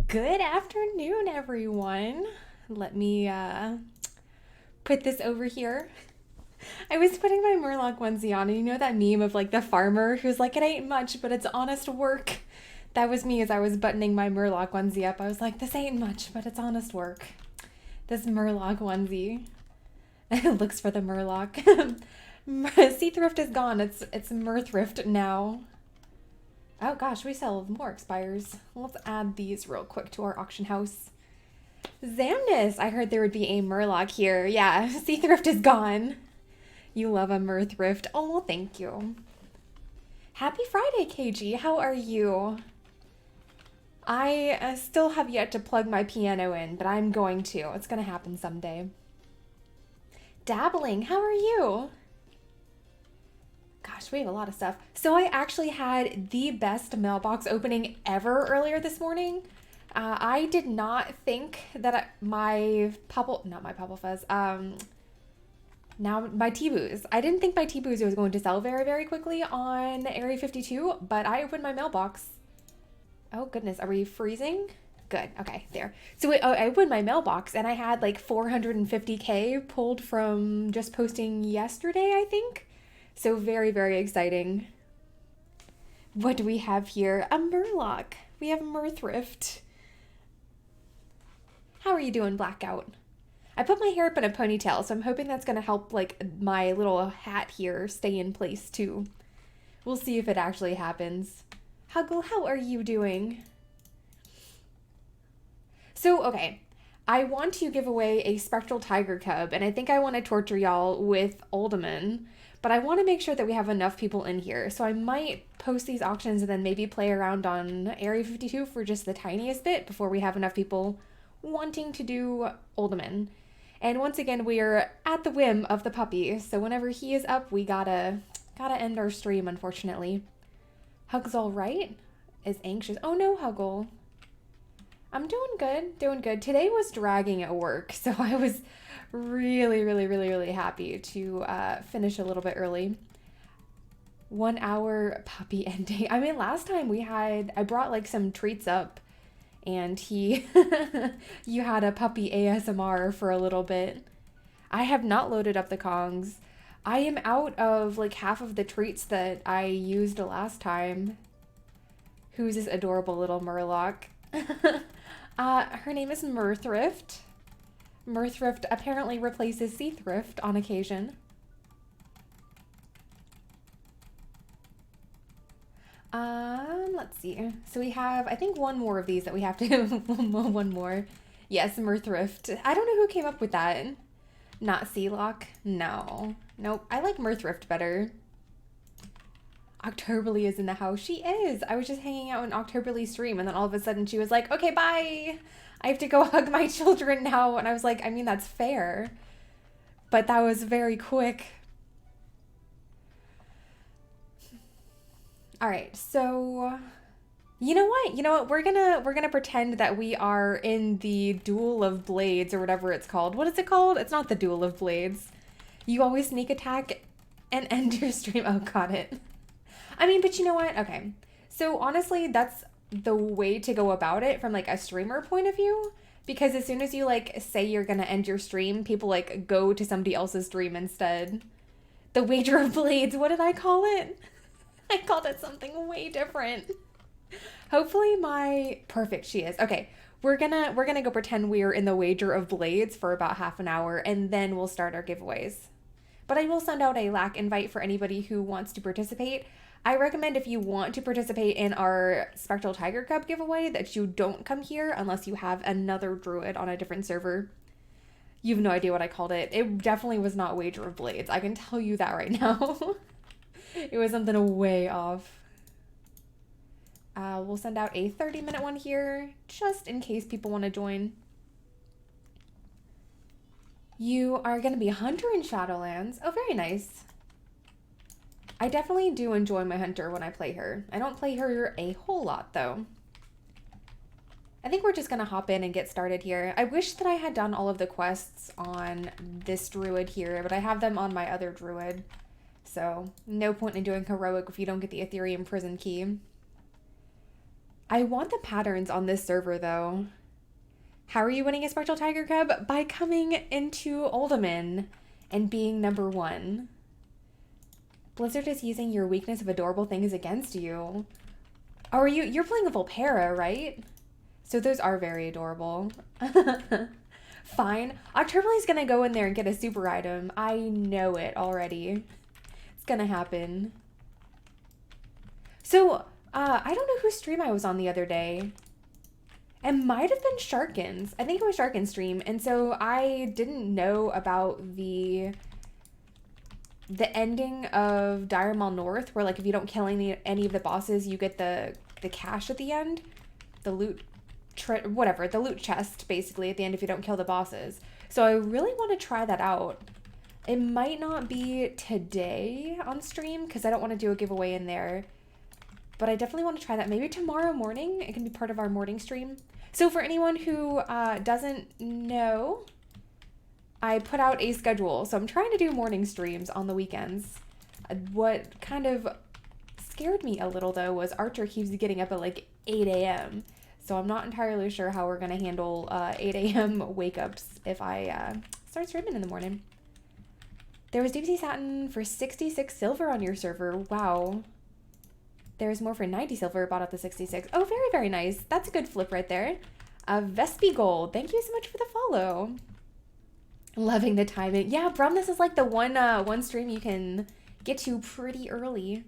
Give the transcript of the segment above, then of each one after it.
Good afternoon, everyone. Let me put this over here. I was putting my Murloc onesie on, and you know that meme of like the farmer who's like, it ain't much, but it's honest work? That was me as I was buttoning my Murloc onesie up. I was like, this ain't much, but it's honest work. This Murloc onesie. It looks for the Murloc. Seathrift is gone. It's Murthrift now. Oh gosh, we sell more expires. Let's add these real quick to our auction house. Zamnus, I heard there would be a Murloc here. Yeah, Seathrift is gone. You love a Murthrift. Oh, well, thank you. Happy Friday, KG. How are you? I still have yet to plug my piano in, but I'm going to. It's going to happen someday. Dabbling, how are you? Gosh, we have a lot of stuff. So I actually had the best mailbox opening ever earlier this morning. I did not think that my T-Boos. I didn't think my T-Boos was going to sell very, very quickly on Area 52, but I opened my mailbox. Oh goodness, are we freezing? Good, okay, there. So I opened my mailbox and I had like 450K pulled from just posting yesterday, I think. So very, very exciting. What do we have here? A Murloc. We have Murthrift. How are you doing, Blackout? I put my hair up in a ponytail, so I'm hoping that's going to help like my little hat here stay in place too. We'll see if it actually happens. Huggle, how are you doing? So, okay. I want to give away a Spectral Tiger Cub, and I think I want to torture y'all with Alderman. But I want to make sure that we have enough people in here. So I might post these auctions and then maybe play around on Area 52 for just the tiniest bit before we have enough people wanting to do Alderman. And once again, we are at the whim of the puppy. So whenever he is up, we gotta end our stream, unfortunately. Hug's all right? Is anxious. Oh no, Huggle. I'm doing good. Today was dragging at work, so I was really happy to finish a little bit early. 1 hour puppy ending. I mean, last time I brought like some treats up and you had a puppy ASMR for a little bit. I have not loaded up the Kongs. I am out of like half of the treats that I used last time. Who's this adorable little Murloc? Her name is Murthrift. Murthrift apparently replaces Seathrift on occasion. Let's see. So we have, I think, one more of these that we have to, one more. Yes, Murthrift. I don't know who came up with that. Not Sealock? No. Nope. I like Murthrift better. Octoberly is in the house. She is. I was just hanging out in Octoberly's stream and then all of a sudden she was like, okay, bye. I have to go hug my children now. And I was like, I mean, that's fair. But that was very quick. All right. So you know what? We're gonna pretend that we are in the Duel of Blades or whatever it's called. What is it called? It's not the Duel of Blades. You always sneak attack and end your stream. Oh, got it. I mean, but you know what? Okay. So honestly, that's the way to go about it from like a streamer point of view. Because as soon as you like say you're gonna end your stream, people like go to somebody else's stream instead. The Wager of Blades, what did I call it? I called it something way different. Hopefully perfect she is. Okay. We're gonna go pretend we're in the Wager of Blades for about half an hour and then we'll start our giveaways. But I will send out a LAC invite for anybody who wants to participate. I recommend if you want to participate in our Spectral Tiger Cub giveaway that you don't come here unless you have another druid on a different server. You have no idea what I called it. It definitely was not Wager of Blades. I can tell you that right now. It was something way off. We'll send out a 30-minute one here just in case people want to join. You are going to be a hunter in Shadowlands. Oh, very nice. I definitely do enjoy my hunter when I play her. I don't play her a whole lot, though. I think we're just going to hop in and get started here. I wish that I had done all of the quests on this druid here, but I have them on my other druid. So, no point in doing heroic if you don't get the Ethereum prison key. I want the patterns on this server though. How are you winning a Spectral Tiger Cub? By coming into Uldaman and being number 1. Blizzard is using your weakness of adorable things against you. Oh, you're playing a Volpera, right? So those are very adorable. Fine. Octoberly's gonna go in there and get a super item. I know it already. It's gonna happen. So, I don't know whose stream I was on the other day. It might have been Sharkin's. I think it was Sharkin's stream. And so I didn't know about the ending of Dire Mall North, where like if you don't kill any of the bosses, you get the cash at the end. The loot, whatever, the loot chest basically at the end if you don't kill the bosses. So I really want to try that out. It might not be today on stream because I don't want to do a giveaway in there. But I definitely want to try that. Maybe tomorrow morning. It can be part of our morning stream. So for anyone who doesn't know, I put out a schedule. So I'm trying to do morning streams on the weekends. What kind of scared me a little, though, was Archer keeps getting up at like 8 a.m. So I'm not entirely sure how we're going to handle 8 a.m. wake-ups if I start streaming in the morning. There was Deep Sea Satin for 66 silver on your server. Wow. There's more for 90 silver, bought at the 66. Oh, very, very nice. That's a good flip right there. Vespi Gold, thank you so much for the follow. Loving the timing. Yeah, Brum, this is like the one stream you can get to pretty early.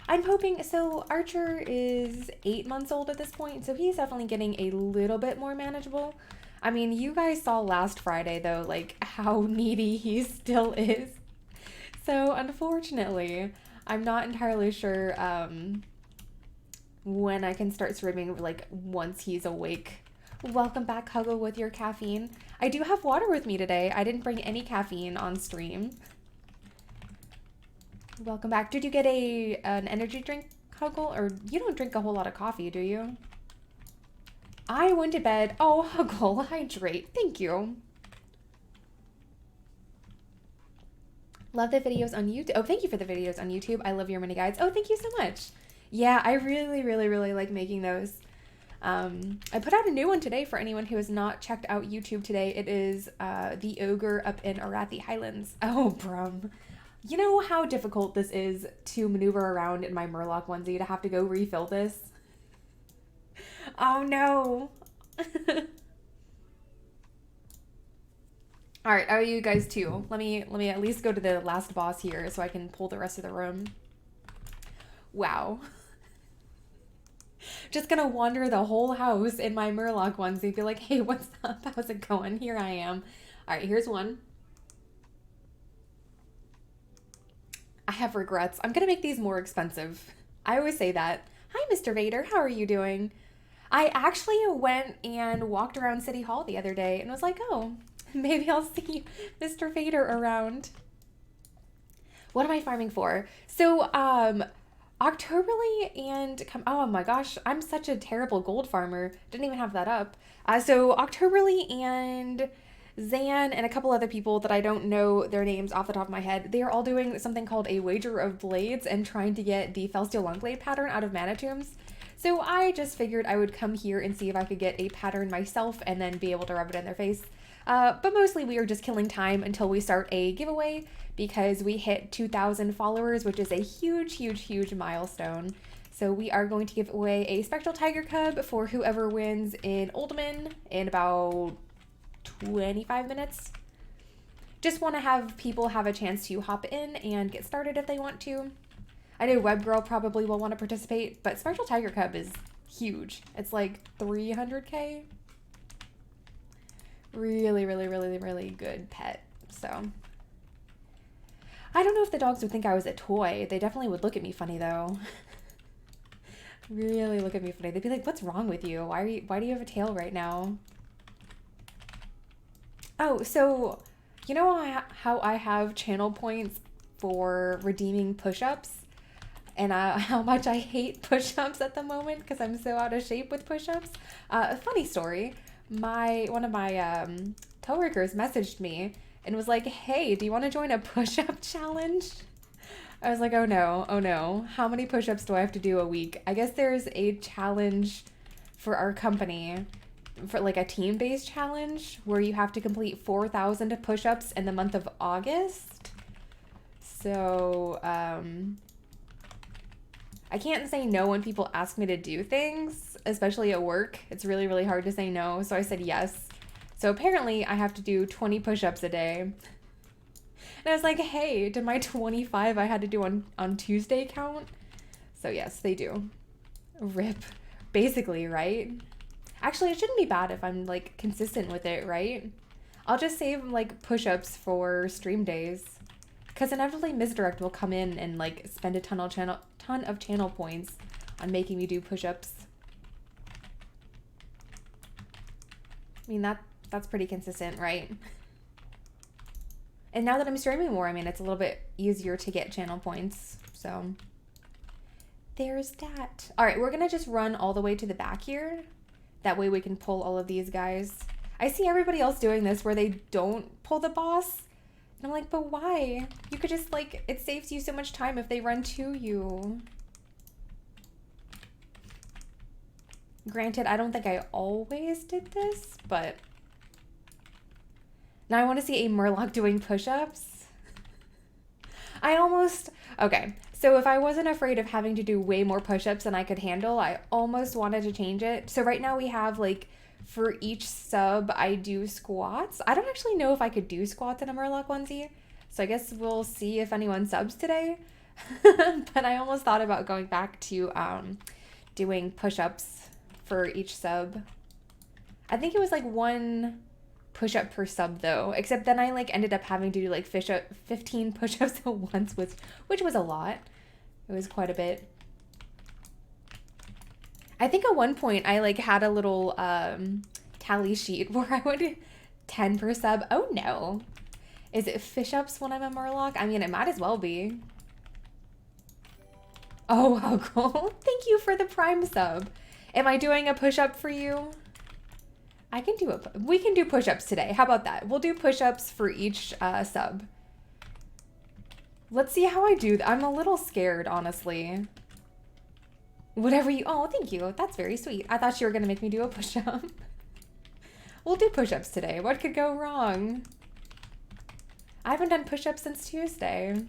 I'm hoping, so Archer is 8 months old at this point, so he's definitely getting a little bit more manageable. I mean, you guys saw last Friday, though, like, how needy he still is. So, unfortunately, I'm not entirely sure when I can start streaming, like, once he's awake. Welcome back, Huggle, with your caffeine. I do have water with me today. I didn't bring any caffeine on stream. Welcome back. Did you get an energy drink, Huggle? Or you don't drink a whole lot of coffee, do you? I went to bed. Oh, Huggle, hydrate. Thank you. Love the videos on YouTube. Oh, thank you for the videos on YouTube. I love your mini guides. Oh, thank you so much. Yeah, I really, really, really like making those. I put out a new one today for anyone who has not checked out YouTube today. It is the ogre up in Arathi Highlands. Oh, Brum. You know how difficult this is to maneuver around in my Murloc onesie to have to go refill this? Oh, no. All right, are you guys too? Let me at least go to the last boss here so I can pull the rest of the room. Wow. Just gonna wander the whole house in my Murloc onesie, be like, hey, what's up? How's it going? Here I am. All right, here's one. I have regrets. I'm gonna make these more expensive. I always say that. Hi, Mr. Vader. How are you doing? I actually went and walked around City Hall the other day and was like, oh, maybe I'll see Mr. Vader around. What am I farming for? So, Octoberly and oh my gosh, I'm such a terrible gold farmer. Didn't even have that up. So Octoberly and Zan and a couple other people that I don't know their names off the top of my head, they are all doing something called a wager of blades and trying to get the Felsteel Longblade pattern out of mana tombs. So I just figured I would come here and see if I could get a pattern myself and then be able to rub it in their face. But mostly we are just killing time until we start a giveaway because we hit 2,000 followers, which is a huge, huge, huge milestone. So we are going to give away a Spectral Tiger Cub for whoever wins in Uldaman in about 25 minutes. Just want to have people have a chance to hop in and get started if they want to. I know WebGirl probably will want to participate, but Spectral Tiger Cub is huge. It's like 300k. Really, really, really, really good pet. So I don't know if the dogs would think I was a toy. They definitely would look at me funny though. Really look at me funny. They'd be like, what's wrong with you? Why do you have a tail right now? Oh, so you know how I have channel points for redeeming push-ups? And how much I hate push-ups at the moment because I'm so out of shape with push-ups. A funny story. One of my coworkers messaged me and was like, hey, do you want to join a push-up challenge? I was like, oh no, how many push-ups do I have to do a week? I guess there's a challenge for our company for like a team-based challenge where you have to complete 4,000 push-ups in the month of August. So, I can't say no when people ask me to do things, especially at work. It's really, really hard to say no. So I said yes. So apparently I have to do 20 push-ups a day. And I was like, hey, did my 25 I had to do on Tuesday count? So yes, they do. RIP. Basically, right? Actually, it shouldn't be bad if I'm like consistent with it, right? I'll just save like push-ups for stream days. Because inevitably Misdirect will come in and like spend a ton of channel points on making me do push-ups. I mean, that's pretty consistent, right? And now that I'm streaming more, I mean, it's a little bit easier to get channel points. So there's that. All right, we're going to just run all the way to the back here. That way we can pull all of these guys. I see everybody else doing this where they don't pull the boss. And I'm like, but why? You could just like, it saves you so much time if they run to you. Granted, I don't think I always did this, but now I want to see a Murloc doing push-ups. Okay, so if I wasn't afraid of having to do way more push-ups than I could handle, I almost wanted to change it. So right now we have like, for each sub, I do squats. I don't actually know if I could do squats in a Murloc onesie. So I guess we'll see if anyone subs today. But I almost thought about going back to doing push-ups for each sub. I think it was like 1 push-up per sub though, except then I like ended up having to do like 15 push-ups at once, which was a lot. It was quite a bit. I think at one point I like had a little tally sheet where I would 10 per sub. Oh no. Is it fish-ups when I'm a Murloc? I mean, it might as well be. Oh, how cool. Thank you for the Prime sub. Am I doing a push-up for you? I can do we can do push-ups today. How about that? We'll do push-ups for each sub. Let's see how I do. I'm a little scared, honestly. Whatever you, oh, thank you. That's very sweet. I thought you were gonna make me do a push-up. We'll do push-ups today. What could go wrong? I haven't done push-ups since Tuesday.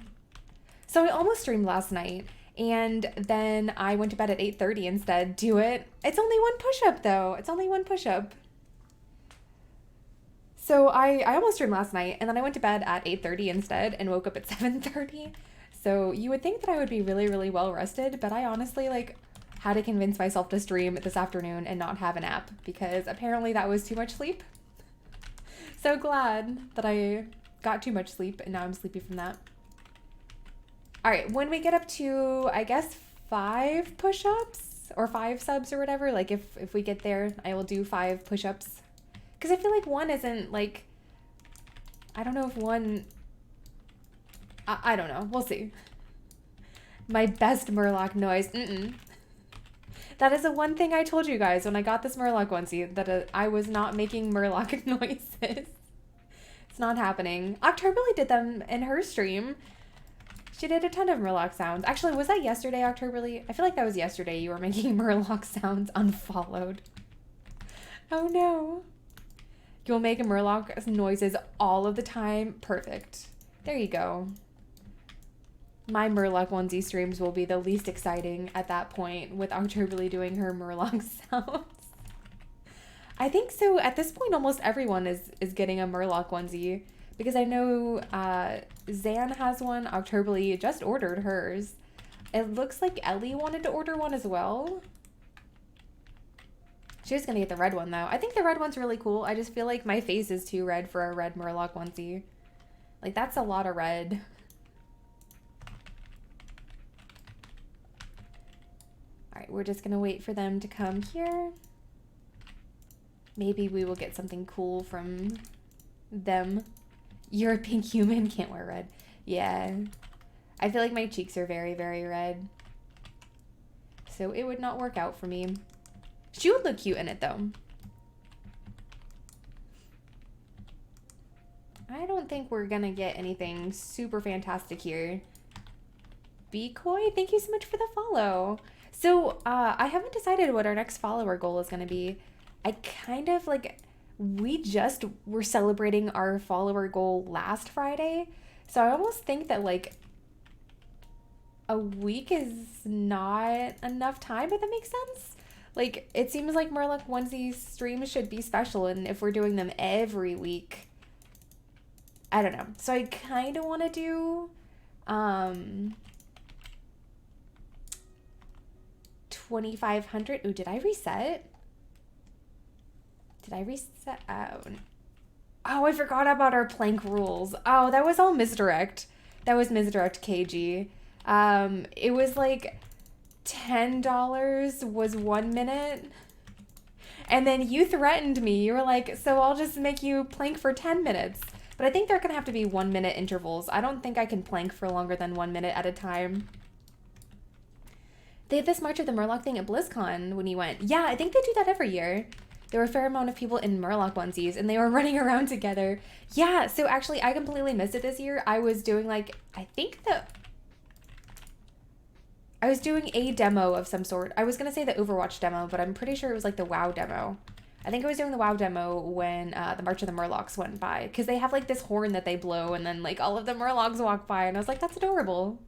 So I almost streamed last night, and then I went to bed at 8:30 instead. Do it. It's only 1 push-up though. It's only 1 push-up. So I almost streamed last night, and then I went to bed at 8:30 instead and woke up at 7:30. So you would think that I would be really, really well rested, but I honestly like had to convince myself to stream this afternoon and not have a nap because apparently that was too much sleep. So glad that I got too much sleep and now I'm sleepy from that. All right, when we get up to, I guess, 5 push-ups or 5 subs or whatever, like if we get there, I will do 5 push-ups. Because I feel like 1 isn't like, I don't know if 1, I don't know, we'll see. My best Murloc noise, That is the one thing I told you guys when I got this Murloc onesie, that I was not making Murloc noises. It's not happening. Octoberly did them in her stream. She did a ton of Murloc sounds. Actually, was that yesterday, Octoberly? I feel like that was yesterday you were making Murloc sounds unfollowed. Oh no. You'll make Murloc noises all of the time. Perfect. There you go. My Murloc onesie streams will be the least exciting at that point with Octoberly doing her Murloc sounds. I think so. At this point, almost everyone is getting a Murloc onesie because I know Zan has one. Octoberly just ordered hers. It looks like Ellie wanted to order one as well. She was going to get the red one, though. I think the red one's really cool. I just feel like my face is too red for a red Murloc onesie. Like, that's a lot of red. All right, we're just going to wait for them to come here. Maybe we will get something cool from them. You're a pink human, can't wear red. Yeah. I feel like my cheeks are very, very red. So it would not work out for me. She would look cute in it, though. I don't think we're gonna get anything super fantastic here. Becoy, thank you so much for the follow. So, I haven't decided what our next follower goal is going to be. I kind of like, we just were celebrating our follower goal last Friday. So I almost think that like a week is not enough time, if that makes sense. Like, it seems like Murloc onesie streams should be special, and if we're doing them every week, I don't know. So I kind of want to do, 2,500. Ooh, did I reset? Did I reset? Oh, I forgot about our plank rules. Oh, that was all misdirect. That was misdirect KG. It was like $10 was 1 minute. And then you threatened me. You were like, so I'll just make you plank for 10 minutes. But I think they're going to have to be 1 minute intervals. I don't think I can plank for longer than 1 minute at a time. They had this March of the Murloc thing at BlizzCon when you went. Yeah, I think they do that every year. There were a fair amount of people in Murloc onesies, and they were running around together. Yeah, so actually, I completely missed it this year. I was doing, like, I was doing a demo of some sort. I was going to say the Overwatch demo, but I'm pretty sure it was, like, the WoW demo. I think I was doing the WoW demo when the March of the Murlocs went by, because they have, like, this horn that they blow, and then, like, all of the Murlocs walk by, and I was like, that's adorable.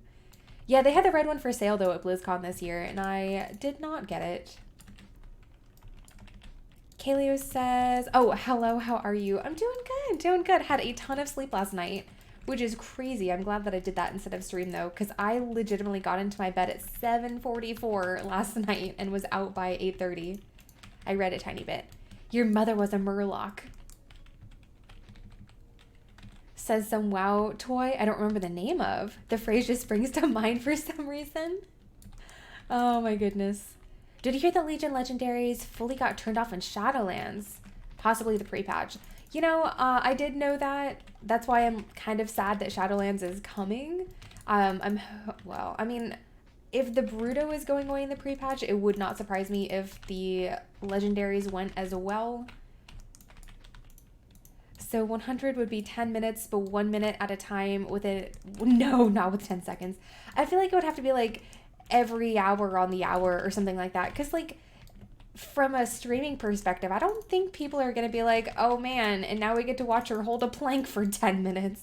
Yeah, they had the red one for sale, though, at BlizzCon this year, and I did not get it. Kaleo says, oh, hello, how are you? I'm doing good. Had a ton of sleep last night, which is crazy. I'm glad that I did that instead of stream, though, because I legitimately got into my bed at 7:44 last night and was out by 8:30. I read a tiny bit. Your mother was a Murloc. Says some WoW toy I don't remember the name of. The phrase just springs to mind for some reason. Oh my goodness. Did you hear that Legion Legendaries fully got turned off in Shadowlands? Possibly the pre-patch. You know, I did know that. That's why I'm kind of sad that Shadowlands is coming. Well, I mean, if the Bruto is going away in the pre-patch, it would not surprise me if the Legendaries went as well. So 100 would be 10 minutes, but 1 minute at a time with it. No, not with 10 seconds. I feel like it would have to be like every hour on the hour or something like that. Because like from a streaming perspective, I don't think people are going to be like, oh man, and now we get to watch her hold a plank for 10 minutes.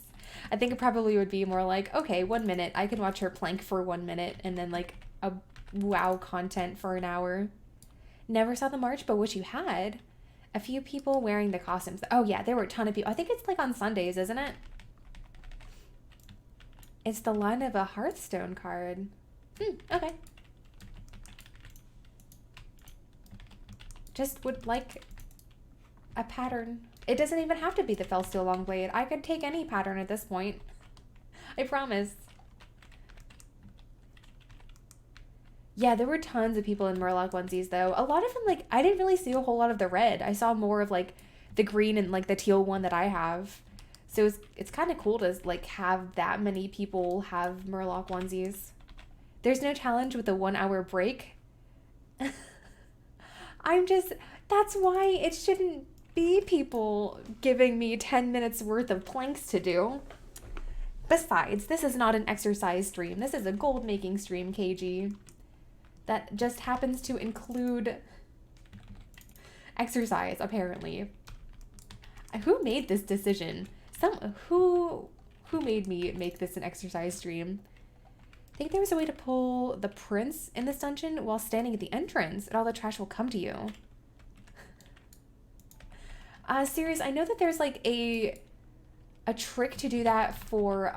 I think it probably would be more like, okay, 1 minute. I can watch her plank for 1 minute and then like a WoW content for an hour. Never saw the March, but wish you had. A few people wearing the costumes. Oh yeah, there were a ton of people. I think it's like on Sundays, isn't it? It's the line of a Hearthstone card. Okay. Just would like a pattern. It doesn't even have to be the Felsteel Longblade. I could take any pattern at this point. I promise. Yeah, there were tons of people in Murloc onesies, though. A lot of them, like, I didn't really see a whole lot of the red. I saw more of, like, the green and, like, the teal one that I have. So it's kind of cool to, like, have that many people have Murloc onesies. There's no challenge with a 1 hour break. That's why it shouldn't be people giving me 10 minutes worth of planks to do. Besides, this is not an exercise stream. This is a gold making stream, KG. That just happens to include exercise, apparently. Who made this decision? Who made me make this an exercise stream? I think there was a way to pull the prince in this dungeon while standing at the entrance, and all the trash will come to you. Serious, I know that there's like a trick to do that for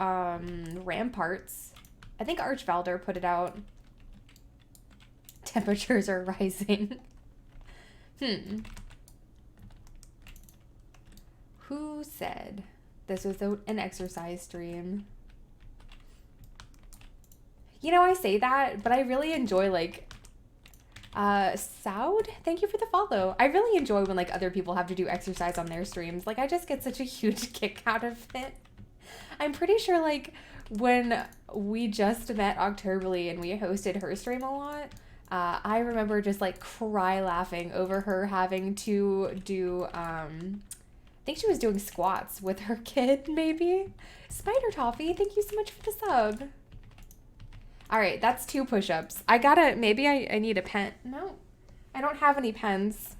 ramparts. I think Archvalder put it out. Temperatures are rising. Who said this was an exercise stream? You know, I say that, but I really enjoy, like, Soud, thank you for the follow. I really enjoy when, like, other people have to do exercise on their streams. Like, I just get such a huge kick out of it. I'm pretty sure, like, when we just met Octoberly and we hosted her stream a lot, I remember just, like, cry laughing over her having to do, I think she was doing squats with her kid, maybe? Spider Toffee, thank you so much for the sub. All right, that's 2 push-ups. I gotta, maybe I need a pen. No, I don't have any pens.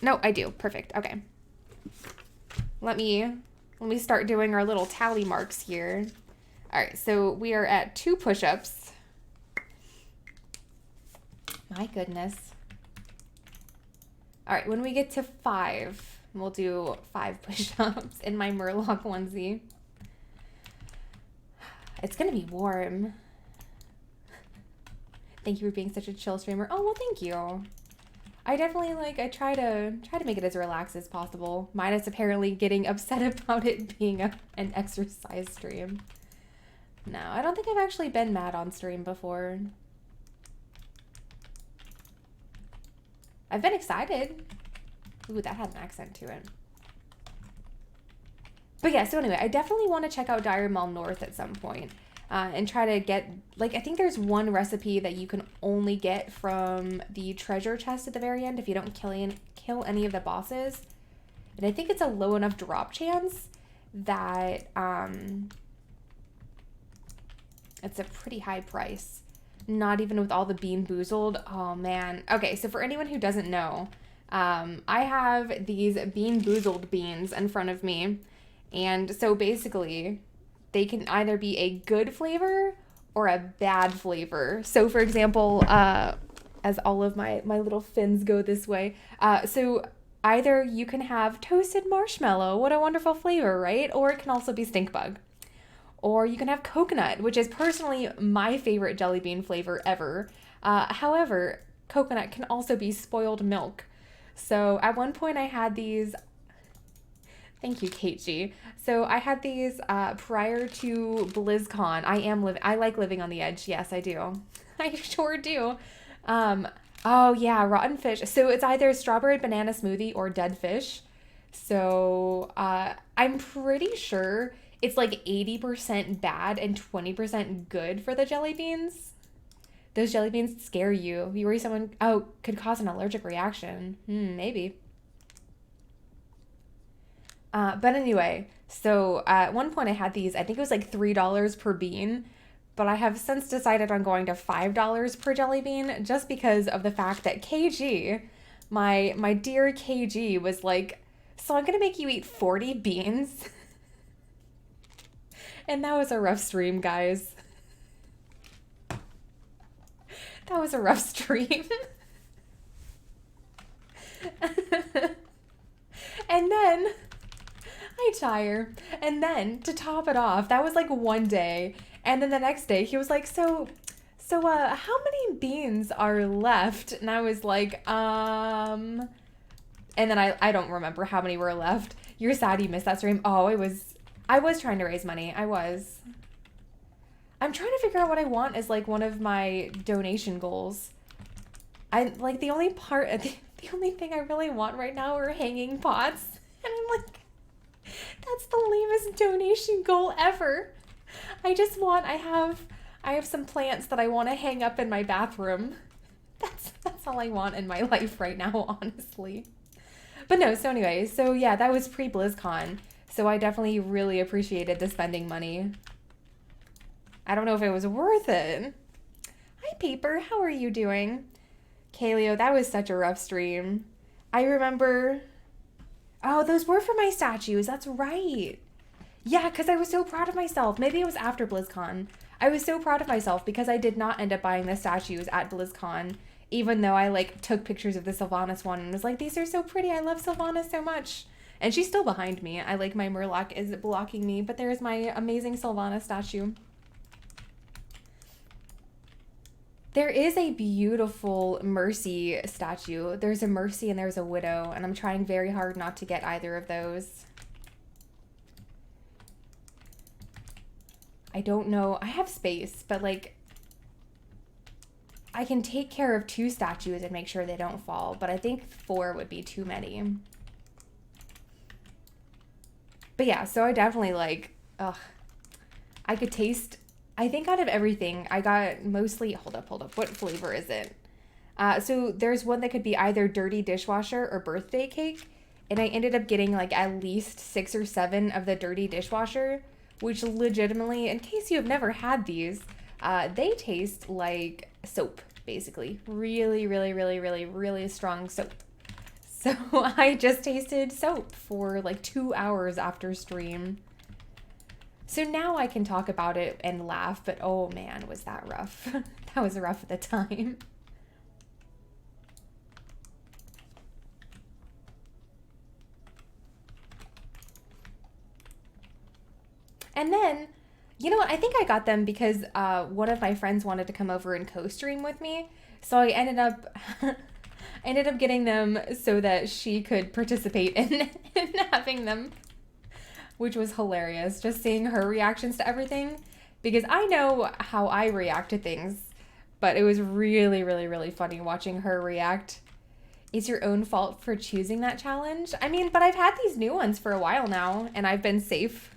No, I do. Perfect. Okay. Let me start doing our little tally marks here. All right, so we are at 2 push-ups. My goodness. All right, when we get to 5, we'll do 5 push-ups in my Murloc onesie. It's gonna be warm. Thank you for being such a chill streamer. Oh, well, thank you. I definitely I try to make it as relaxed as possible. Minus apparently getting upset about it being an exercise stream. No, I don't think I've actually been mad on stream before. I've been excited. Ooh, that had an accent to it. But yeah, so anyway, I definitely want to check out Dire Mall North at some point. And try to get, I think there's one recipe that you can only get from the treasure chest at the very end if you don't kill any of the bosses. And I think it's a low enough drop chance that it's a pretty high price. Not even with all the Bean Boozled. Oh, man. Okay, so for anyone who doesn't know, I have these Bean Boozled beans in front of me. And so basically, they can either be a good flavor or a bad flavor. So for example, as all of my little fins go this way, so either you can have toasted marshmallow, what a wonderful flavor, right? Or it can also be stink bug. Or you can have coconut, which is personally my favorite jelly bean flavor ever. However, coconut can also be spoiled milk. So at one point I had these. Thank you, Kate G. So I had these prior to BlizzCon. I like living on the edge. Yes, I do. I sure do. Oh yeah, rotten fish. So it's either strawberry banana smoothie or dead fish. So I'm pretty sure it's 80% bad and 20% good for the jelly beans. Those jelly beans scare you. You worry someone could cause an allergic reaction. Maybe. But anyway, so at one point I had these, I think it was $3 per bean, but I have since decided on going to $5 per jelly bean just because of the fact that KG, my dear KG was like, so I'm going to make you eat 40 beans. And that was a rough stream, guys. That was a rough stream. And then I tire. And then to top it off, that was one day. And then the next day he was like, so how many beans are left? And I was like, and then I don't remember how many were left. You're sad you missed that stream. Oh, I was trying to raise money. I'm trying to figure out what I want as one of my donation goals. The only thing I really want right now are hanging pots. And I'm like, that's the lamest donation goal ever. I have some plants that I want to hang up in my bathroom. That's all I want in my life right now, honestly. But no, so anyway, so yeah, that was pre-BlizzCon. So I definitely really appreciated the spending money. I don't know if it was worth it. Hi, Paper. How are you doing? Kaleo, that was such a rough stream. I remember. Oh, those were for my statues. That's right. Yeah, because I was so proud of myself. Maybe it was after BlizzCon. I was so proud of myself because I did not end up buying the statues at BlizzCon, even though I took pictures of the Sylvanas one and was like, these are so pretty. I love Sylvanas so much. And she's still behind me. My Murloc is blocking me, but there's my amazing Sylvanas statue. There is a beautiful Mercy statue. There's a Mercy and there's a Widow, and I'm trying very hard not to get either of those. I don't know. I have space, but I can take care of 2 statues and make sure they don't fall, but I think 4 would be too many. But yeah, so I definitely I could taste, I think out of everything, I got mostly, hold up. What flavor is it? So there's one that could be either dirty dishwasher or birthday cake. And I ended up getting at least 6 or 7 of the dirty dishwasher, which legitimately, in case you have never had these, They taste like soap, basically. Really, really, really, really, really strong soap. So I just tasted soap for like 2 hours after stream. So now I can talk about it and laugh, but oh man, was that rough. That was rough at the time. And then, you know what? I think I got them because one of my friends wanted to come over and co-stream with me. So I ended up getting them so that she could participate in having them, which was hilarious. Just seeing her reactions to everything, because I know how I react to things, but it was really, really, really funny watching her react. It's your own fault for choosing that challenge. I mean, but I've had these new ones for a while now, and I've been safe.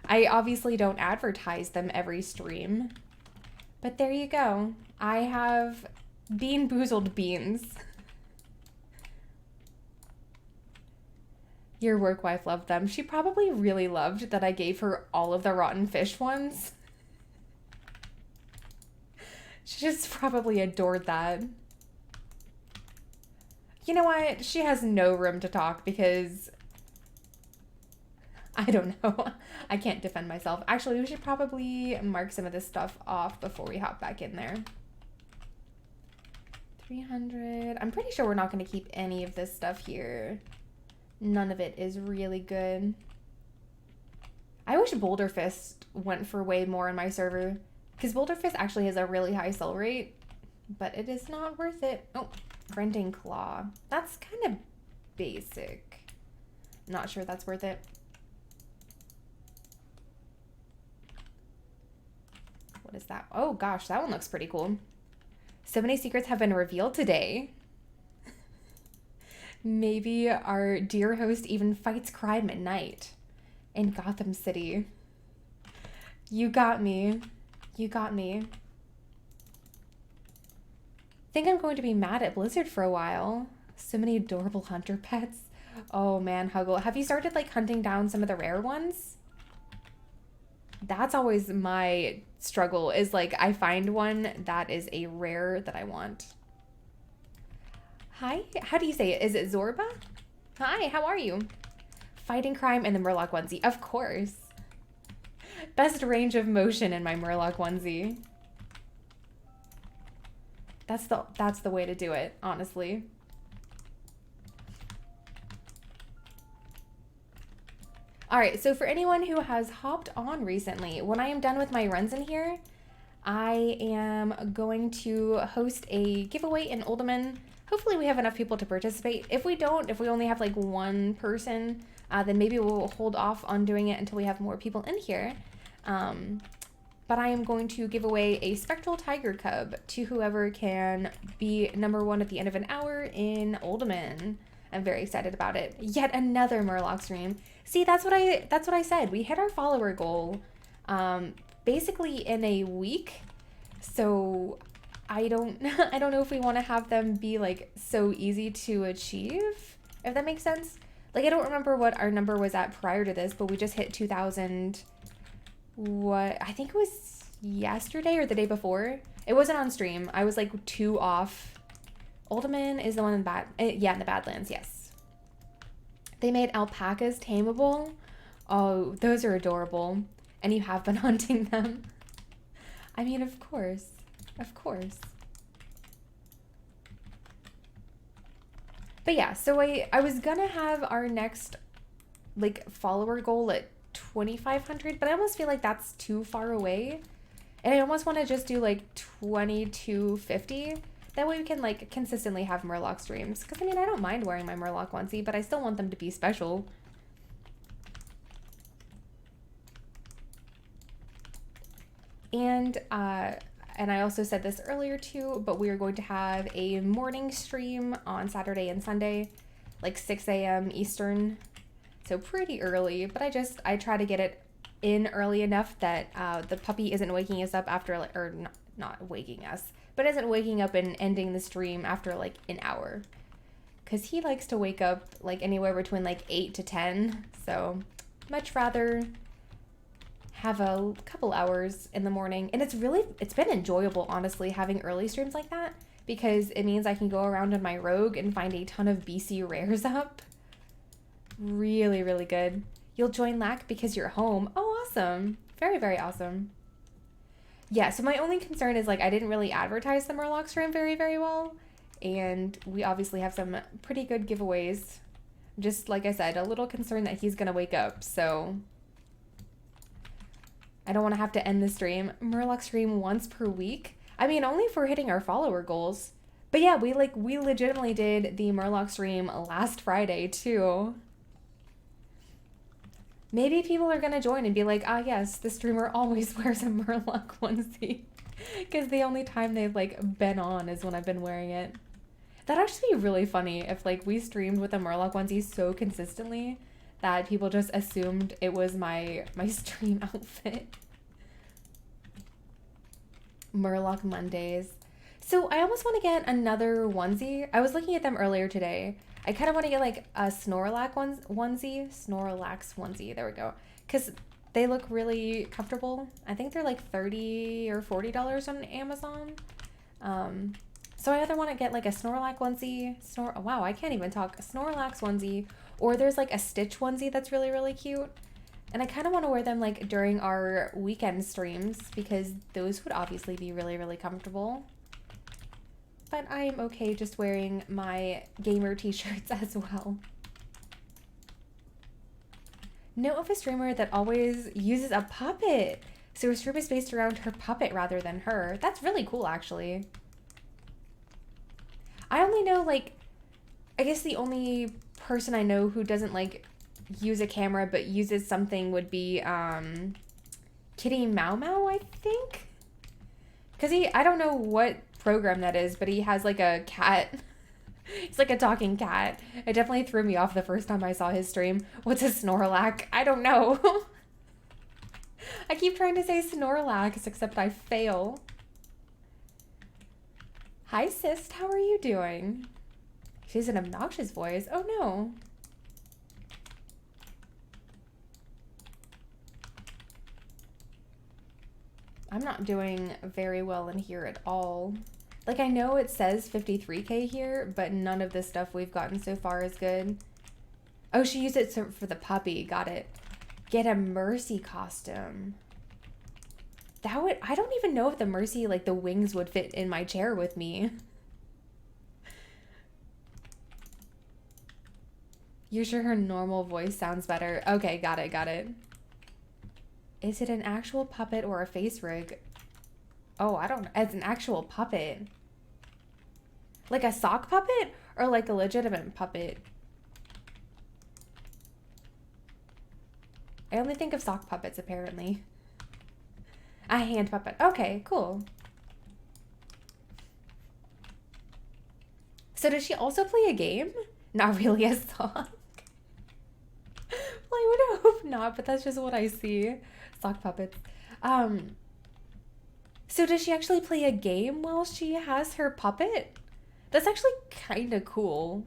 I obviously don't advertise them every stream, but there you go. I have Bean Boozled beans. Your work wife loved them. She probably really loved that I gave her all of the rotten fish ones. She just probably adored that. You know what? She has no room to talk because I don't know. I can't defend myself. Actually, we should probably mark some of this stuff off before we hop back in there. 300. I'm pretty sure we're not going to keep any of this stuff here. None of it is really good. I wish Boulder Fist went for way more in my server, because Boulder Fist actually has a really high sell rate, but it is not worth it. Oh, Grinding Claw. That's kind of basic. Not sure that's worth it. What is that? Oh gosh, that one looks pretty cool. So many secrets have been revealed today. Maybe our dear host even fights crime at night in Gotham City. You got me. You got me. Think I'm going to be mad at Blizzard for a while. So many adorable hunter pets. Oh man, Huggle. Have you started like hunting down some of the rare ones? That's always my struggle, is like I find one that is a rare that I want. Hi, how do you say it? Is it Zorba? Hi, how are you? Fighting crime in the Murloc onesie, of course. Best range of motion in my Murloc onesie. That's the way to do it, honestly. All right, so for anyone who has hopped on recently, when I am done with my runs in here, I am going to host a giveaway in Uldaman. Hopefully we have enough people to participate. If we don't, if we only have like one person, then maybe we'll hold off on doing it until we have more people in here. But I am going to give away a Spectral Tiger Cub to whoever can be #1 at the end of an hour in Uldaman. I'm very excited about it. Yet another Murloc stream. See, that's what I said. We hit our follower goal basically in a week. So I don't know if we want to have them be like so easy to achieve, if that makes sense. Like I don't remember what our number was at prior to this, but we just hit 2,000. What, I think it was yesterday or the day before. It wasn't on stream. I was like 2 off. Uldaman is the one in the Badlands, yes. They made alpacas tameable. Oh, those are adorable. And you have been hunting them. I mean, of course. Of course. But yeah, so I was gonna have our next like follower goal at 2,500, but I almost feel like that's too far away. And I almost want to just do like 2,250. That way we can like consistently have Murloc streams. Because I mean, I don't mind wearing my Murloc onesie, but I still want them to be special. And I also said this earlier too, but we are going to have a morning stream on Saturday and Sunday, like 6 a.m. Eastern. So pretty early, but I try to get it in early enough that the puppy isn't waking us up after like, or not waking us, but isn't waking up and ending the stream after like an hour. Cause he likes to wake up like anywhere between like 8 to 10. So much rather have a couple hours in the morning. And it's been enjoyable, honestly, having early streams like that, because it means I can go around on my rogue and find a ton of BC rares up. Really, really good. You'll join LAC because you're home. Oh, awesome. Very, very awesome. Yeah, so my only concern is, like, I didn't really advertise the Murloc stream very, very well. And we obviously have some pretty good giveaways. Just, like I said, a little concerned that he's going to wake up, so I don't want to have to end the stream. Murloc stream once per week. I mean, only if we're hitting our follower goals. But yeah, we legitimately did the Murloc stream last Friday too. Maybe people are gonna join and be like, ah yes, the streamer always wears a Murloc onesie. Because the only time they've like been on is when I've been wearing it. That'd actually be really funny if like we streamed with a Murloc onesie so consistently that people just assumed it was my stream outfit. Murloc Mondays. So I almost want to get another onesie. I was looking at them earlier today. I kind of want to get like a Snorlax onesie. There we go. Because they look really comfortable. I think they're like $30 or $40 on Amazon. So I either want to get like a Snorlax onesie. Wow, I can't even talk. A Snorlax onesie. Or there's like a Stitch onesie that's really, really cute. And I kind of want to wear them like during our weekend streams because those would obviously be really, really comfortable. But I am okay just wearing my gamer t-shirts as well. Know of a streamer that always uses a puppet. So her stream is based around her puppet rather than her. That's really cool, actually. I only know, like, I guess the only person I know who doesn't, like, use a camera but uses something would be Kitty Mau Mau, I think. Because I don't know what program that is, but he has like a cat. He's like a talking cat. It definitely threw me off the first time I saw his stream. What's a Snorlax? I don't know. I keep trying to say Snorlax, except I fail. Hi sis, how are you doing? She's an obnoxious voice. Oh no. I'm not doing very well in here at all. Like, I know it says 53k here, but none of the stuff we've gotten so far is good. Oh, she used it for the puppy. Got it. Get a Mercy costume. That would... I don't even know if the Mercy, like, the wings would fit in my chair with me. You're sure her normal voice sounds better? Okay, got it, got it. Is it an actual puppet or a face rig? Oh, I don't know. It's an actual puppet. Like a sock puppet or like a legitimate puppet? I only think of sock puppets, apparently. A hand puppet. Okay, cool. So does she also play a game? Not really a sock. Well, I would hope not, but that's just what I see. Sock puppets. So does she actually play a game while she has her puppet? That's actually kind of cool.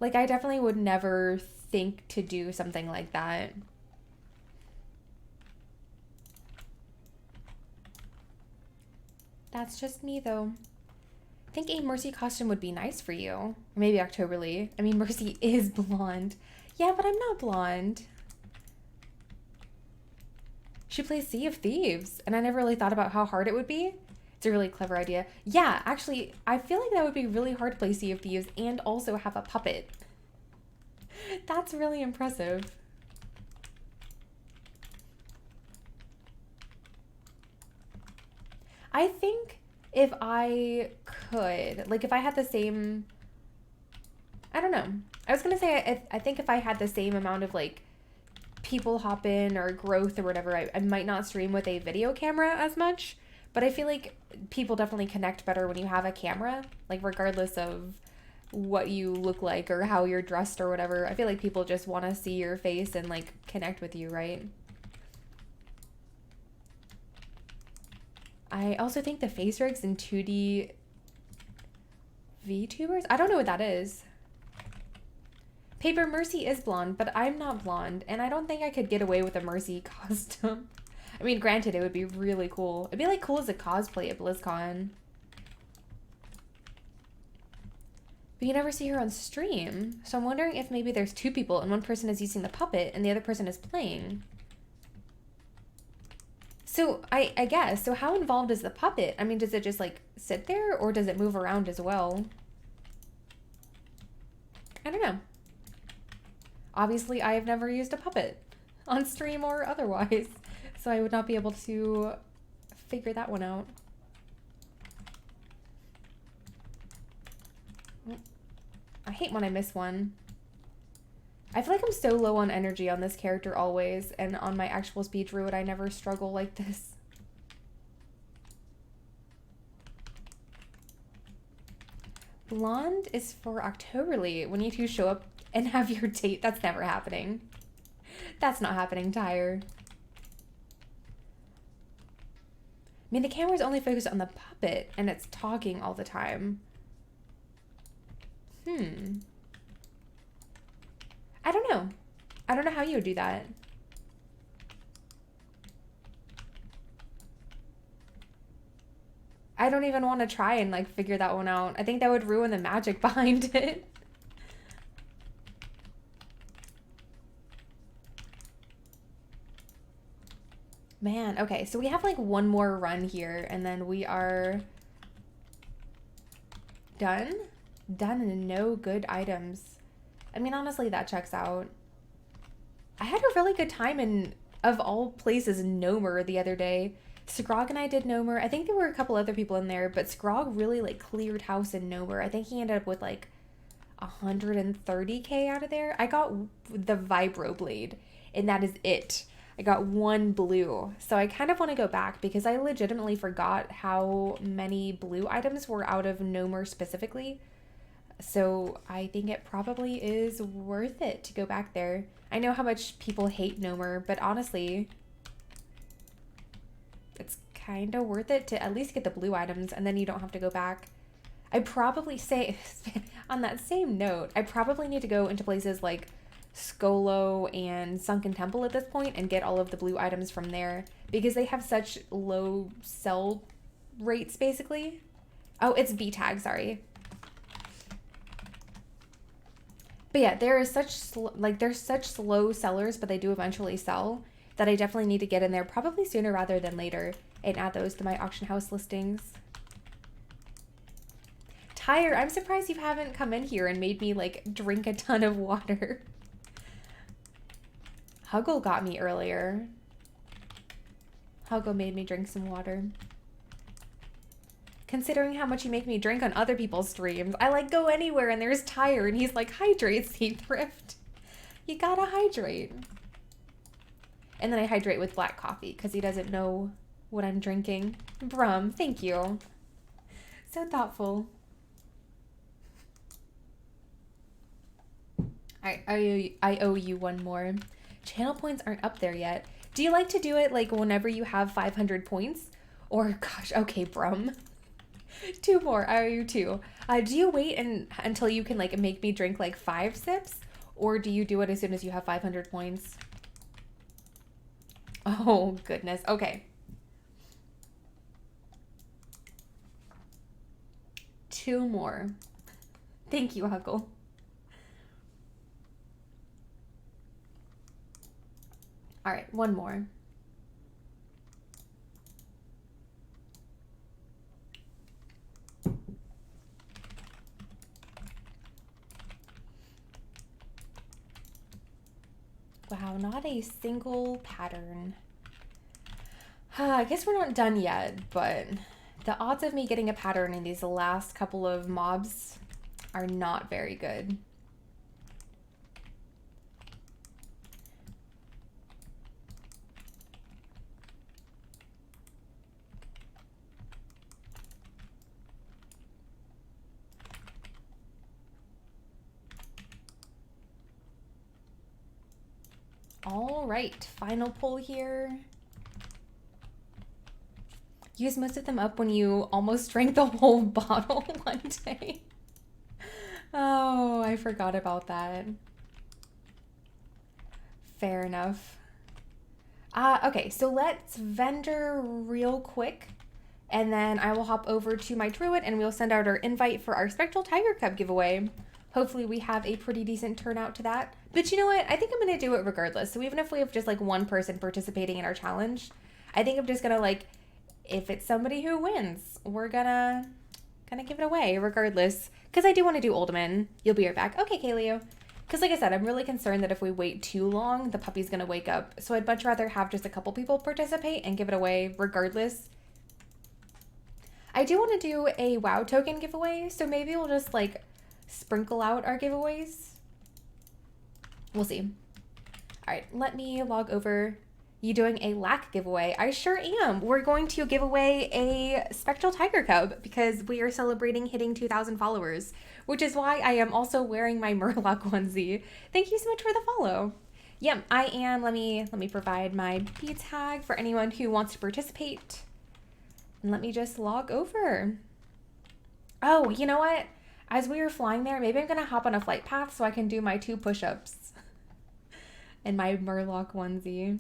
Like, I definitely would never think to do something like that. That's just me, though. I think a Mercy costume would be nice for you. Maybe Octoberly. I mean, Mercy is blonde. Yeah, but I'm not blonde. She plays Sea of Thieves, and I never really thought about how hard it would be. It's a really clever idea. Yeah, actually, I feel like that would be really hard to play Sea of Thieves and also have a puppet. That's really impressive. I think if I could, like if I had the same, I don't know. I was going to say, I think if I had the same amount of like people hop in or growth or whatever, I might not stream with a video camera as much, but I feel like people definitely connect better when you have a camera, like regardless of what you look like or how you're dressed or whatever. I feel like people just want to see your face and like connect with you, right? I also think the face rigs in 2D VTubers, I don't know what that is. Paper Mercy is blonde, but I'm not blonde, and I don't think I could get away with a Mercy costume. I mean, granted, it would be really cool. It'd be like cool as a cosplay at BlizzCon. But you never see her on stream, so I'm wondering if maybe there's two people and one person is using the puppet and the other person is playing. So I guess, so how involved is the puppet? I mean, does it just like sit there or does it move around as well? I don't know. Obviously, I have never used a puppet on stream or otherwise, so I would not be able to figure that one out. I hate when I miss one. I feel like I'm so low on energy on this character always, and on my actual speed druid, I never struggle like this. Blonde is for Octoberly. When you two show up and have your date, that's never happening. That's not happening, Tyre. I mean, the camera's only focused on the puppet, and it's talking all the time. I don't know. I don't know how you would do that. I don't even want to try and like figure that one out. I think that would ruin the magic behind it. Man, okay, so we have like one more run here and then we are done. Done and no good items. I mean, honestly, that checks out. I had a really good time in, of all places, Nomer the other day. Scrog and I did Nomer. I think there were a couple other people in there, but Scrog really like cleared house in Nomer. I think he ended up with like 130k out of there. I got the Vibro Blade, and that is it. I got one blue. So I kind of want to go back because I legitimately forgot how many blue items were out of Nomer specifically. So I think it probably is worth it to go back there. I know how much people hate Nomer, but honestly, it's kind of worth it to at least get the blue items and then you don't have to go back. I'd probably say, on that same note, I probably need to go into places like Skolo and Sunken Temple at this point and get all of the blue items from there because they have such low sell rates basically. Oh, it's BattleTag, sorry. But yeah, there is such there's such slow sellers, but they do eventually sell, that I definitely need to get in there probably sooner rather than later and add those to my auction house listings. Tyre, I'm surprised you haven't come in here and made me like drink a ton of water. Huggle got me earlier. Huggle made me drink some water. Considering how much you make me drink on other people's streams, I like go anywhere and there's Tyre and he's like, hydrate, Seathrift. You gotta hydrate. And then I hydrate with black coffee because he doesn't know what I'm drinking. Brum, thank you. So thoughtful. I owe you one more. Channel points aren't up there yet. Do you like to do it like whenever you have 500 points? Or gosh, okay, Brum. Two more. I owe you two. Do you wait until you can like make me drink like 5 sips? Or do you do it as soon as you have 500 points? Oh, goodness. Okay. 2 more. Thank you, Huckle. All right, 1 more. Wow, not a single pattern. I guess we're not done yet, but the odds of me getting a pattern in these last couple of mobs are not very good. All right, final pull here. Use most of them up when you almost drank the whole bottle one day. Oh, I forgot about that. Fair enough. Okay, so let's vendor real quick, and then I will hop over to my druid and we'll send out our invite for our Spectral Tiger Cub giveaway. Hopefully we have a pretty decent turnout to that. But you know what? I think I'm going to do it regardless. So even if we have just like one person participating in our challenge, I think I'm just going to like, if it's somebody who wins, we're gonna give it away regardless. Because I do want to do Oldman. You'll be right back. Okay, Kaleo. Because like I said, I'm really concerned that if we wait too long, the puppy's going to wake up. So I'd much rather have just a couple people participate and give it away regardless. I do want to do a WoW token giveaway. So maybe we'll just like sprinkle out our giveaways. We'll see. All right, let me log over. You doing a lack giveaway? I sure am. We're going to give away a Spectral Tiger Cub because we are celebrating hitting 2,000 followers, which is why I am also wearing my Murloc onesie. Thank you so much for the follow. Yep, I am. Let me provide my BattleTag for anyone who wants to participate. And let me just log over. Oh, you know what? As we were flying there, maybe I'm going to hop on a flight path so I can do my 2 push-ups in my Murloc onesie.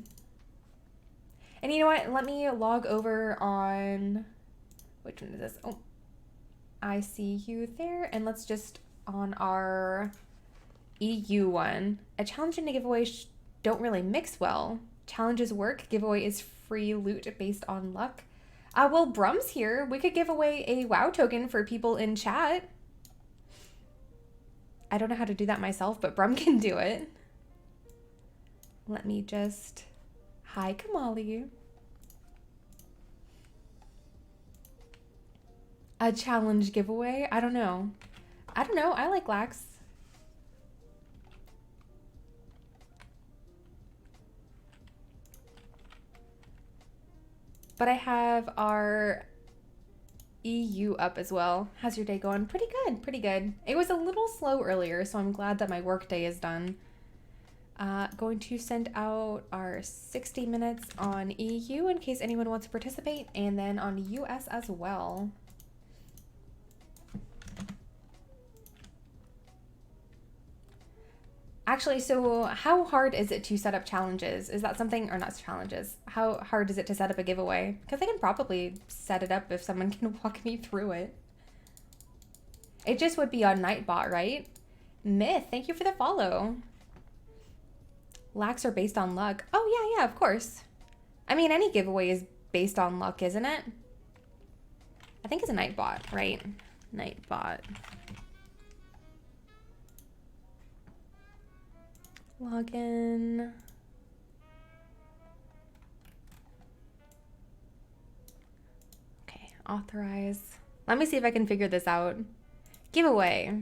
And you know what? Let me log over on, which one is this? Oh, I see you there. And let's just on our EU one. A challenge and a giveaway don't really mix well. Challenges work. Giveaway is free loot based on luck. Well, Brum's here. We could give away a WoW token for people in chat. I don't know how to do that myself, but Brum can do it. Let me just... Hi, Kamali. A challenge giveaway? I don't know. I like lax. But I have our EU up as well. How's your day going? Pretty good, pretty good. It was a little slow earlier, so I'm glad that my work day is done. Going to send out our 60 minutes on EU in case anyone wants to participate, and then on US as well. Actually, so how hard is it to set up challenges? Is that something, or not challenges? How hard is it to set up a giveaway? Because I can probably set it up if someone can walk me through it. It just would be on Nightbot, right? Myth, thank you for the follow. Lax are based on luck. Oh, yeah, of course. I mean, any giveaway is based on luck, isn't it? I think it's a Nightbot, right? Nightbot. Login. Okay, authorize. Let me see if I can figure this out. Giveaway.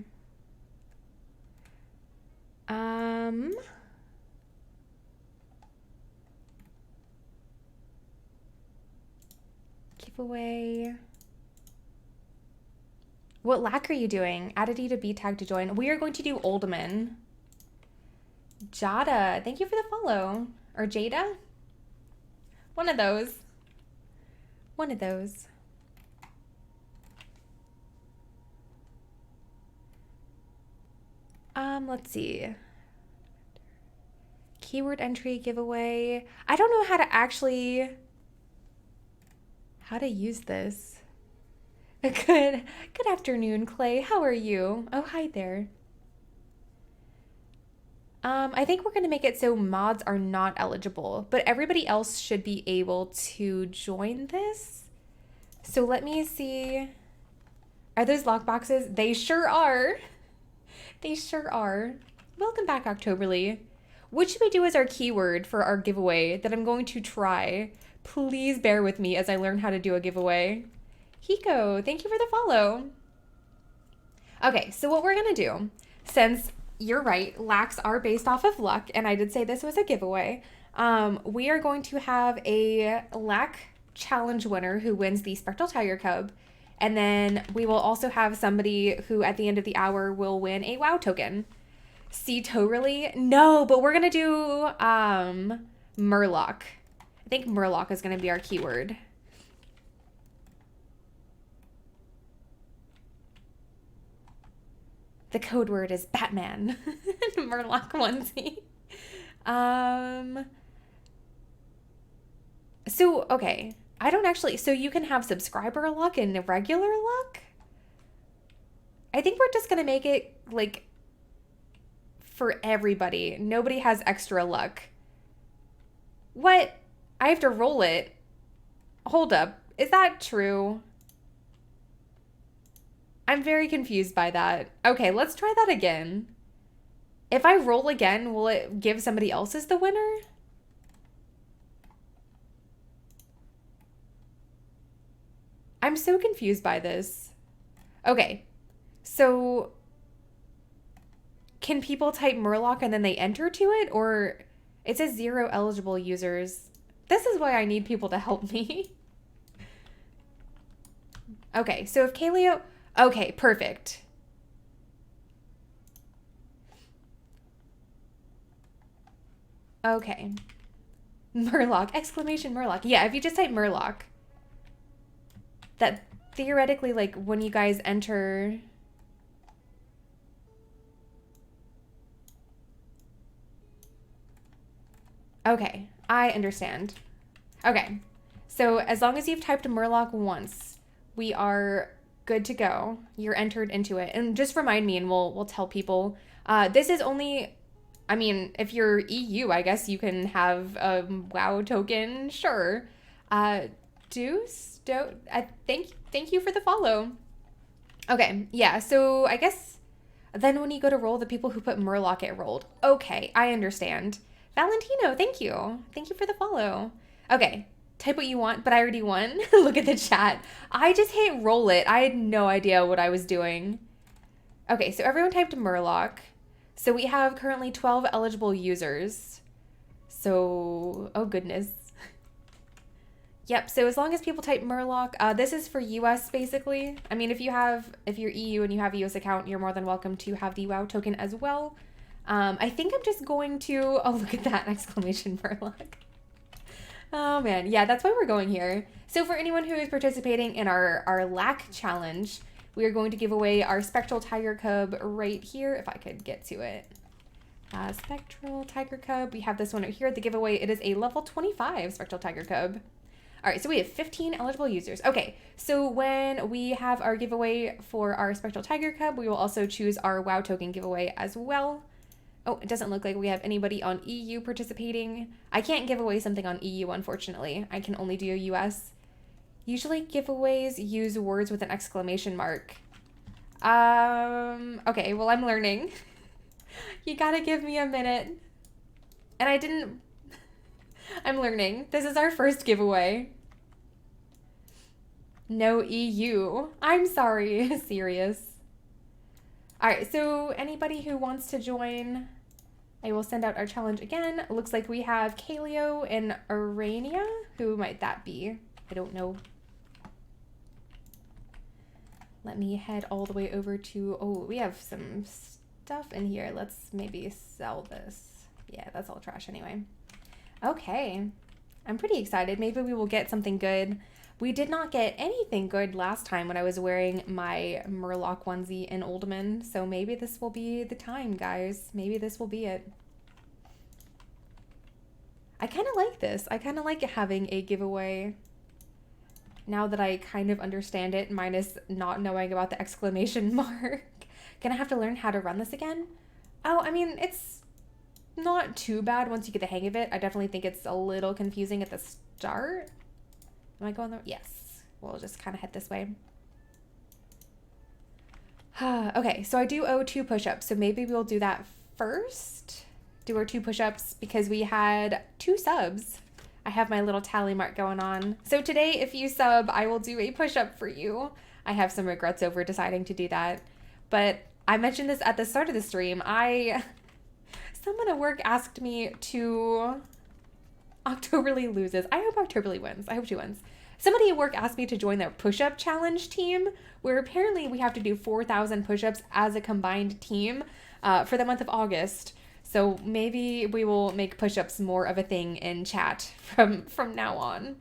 Giveaway. What lack are you doing? Add a D to BattleTag to join. We are going to do Oldman. Jada, thank you for the follow. Or Jada? One of those. One of those. Let's see. Keyword entry giveaway. I don't know how to use this. Good afternoon, Clay. How are you? Oh, hi there. I think we're going to make it so mods are not eligible, but everybody else should be able to join this. So let me see. Are those lockboxes? They sure are. They sure are. Welcome back, Octoberly. What should we do as our keyword for our giveaway that I'm going to try? Please bear with me as I learn how to do a giveaway. Hiko, thank you for the follow. Okay, so what we're going to do, since you're right, lacks are based off of luck, and I did say this was a giveaway, we are going to have a lack challenge winner who wins the Spectral Tiger Cub, and then we will also have somebody who at the end of the hour will win a WoW token. See Torally? No, but we're going to do Murloc. I think Murloc is going to be our keyword. The code word is Batman. Murloc onesie. Um, so, okay. I don't actually, so you can have subscriber luck and regular luck? I think we're just gonna make it, like, for everybody. Nobody has extra luck. What? I have to roll it. Hold up. Is that true? I'm very confused by that. Okay, let's try that again. If I roll again, will it give somebody else as the winner? I'm so confused by this. Okay, so can people type Murloc and then they enter to it? Or it says 0 eligible users. This is why I need people to help me. Okay, so if Kaleo... Okay, perfect. Okay. Murloc, exclamation Murloc. Yeah, if you just type Murloc, that theoretically, like, when you guys enter... Okay, I understand. Okay, so as long as you've typed Murloc once, we are good to go. You're entered into it. And just remind me and we'll tell people. This is only... I mean, if you're EU, I guess you can have a WoW token, sure. Deuce, thank you for the follow. Okay, yeah, so I guess then when you go to roll, the people who put Murloc get rolled. Okay, I understand. Valentino, thank you. Thank you for the follow. Okay, type what you want, but I already won. Look at the chat. I just hit roll it. I had no idea what I was doing. Okay, so everyone typed Murloc. So we have currently 12 eligible users. So, oh goodness. Yep, so as long as people type Murloc, this is for US basically. I mean, if you're EU and you have a US account, you're more than welcome to have the WoW token as well. I think I'm just going to, oh look at that, exclamation Murloc. Oh man, yeah, that's why we're going here. So for anyone who is participating in our LAC challenge, we are going to give away our Spectral Tiger Cub right here, if I could get to it. Spectral Tiger Cub, we have this one right here at the giveaway. It is a level 25 Spectral Tiger Cub. All right, so we have 15 eligible users. Okay, so when we have our giveaway for our Spectral Tiger Cub, we will also choose our WoW token giveaway as well. Oh, it doesn't look like we have anybody on EU participating. I can't give away something on EU, unfortunately. I can only do US. Usually giveaways use words with an exclamation mark. Okay, well, I'm learning. You gotta give me a minute. And I didn't... I'm learning. This is our first giveaway. No EU. I'm sorry. Serious. All right, so anybody who wants to join, I will send out our challenge again. Looks like we have Kaleo and Arania. Who might that be? I don't know. Let me head all the way over to, oh, we have some stuff in here. Let's maybe sell this. Yeah, that's all trash anyway. Okay, I'm pretty excited. Maybe we will get something good. We did not get anything good last time when I was wearing my Murloc onesie in Oldman, so maybe this will be the time, guys. Maybe this will be it. I kind of like this. I kind of like having a giveaway now that I kind of understand it, minus not knowing about the exclamation mark. Gonna have to learn how to run this again? Oh, I mean, it's not too bad once you get the hang of it. I definitely think it's a little confusing at the start. Am I going there? Yes. We'll just kind of head this way. Okay, so I do owe 2 push-ups, so maybe we'll do that first. Do our 2 push-ups because we had 2 subs. I have my little tally mark going on. So today, if you sub, I will do a push-up for you. I have some regrets over deciding to do that. But I mentioned this at the start of the stream. Someone at work asked me to... Octoberly loses. I hope Octoberly wins. I hope she wins. Somebody at work asked me to join their push-up challenge team, where apparently we have to do 4,000 push-ups as a combined team for the month of August. So maybe we will make push-ups more of a thing in chat from now on.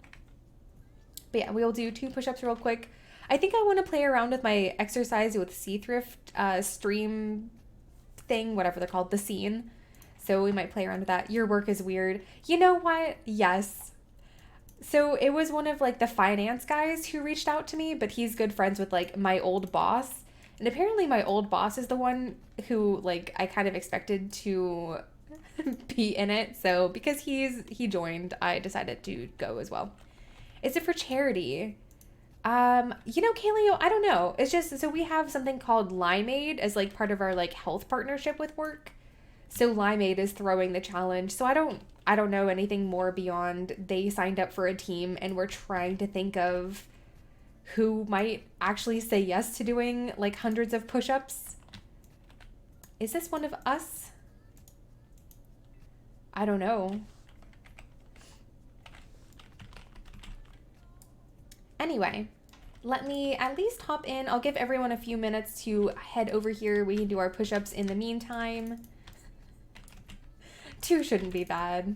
But yeah, we'll do 2 push-ups real quick. I think I want to play around with my exercise with Seathrift stream thing, whatever they're called, the scene. So we might play around with that. Your work is weird. You know what? Yes. So it was one of like the finance guys who reached out to me, but he's good friends with like my old boss. And apparently my old boss is the one who like I kind of expected to be in it. So because he joined, I decided to go as well. Is it for charity? Kaleo, I don't know. It's just so we have something called Limeade as like part of our like health partnership with work. So Limeade is throwing the challenge. So I don't know anything more beyond they signed up for a team and we're trying to think of who might actually say yes to doing like hundreds of push-ups. Is this one of us? I don't know. Anyway, let me at least hop in. I'll give everyone a few minutes to head over here. We can do our push-ups in the meantime. 2 shouldn't be bad.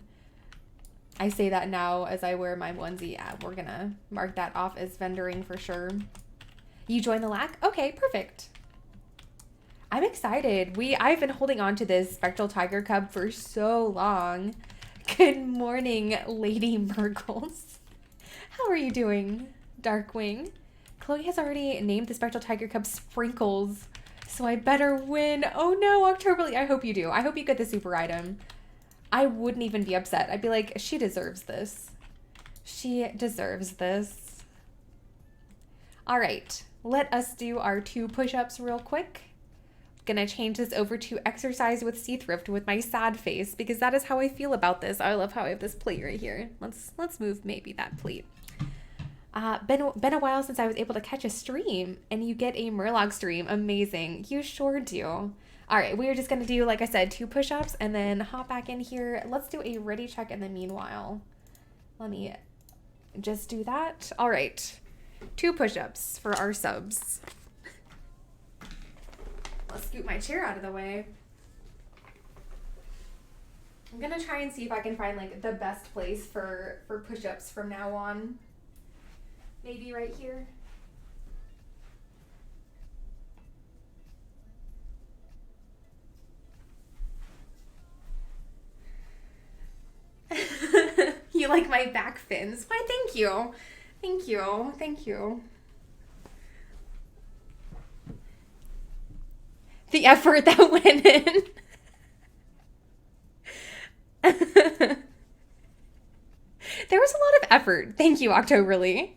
I say that now as I wear my onesie. Yeah, we're gonna mark that off as vendoring for sure. You join the LAC? Okay, perfect. I'm excited. I've been holding on to this spectral tiger cub for so long. Good morning, Lady Murgles. How are you doing, Darkwing? Chloe has already named the spectral tiger cub Sprinkles, so I better win. Oh no, Octoberly, I hope you do. I hope you get the super item. I wouldn't even be upset. I'd be like, she deserves this. She deserves this. All right, let us do our 2 push-ups real quick. Gonna change this over to exercise with Seathrift with my sad face because that is how I feel about this. I love how I have this plate right here. Let's move maybe that plate. Been a while since I was able to catch a stream, and you get a Murloc stream. Amazing. You sure do. All right, we are just going to do, like I said, 2 push-ups and then hop back in here. Let's do a ready check in the meanwhile. Let me just do that. All right, 2 push-ups for our subs. Let's scoot my chair out of the way. I'm going to try and see if I can find like the best place for push-ups from now on. Maybe right here. You like my back fins? Why, thank you. Thank you. Thank you. The effort that went in. There was a lot of effort. Thank you, Octoberly.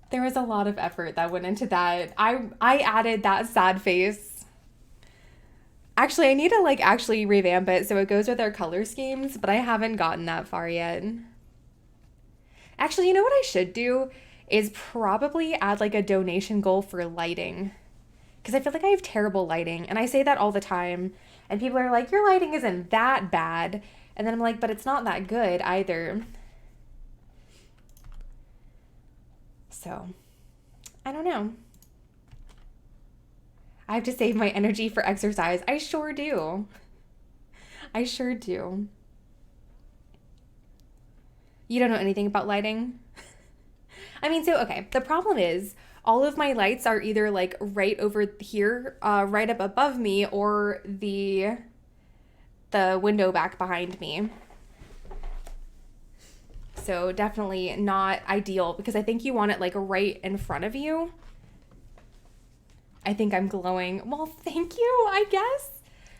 There was a lot of effort that went into that. I added that sad face. Actually, I need to like actually revamp it so it goes with our color schemes, but I haven't gotten that far yet. Actually, you know what I should do is probably add like a donation goal for lighting. Because I feel like I have terrible lighting, and I say that all the time, and people are like, your lighting isn't that bad. And then I'm like, but it's not that good either. So, I don't know. I have to save my energy for exercise. I sure do. I sure do. You don't know anything about lighting? I mean, so, okay. The problem is all of my lights are either like right over here, right up above me, or the window back behind me. So definitely not ideal because I think you want it like right in front of you. I think I'm glowing. Well, thank you, I guess.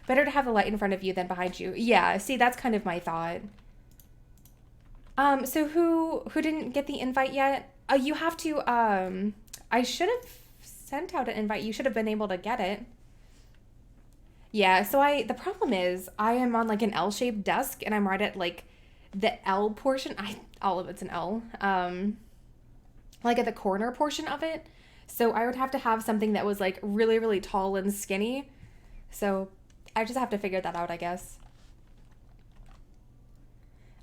Better to have the light in front of you than behind you. Yeah, see, that's kind of my thought. So who didn't get the invite yet? You have to, I should have sent out an invite. You should have been able to get it. Yeah, so the problem is I am on like an L-shaped desk and I'm right at like the L portion. All of it's an L. Like at the corner portion of it. So I would have to have something that was like really, really tall and skinny. So I just have to figure that out, I guess.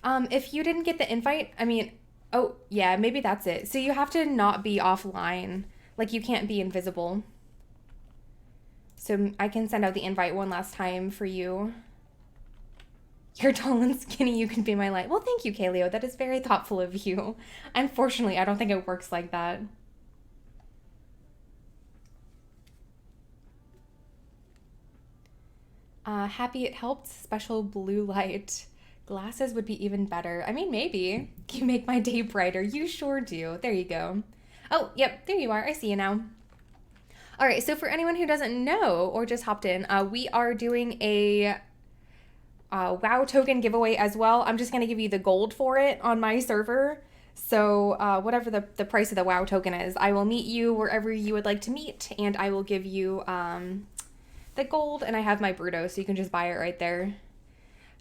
If you didn't get the invite, I mean, oh yeah, maybe that's it. So you have to not be offline. Like you can't be invisible. So I can send out the invite one last time for you. You're tall and skinny, you can be my light. Well, thank you, Kaleo. That is very thoughtful of you. Unfortunately, I don't think it works like that. Happy it helped. Special blue light. Glasses would be even better. I mean, maybe. You make my day brighter. You sure do. There you go. Oh, yep, there you are. I see you now. All right, so for anyone who doesn't know or just hopped in, we are doing a WoW token giveaway as well. I'm just going to give you the gold for it on my server. So whatever the price of the WoW token is, I will meet you wherever you would like to meet, and I will give you the gold, and I have my Bruto, so you can just buy it right there.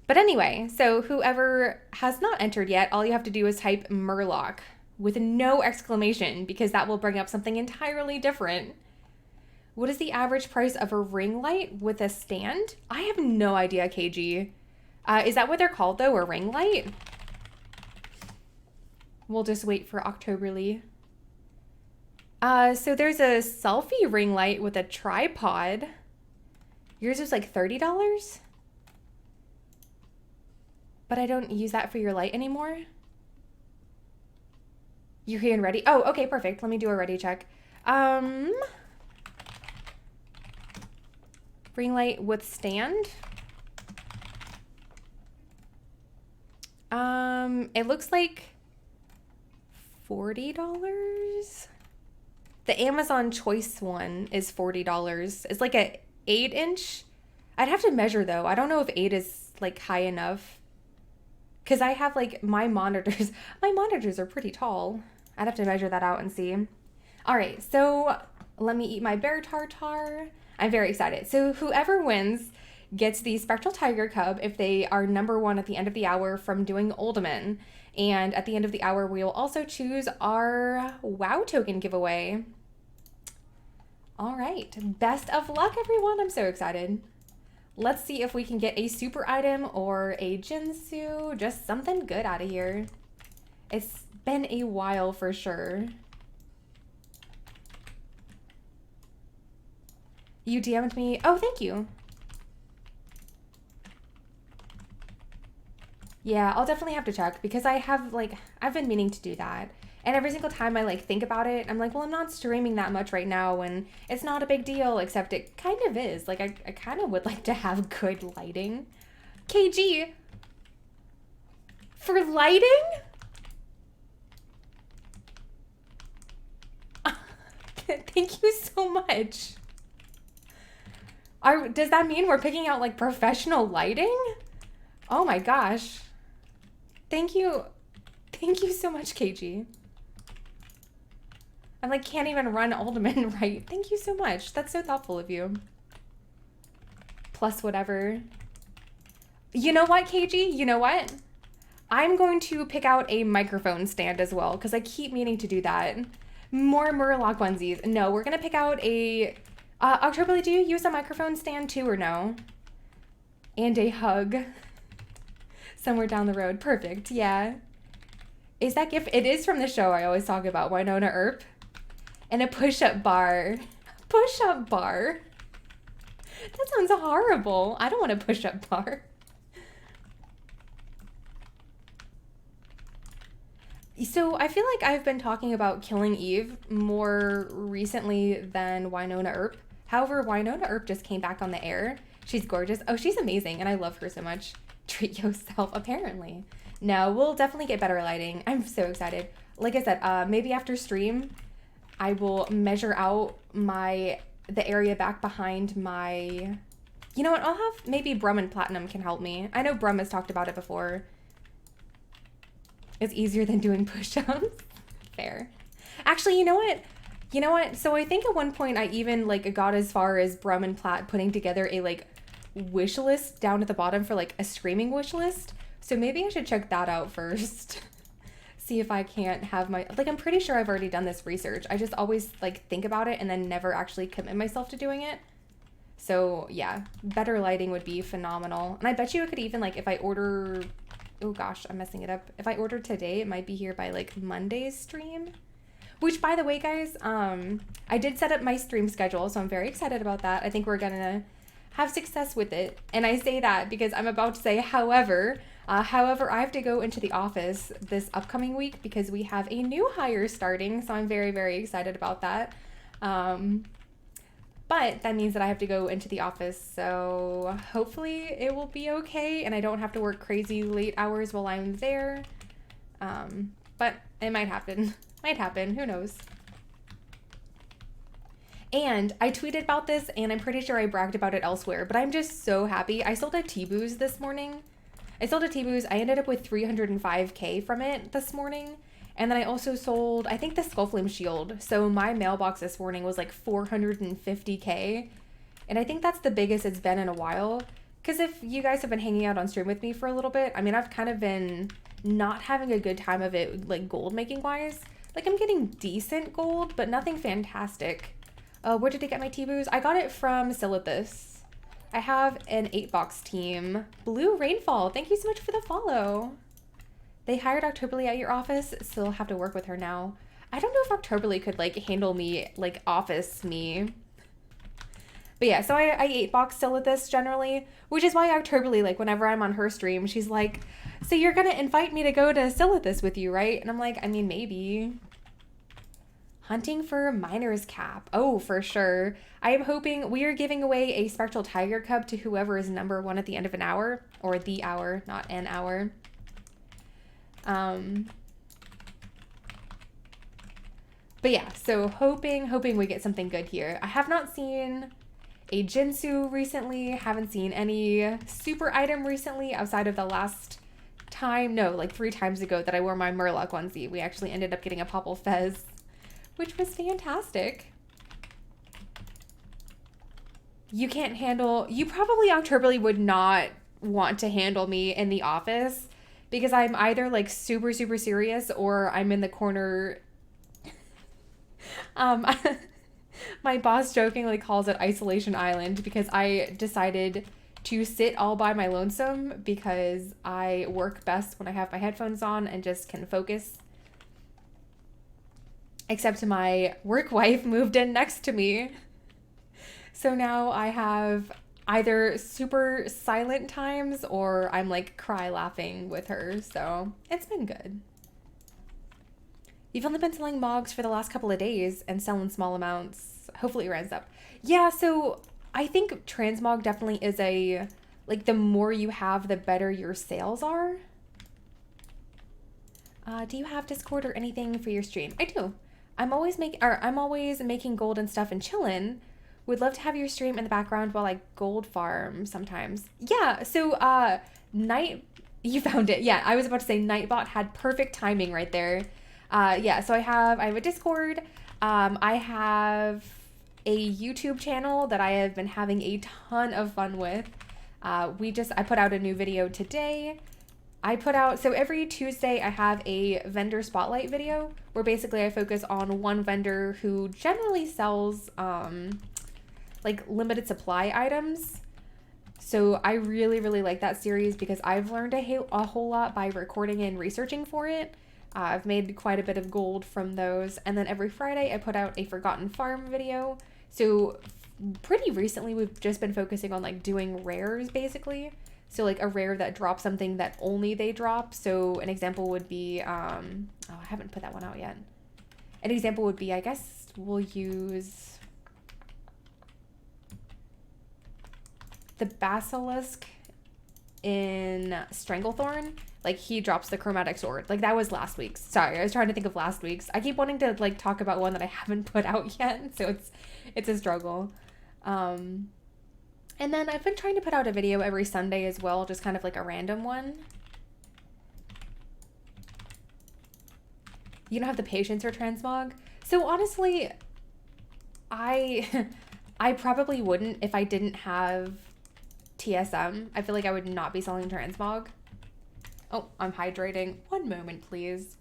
But anyway, so whoever has not entered yet, all you have to do is type Murloc with no exclamation, because that will bring up something entirely different. What is the average price of a ring light with a stand? I have no idea, KG. Is that what they're called, though, a ring light? We'll just wait for Octoberly. So there's a selfie ring light with a tripod. Yours was like $30? But I don't use that for your light anymore. You're here and ready? Oh, okay, perfect. Let me do a ready check. Ring light with stand. It looks like $40. The Amazon Choice one is $40. It's like a 8-inch. I'd have to measure though. I don't know if 8 is like high enough. Cause I have like my monitors are pretty tall. I'd have to measure that out and see. All right, so let me eat my bear tartar. I'm very excited. So whoever wins gets the Spectral Tiger Cub if they are number 1 at the end of the hour from doing Uldaman. And at the end of the hour, we will also choose our WoW token giveaway. All right, best of luck, everyone. I'm so excited. Let's see if we can get a super item or a Jinsu, just something good out of here. It's been a while for sure. You DM'd me. Oh, thank you. Yeah, I'll definitely have to check because I've been meaning to do that. And every single time I think about it, I'm like, well, I'm not streaming that much right now and it's not a big deal, except it kind of is. Like, I kind of would like to have good lighting. KG, for lighting? Thank you so much. Does that mean we're picking out like professional lighting? Oh my gosh. Thank you. Thank you so much, KG. I like can't even run Uldaman right. Thank you so much. That's so thoughtful of you. Plus whatever. You know what, KG? You know what? I'm going to pick out a microphone stand as well because I keep meaning to do that. More Murloc onesies. No, we're going to pick out a... Octoberly, do you use a microphone stand too or no? And a hug. Somewhere down the road. Perfect, yeah. Is that gift? It is from the show I always talk about, Winona Earp. And a push-up bar. Push-up bar? That sounds horrible. I don't want a push-up bar. So I feel like I've been talking about Killing Eve more recently than Winona Earp. However, Winona Earp just came back on the air. She's gorgeous. Oh, she's amazing, and I love her so much. Treat yourself, apparently. No, we'll definitely get better lighting. I'm so excited. Like I said, maybe after stream, I will measure out the area back behind my... You know what? I'll have... Maybe Brum and Platinum can help me. I know Brum has talked about it before. It's easier than doing push-ups. Fair. Actually, you know what? You know what? So I think at one point I even got as far as Brum and Plat putting together a wish list down at the bottom for a streaming wish list. So maybe I should check that out first. See if I can't have my... I'm pretty sure I've already done this research. I just always think about it and then never actually commit myself to doing it. So yeah, better lighting would be phenomenal. And I bet you it could even if I order... Oh gosh, I'm messing it up. If I order today, it might be here by Monday's stream. Which, by the way, guys, I did set up my stream schedule, so I'm very excited about that. I think we're gonna have success with it. And I say that because I'm about to say, however, I have to go into the office this upcoming week because we have a new hire starting, so I'm very, very excited about that. But But that means that I have to go into the office, so hopefully it will be okay and I don't have to work crazy late hours while I'm there. But it might happen. Might happen. Who knows? And I tweeted about this, and I'm pretty sure I bragged about it elsewhere, but I'm just so happy. I sold a T-Booze this morning. I ended up with 305K from it this morning. And then I also sold, I think, the Skullflame Shield. So my mailbox this morning was like 450K. And I think that's the biggest it's been in a while. Because if you guys have been hanging out on stream with me for a little bit, I mean, I've kind of been not having a good time of it, like gold making wise. Like I'm getting decent gold, but nothing fantastic. Where did I get my T-Booze? I got it from Silithus. I have an 8-box team. Blue Rainfall, thank you so much for the follow. They hired Octoberly at your office. Still have to work with her now. I don't know if Octoberly could like handle me, like office me. But yeah, so I 8-box Silithus generally, which is why Octoberly, like whenever I'm on her stream, she's like, so you're gonna invite me to go to Silithus with you, right? And I'm like, I mean, maybe. Hunting for a miner's cap. Oh, for sure. I am hoping we are giving away a spectral tiger cub to whoever is number 1 at the end of an hour, or the hour, not an hour. But yeah, so hoping we get something good here. I have not seen a Jinsu recently, haven't seen any super item recently outside of the last time, no, like 3 times ago that I wore my Murloc onesie. We actually ended up getting a Popple Fez, which was fantastic. You can't handle, you probably Octoberly would not want to handle me in the office because I'm either like super serious or I'm in the corner. My boss jokingly calls it Isolation Island because I decided to sit all by my lonesome because I work best when I have my headphones on and just can focus. Except my work wife moved in next to me. So now I have either super silent times or I'm like cry laughing with her. So it's been good. You've only been selling mogs for the last couple of days and selling small amounts. Hopefully it runs up. Yeah, so I think transmog definitely is a, like the more you have, the better your sales are. Do you have Discord or anything for your stream? I do. I'm always making gold and stuff and chillin'. Would love to have your stream in the background while I gold farm sometimes. Yeah, so you found it. Yeah, I was about to say Nightbot had perfect timing right there. Yeah, so I have a Discord. I have a YouTube channel that I have been having a ton of fun with. I put out a new video today. So every Tuesday I have a vendor spotlight video where basically I focus on one vendor who generally sells like limited supply items. So I really like that series because I've learned a whole lot by recording and researching for it. I've made quite a bit of gold from those. And then every Friday I put out a Forgotten Farm video. So pretty recently we've just been focusing on like doing rares basically. So like a rare that drops something that only they drop. So an example would be, I haven't put that one out yet. An example would be, I guess we'll use the Basilisk in Stranglethorn. Like he drops the chromatic sword. Like that was last week's. Sorry, I was trying to think of last week's. I keep wanting to like talk about one that I haven't put out yet. So it's a struggle. And then I've been trying to put out a video every Sunday as well, just kind of like a random one. You don't have the patience for transmog? So honestly, I probably wouldn't if I didn't have TSM. I feel like I would not be selling transmog. Oh, I'm hydrating. One moment, please.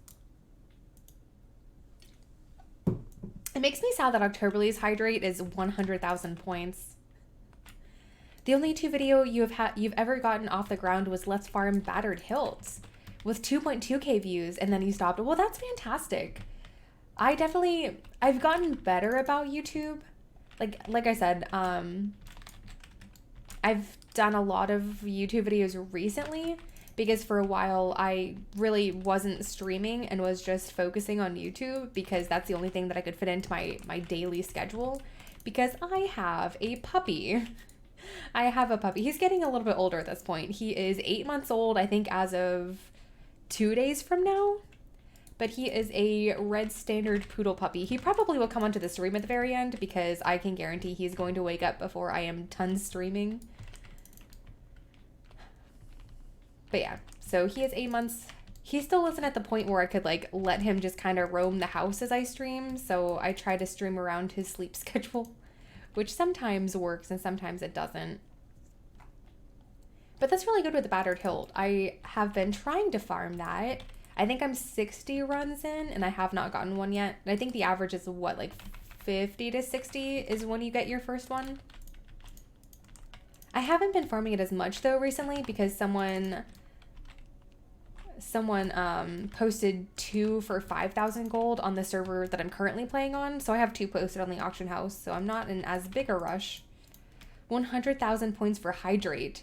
It makes me sad that Octoberly's hydrate is 100,000 points. The only 2 video you've ever gotten off the ground was Let's Farm Battered Hilts with 2.2k views and then you stopped. Well, that's fantastic. I've gotten better about YouTube. Like I said, I've done a lot of YouTube videos recently because for a while I really wasn't streaming and was just focusing on YouTube because that's the only thing that I could fit into my daily schedule. because I have a puppy. I have a puppy. He's getting a little bit older at this point. He is 8 months old, I think, as of 2 days from now. But he is a red standard poodle puppy. He probably will come onto the stream at the very end because I can guarantee he's going to wake up before I am done streaming. But yeah, so he is 8 months. He still isn't at the point where I could like let him just kind of roam the house as I stream. So I try to stream around his sleep schedule, which sometimes works and sometimes it doesn't. But that's really good with the Battered Hilt. I have been trying to farm that. I think I'm 60 runs in and I have not gotten one yet. I think the average is what, like 50 to 60 is when you get your first one. I haven't been farming it as much though recently because someone posted 2 for 5,000 gold on the server that I'm currently playing on. So I have 2 posted on the auction house. So I'm not in as big a rush. 100,000 points for Hydrate.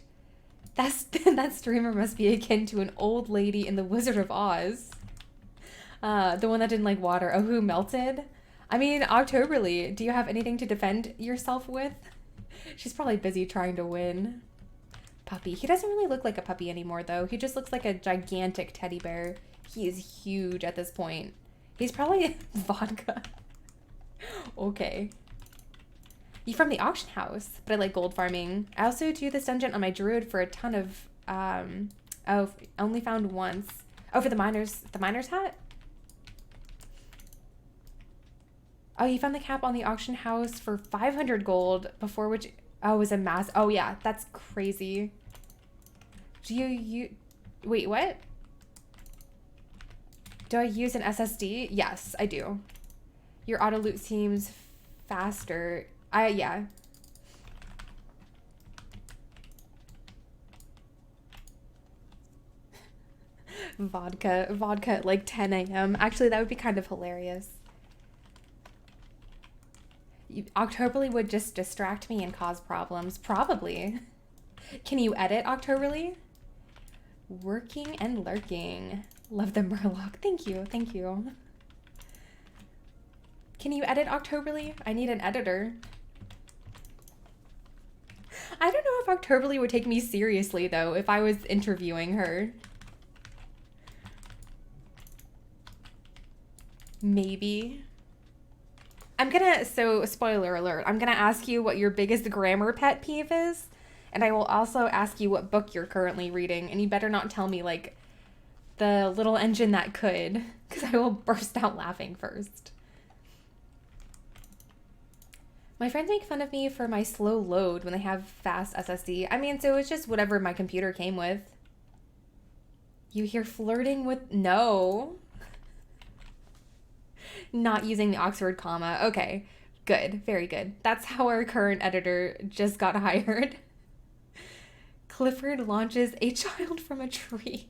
That streamer must be akin to an old lady in The Wizard of Oz. The one that didn't like water. Oh, who melted? I mean, Octoberly, do you have anything to defend yourself with? She's probably busy trying to win. Puppy. He doesn't really look like a puppy anymore, though. He just looks like a gigantic teddy bear. He is huge at this point. He's probably vodka. Okay. You from the auction house, but I like gold farming. I also do this dungeon on my druid for a ton of, oh, only found once. Oh, for the miner's hat? Oh, you found the cap on the auction house for 500 gold before which, oh, it was a mass. Oh yeah, that's crazy. Do you, wait, what? Do I use an SSD? Yes, I do. Your auto loot seems faster. Yeah. Vodka at like 10 a.m. Actually, that would be kind of hilarious. Octoberly would just distract me and cause problems. Probably. Can you edit Octoberly? Working and lurking. Love the Murloc. Thank you. Thank you. Can you edit Octoberly? I need an editor. I don't know if Octoberly would take me seriously, though, if I was interviewing her. Maybe. So spoiler alert, I'm gonna ask you what your biggest grammar pet peeve is, and I will also ask you what book you're currently reading, and you better not tell me, like, The Little Engine That Could, because I will burst out laughing first. My friends make fun of me for my slow load when they have fast SSD. I mean, so it's just whatever my computer came with. You hear flirting with... No. Not using the Oxford comma. Okay, good. Very good. That's how our current editor just got hired. Clifford launches a child from a tree.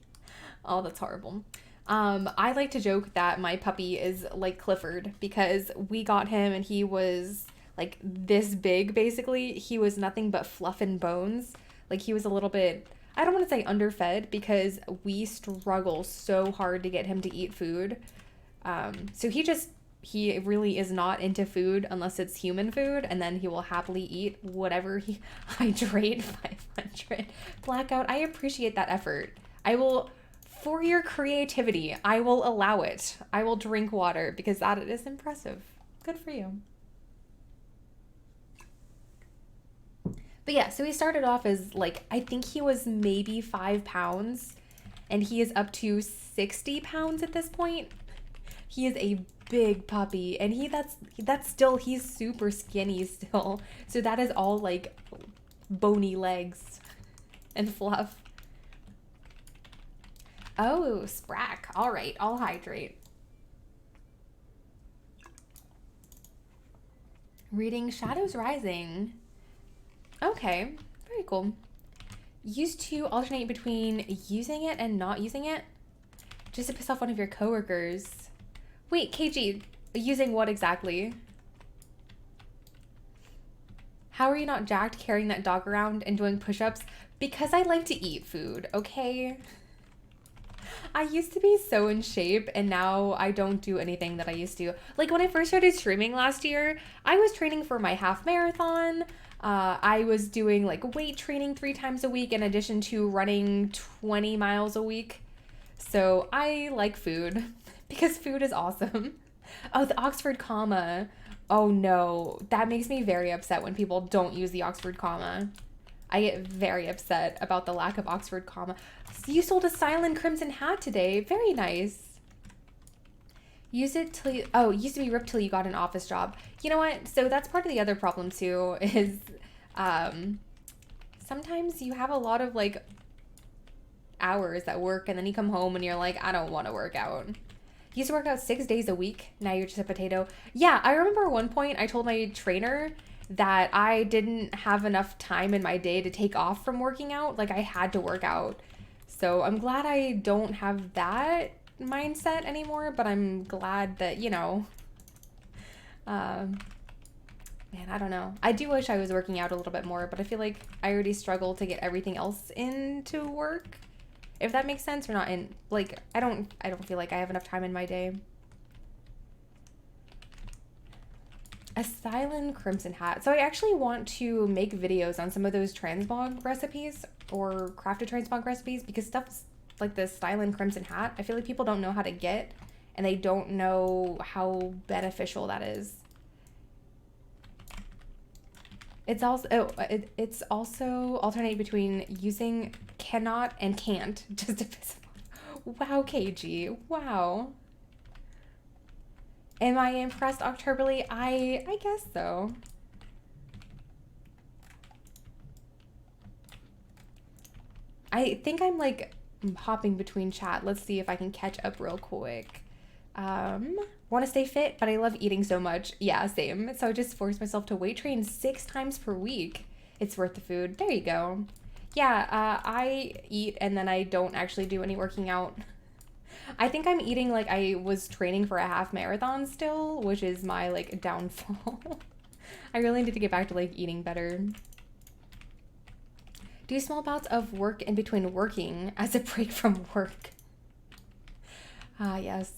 Oh, that's horrible. I like to joke that my puppy is like Clifford because we got him and he was... like this big, basically. He was nothing but fluff and bones. Like he was a little bit, I don't want to say underfed because we struggle so hard to get him to eat food. So he really is not into food unless it's human food, and then he will happily eat whatever he... Hydrate 500. Blackout, I appreciate that effort. I will, for your creativity, I will allow it. I will drink water because that is impressive. Good for you. But yeah, so he started off as like, I think he was maybe 5 pounds and he is up to 60 pounds at this point. He is a big puppy and that's still, he's super skinny still. So that is all like bony legs and fluff. Oh, Sprack. All right, I'll hydrate. Reading Shadows Rising. Okay, very cool. Used to alternate between using it and not using it, just to piss off one of your coworkers. Wait, KG, using what exactly? How are you not jacked carrying that dog around and doing push-ups? Because I like to eat food, okay? I used to be so in shape and now I don't do anything that I used to. Like when I first started streaming last year, I was training for my half marathon. I was doing like weight training 3 times a week in addition to running 20 miles a week. So I like food because food is awesome. Oh, the Oxford comma. Oh no, that makes me very upset when people don't use the Oxford comma. I get very upset about the lack of Oxford comma. You sold a silent crimson hat today. Very nice. Use it till you, oh, used to be ripped till you got an office job. You know what? So that's part of the other problem too is sometimes you have a lot of like hours at work and then you come home and you're like, I don't want to work out. You used to work out 6 days a week. Now you're just a potato. Yeah, I remember at one point I told my trainer that I didn't have enough time in my day to take off from working out. Like I had to work out. So I'm glad I don't have that mindset anymore, but I'm glad that, you know, man, I don't know. I do wish I was working out a little bit more, but I feel like I already struggle to get everything else into work. If that makes sense or not. In like, I don't feel like I have enough time in my day. A silent crimson hat. So I actually want to make videos on some of those transmog recipes or crafted transmog recipes because stuff's like this silent crimson hat. I feel like people don't know how to get and they don't know how beneficial that is. It's also alternate between using cannot and can't just to piss off. Wow, KG. Wow. Am I impressed Octoberly? I guess so. I think I'm like hopping between chat. Let's see if I can catch up real quick. Want to stay fit, but I love eating so much. Yeah, same. So I just force myself to weight train 6 times per week. It's worth the food. There you go. Yeah, I eat and then I don't actually do any working out. I think I'm eating like I was training for a half marathon still, which is my like downfall. I really need to get back to like eating better. Do small bouts of work in between working as a break from work. Yes.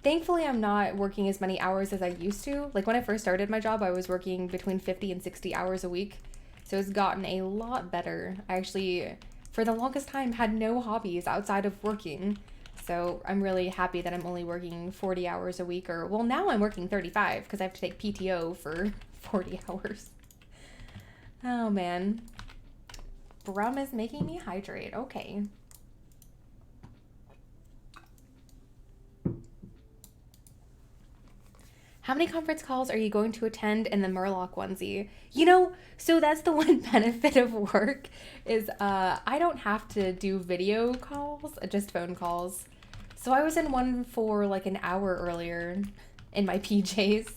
Thankfully, I'm not working as many hours as I used to. Like when I first started my job, I was working between 50 and 60 hours a week. So it's gotten a lot better. I actually, for the longest time, had no hobbies outside of working. So I'm really happy that I'm only working 40 hours a week, or well, now I'm working 35 because I have to take PTO for 40 hours. Oh man. Brum is making me hydrate. Okay. How many conference calls are you going to attend in the Murloc onesie? You know, so that's the one benefit of work is I don't have to do video calls, just phone calls. So I was in one for like an hour earlier in my PJs,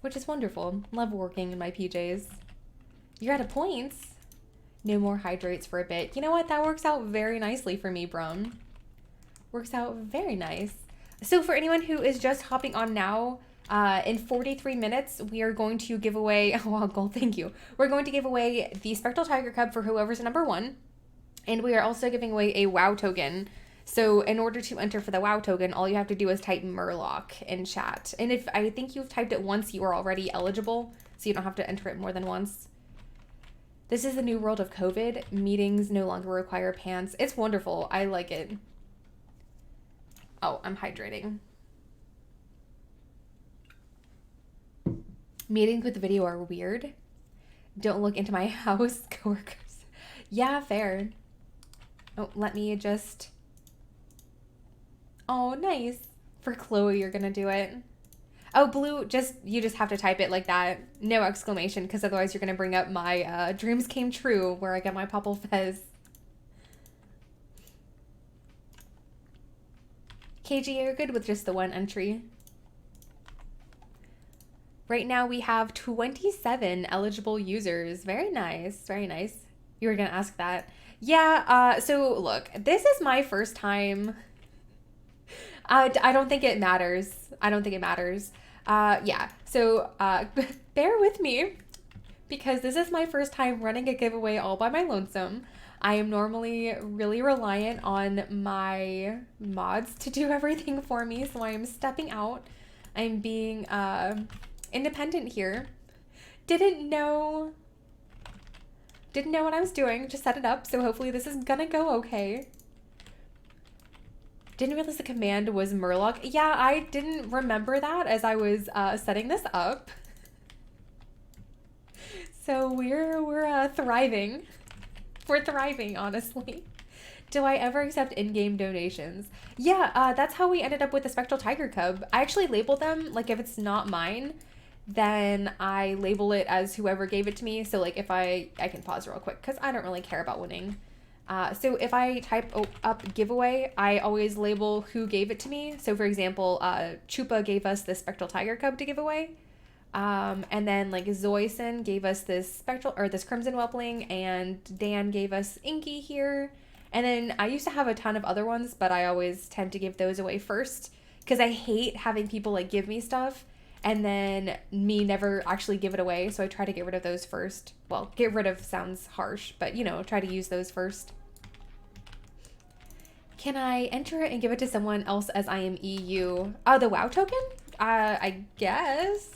which is wonderful. Love working in my PJs. You're out of points. No more hydrates for a bit. You know what? That works out very nicely for me, Brum. Works out very nice. So for anyone who is just hopping on now, in 43 minutes, we are going to give away, oh, wow, gold, thank you. We're going to give away the Spectral Tiger Cub for whoever's number 1. And we are also giving away a WoW token. So in order to enter for the WoW token, all you have to do is type Murloc in chat. And if I think you've typed it once, you are already eligible. So you don't have to enter it more than once. This is the new world of COVID. Meetings no longer require pants. It's wonderful. I like it. Oh, I'm hydrating. Meetings with video are weird. Don't look into my house, coworkers. Yeah, fair. Oh, let me just... Oh, nice. For Chloe, you're gonna do it. Oh, Blue, you just have to type it like that. No exclamation, because otherwise you're gonna bring up my dreams came true, where I get my Popple Fez. KG, you're good with just the one entry. Right now we have 27 eligible users. Very nice, very nice. You were gonna ask that. Yeah, so look, this is my first time. I don't think it matters. I don't think it matters. Yeah, so bear with me. because this is my first time running a giveaway all by my lonesome. I am normally really reliant on my mods to do everything for me, so I am stepping out. I'm being independent here. Didn't know what I was doing, just set it up, so hopefully this is gonna go okay. Didn't realize the command was Murloc. Yeah, I didn't remember that as I was setting this up. So we're thriving. We're thriving, honestly. Do I ever accept in-game donations? Yeah, that's how we ended up with the Spectral Tiger Cub. I actually label them, like if it's not mine, then I label it as whoever gave it to me. So like if I can pause real quick because I don't really care about winning. So if I type up giveaway, I always label who gave it to me. So for example, Chupa gave us the Spectral Tiger Cub to give away. And then like Zoyson gave us this this Crimson Whelpling, and Dan gave us Inky here. And then I used to have a ton of other ones, but I always tend to give those away first because I hate having people like give me stuff and then me never actually give it away. So I try to get rid of those first. Well, get rid of sounds harsh, but you know, try to use those first. Can I enter it and give it to someone else as I am EU? The WoW token? I guess.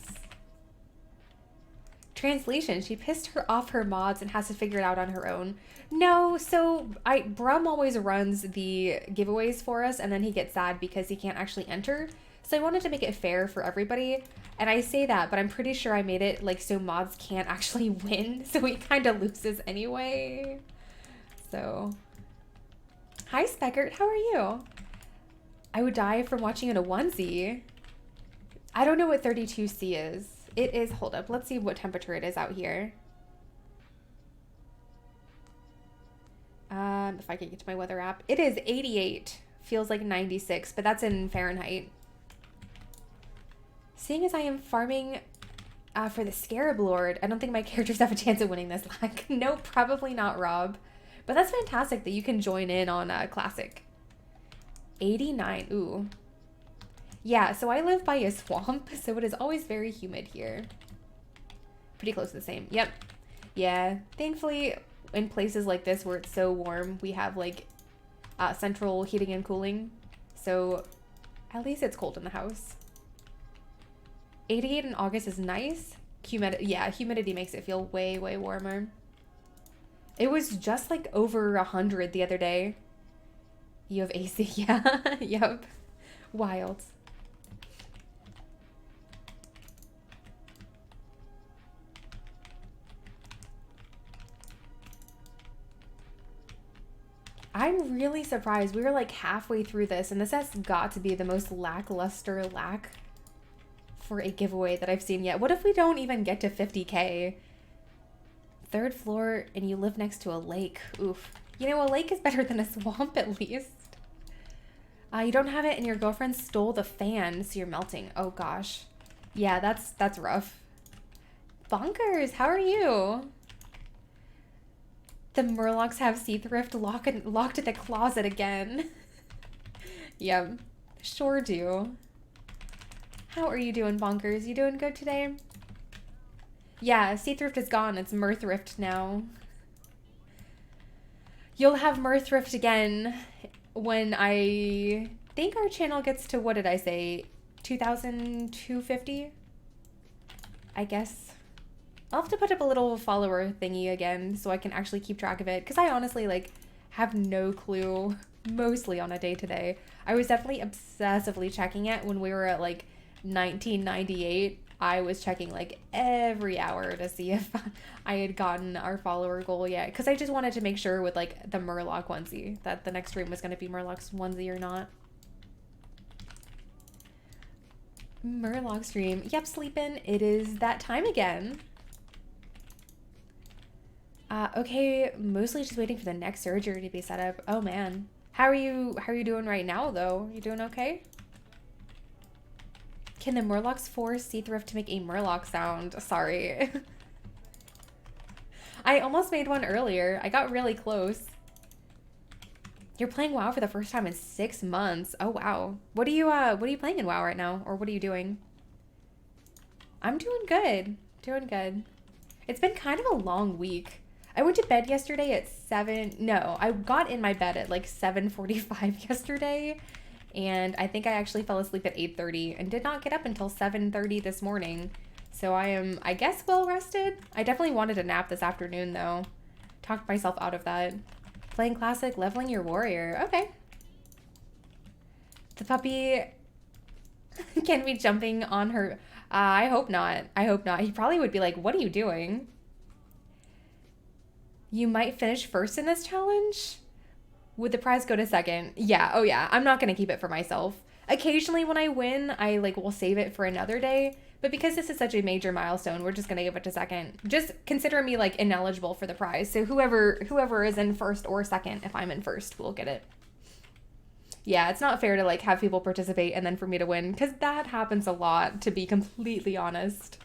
Translation, she pissed her off her mods and has to figure it out on her own. No, so Brum always runs the giveaways for us, and then he gets sad because he can't actually enter. So I wanted to make it fair for everybody. And I say that, but I'm pretty sure I made it like so mods can't actually win, so he kind of loses anyway. So, hi Speckert, how are you? I would die from watching in a onesie. I don't know what 32C is. It is, hold up, let's see what temperature it is out here. If I can get to my weather app. It is 88. Feels like 96, but that's in Fahrenheit. Seeing as I am farming for the Scarab Lord, I don't think my characters have a chance of winning this. Like, nope, probably not, Rob. But that's fantastic that you can join in on Classic. 89, ooh. Yeah, so I live by a swamp, so it is always very humid here. Pretty close to the same. Yep. Yeah, thankfully, in places like this where it's so warm, we have like central heating and cooling. So at least it's cold in the house. 88 in August is nice. Yeah, humidity makes it feel way, way warmer. It was just like over 100 the other day. You have AC, yeah, yep. Wild. I'm really surprised. We were like halfway through this, and this has got to be the most lackluster for a giveaway that I've seen yet. What if we don't even get to 50K? Third floor, and you live next to a lake. Oof. You know, a lake is better than a swamp at least. You don't have it, and your girlfriend stole the fan, so you're melting. Oh gosh. Yeah, that's rough. Bonkers, how are you? The Murlocs have Seathrift locked in the closet again. Yep, sure do. How are you doing, Bonkers? You doing good today? Yeah, Seathrift is gone. It's Mirthrift now. You'll have Mirthrift again when I think our channel gets to, what did I say, 2,250? I guess. I'll have to put up a little follower thingy again so I can actually keep track of it, because I honestly like have no clue mostly on a day-to-day. I was definitely obsessively checking it when we were at like 1998. I was checking like every hour to see if I had gotten our follower goal yet, because I just wanted to make sure with like the Murloc onesie that the next stream was going to be Murloc's onesie or not. Murloc stream. Yep, sleeping. It is that time again. Okay, mostly just waiting for the next surgery to be set up. Oh man. How are you doing right now though? You doing okay? Can the Murlocs force Seathrift to make a Murloc sound? Sorry. I almost made one earlier. I got really close. You're playing WoW for the first time in 6 months. Oh wow. What are you playing in WoW right now? Or what are you doing? I'm doing good. Doing good. It's been kind of a long week. I went to bed yesterday at 7. No, I got in my bed at like 7:45 yesterday. And I think I actually fell asleep at 8:30 and did not get up until 7:30 this morning. So I am, I guess, well rested. I definitely wanted a nap this afternoon though. Talked myself out of that. Playing classic, leveling your warrior. Okay. The puppy can be jumping on her. I hope not. I hope not. He probably would be like, what are you doing? You might finish first in this challenge? Would the prize go to second? Yeah. Oh yeah. I'm not going to keep it for myself. Occasionally when I win, I like will save it for another day. But because this is such a major milestone, we're just going to give it to second. Just consider me like ineligible for the prize. So whoever is in first or second, if I'm in first, will get it. Yeah, it's not fair to like have people participate and then for me to win, because that happens a lot, to be completely honest.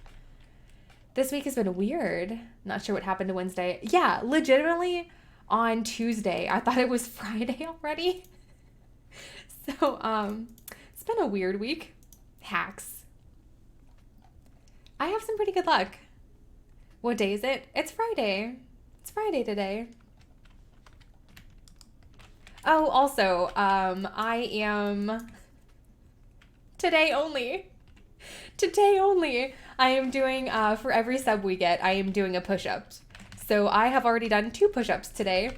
This week has been weird. Not sure what happened to Wednesday. Yeah, legitimately on Tuesday. I thought it was Friday already. So, it's been a weird week. Hacks. I have some pretty good luck. What day is it? It's Friday. It's Friday today. Oh, also, I am today only. Today only. I am doing, for every sub we get, I am doing a push-up. So I have already done 2 push-ups today.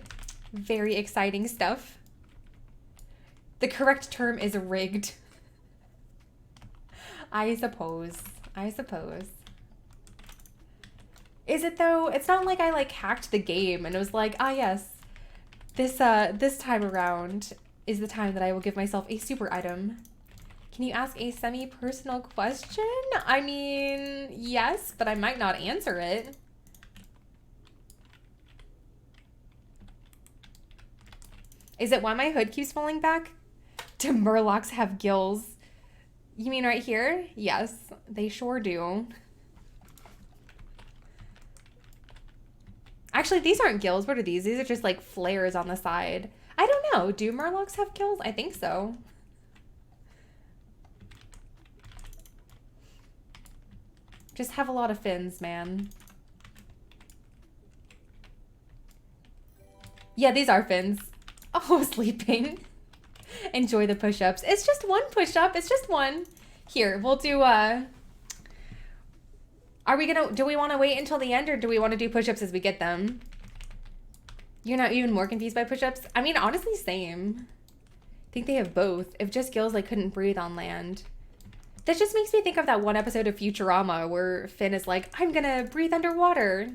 Very exciting stuff. The correct term is rigged. I suppose. Is it though? It's not like I like hacked the game and it was like, ah yes, this time around is the time that I will give myself a super item. Can you ask a semi-personal question? I mean, yes, but I might not answer it. Is it why my hood keeps falling back? Do Murlocs have gills? You mean right here? Yes, they sure do. Actually, these aren't gills. What are these? These are just like flares on the side. I don't know. Do Murlocs have gills? I think so. Just have a lot of fins, man. Yeah, these are fins. Oh, sleeping. Enjoy the push-ups. It's just one push-up. It's just one. Here, we'll do, do we want to wait until the end or do we want to do push-ups as we get them? You're not even more confused by push-ups? I mean, honestly, same. I think they have both. If just gills, I couldn't breathe on land. That just makes me think of that one episode of Futurama where Finn is like, I'm gonna breathe underwater.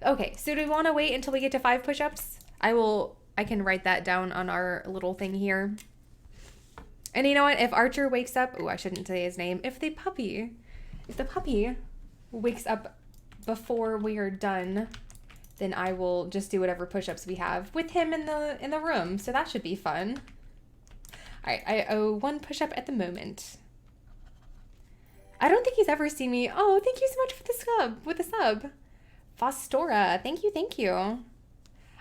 Okay, so do we want to wait until we get to 5 push-ups? I can write that down on our little thing here. And you know what? If Archer wakes up, oh, I shouldn't say his name. If the puppy wakes up before we are done, then I will just do whatever push-ups we have with him in the room. So that should be fun. All right, I owe 1 push-up at the moment. I don't think he's ever seen me. Oh, thank you so much for the sub. Fostora, thank you.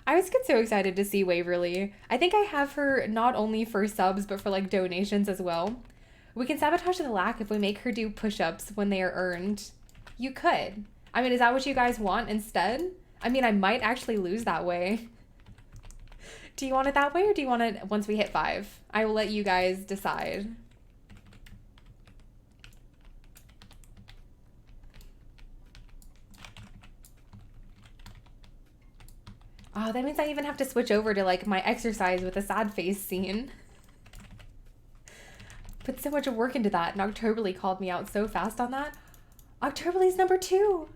I always get so excited to see Waverly. I think I have her not only for subs, but for like donations as well. We can sabotage the lack if we make her do push-ups when they are earned. You could. I mean, is that what you guys want instead? I mean, I might actually lose that way. Do you want it that way or do you want it once we hit 5? I will let you guys decide. Oh, that means I even have to switch over to like my exercise with a sad face scene. Put so much work into that, and Octoberly called me out so fast on that. Octoberly's number 2.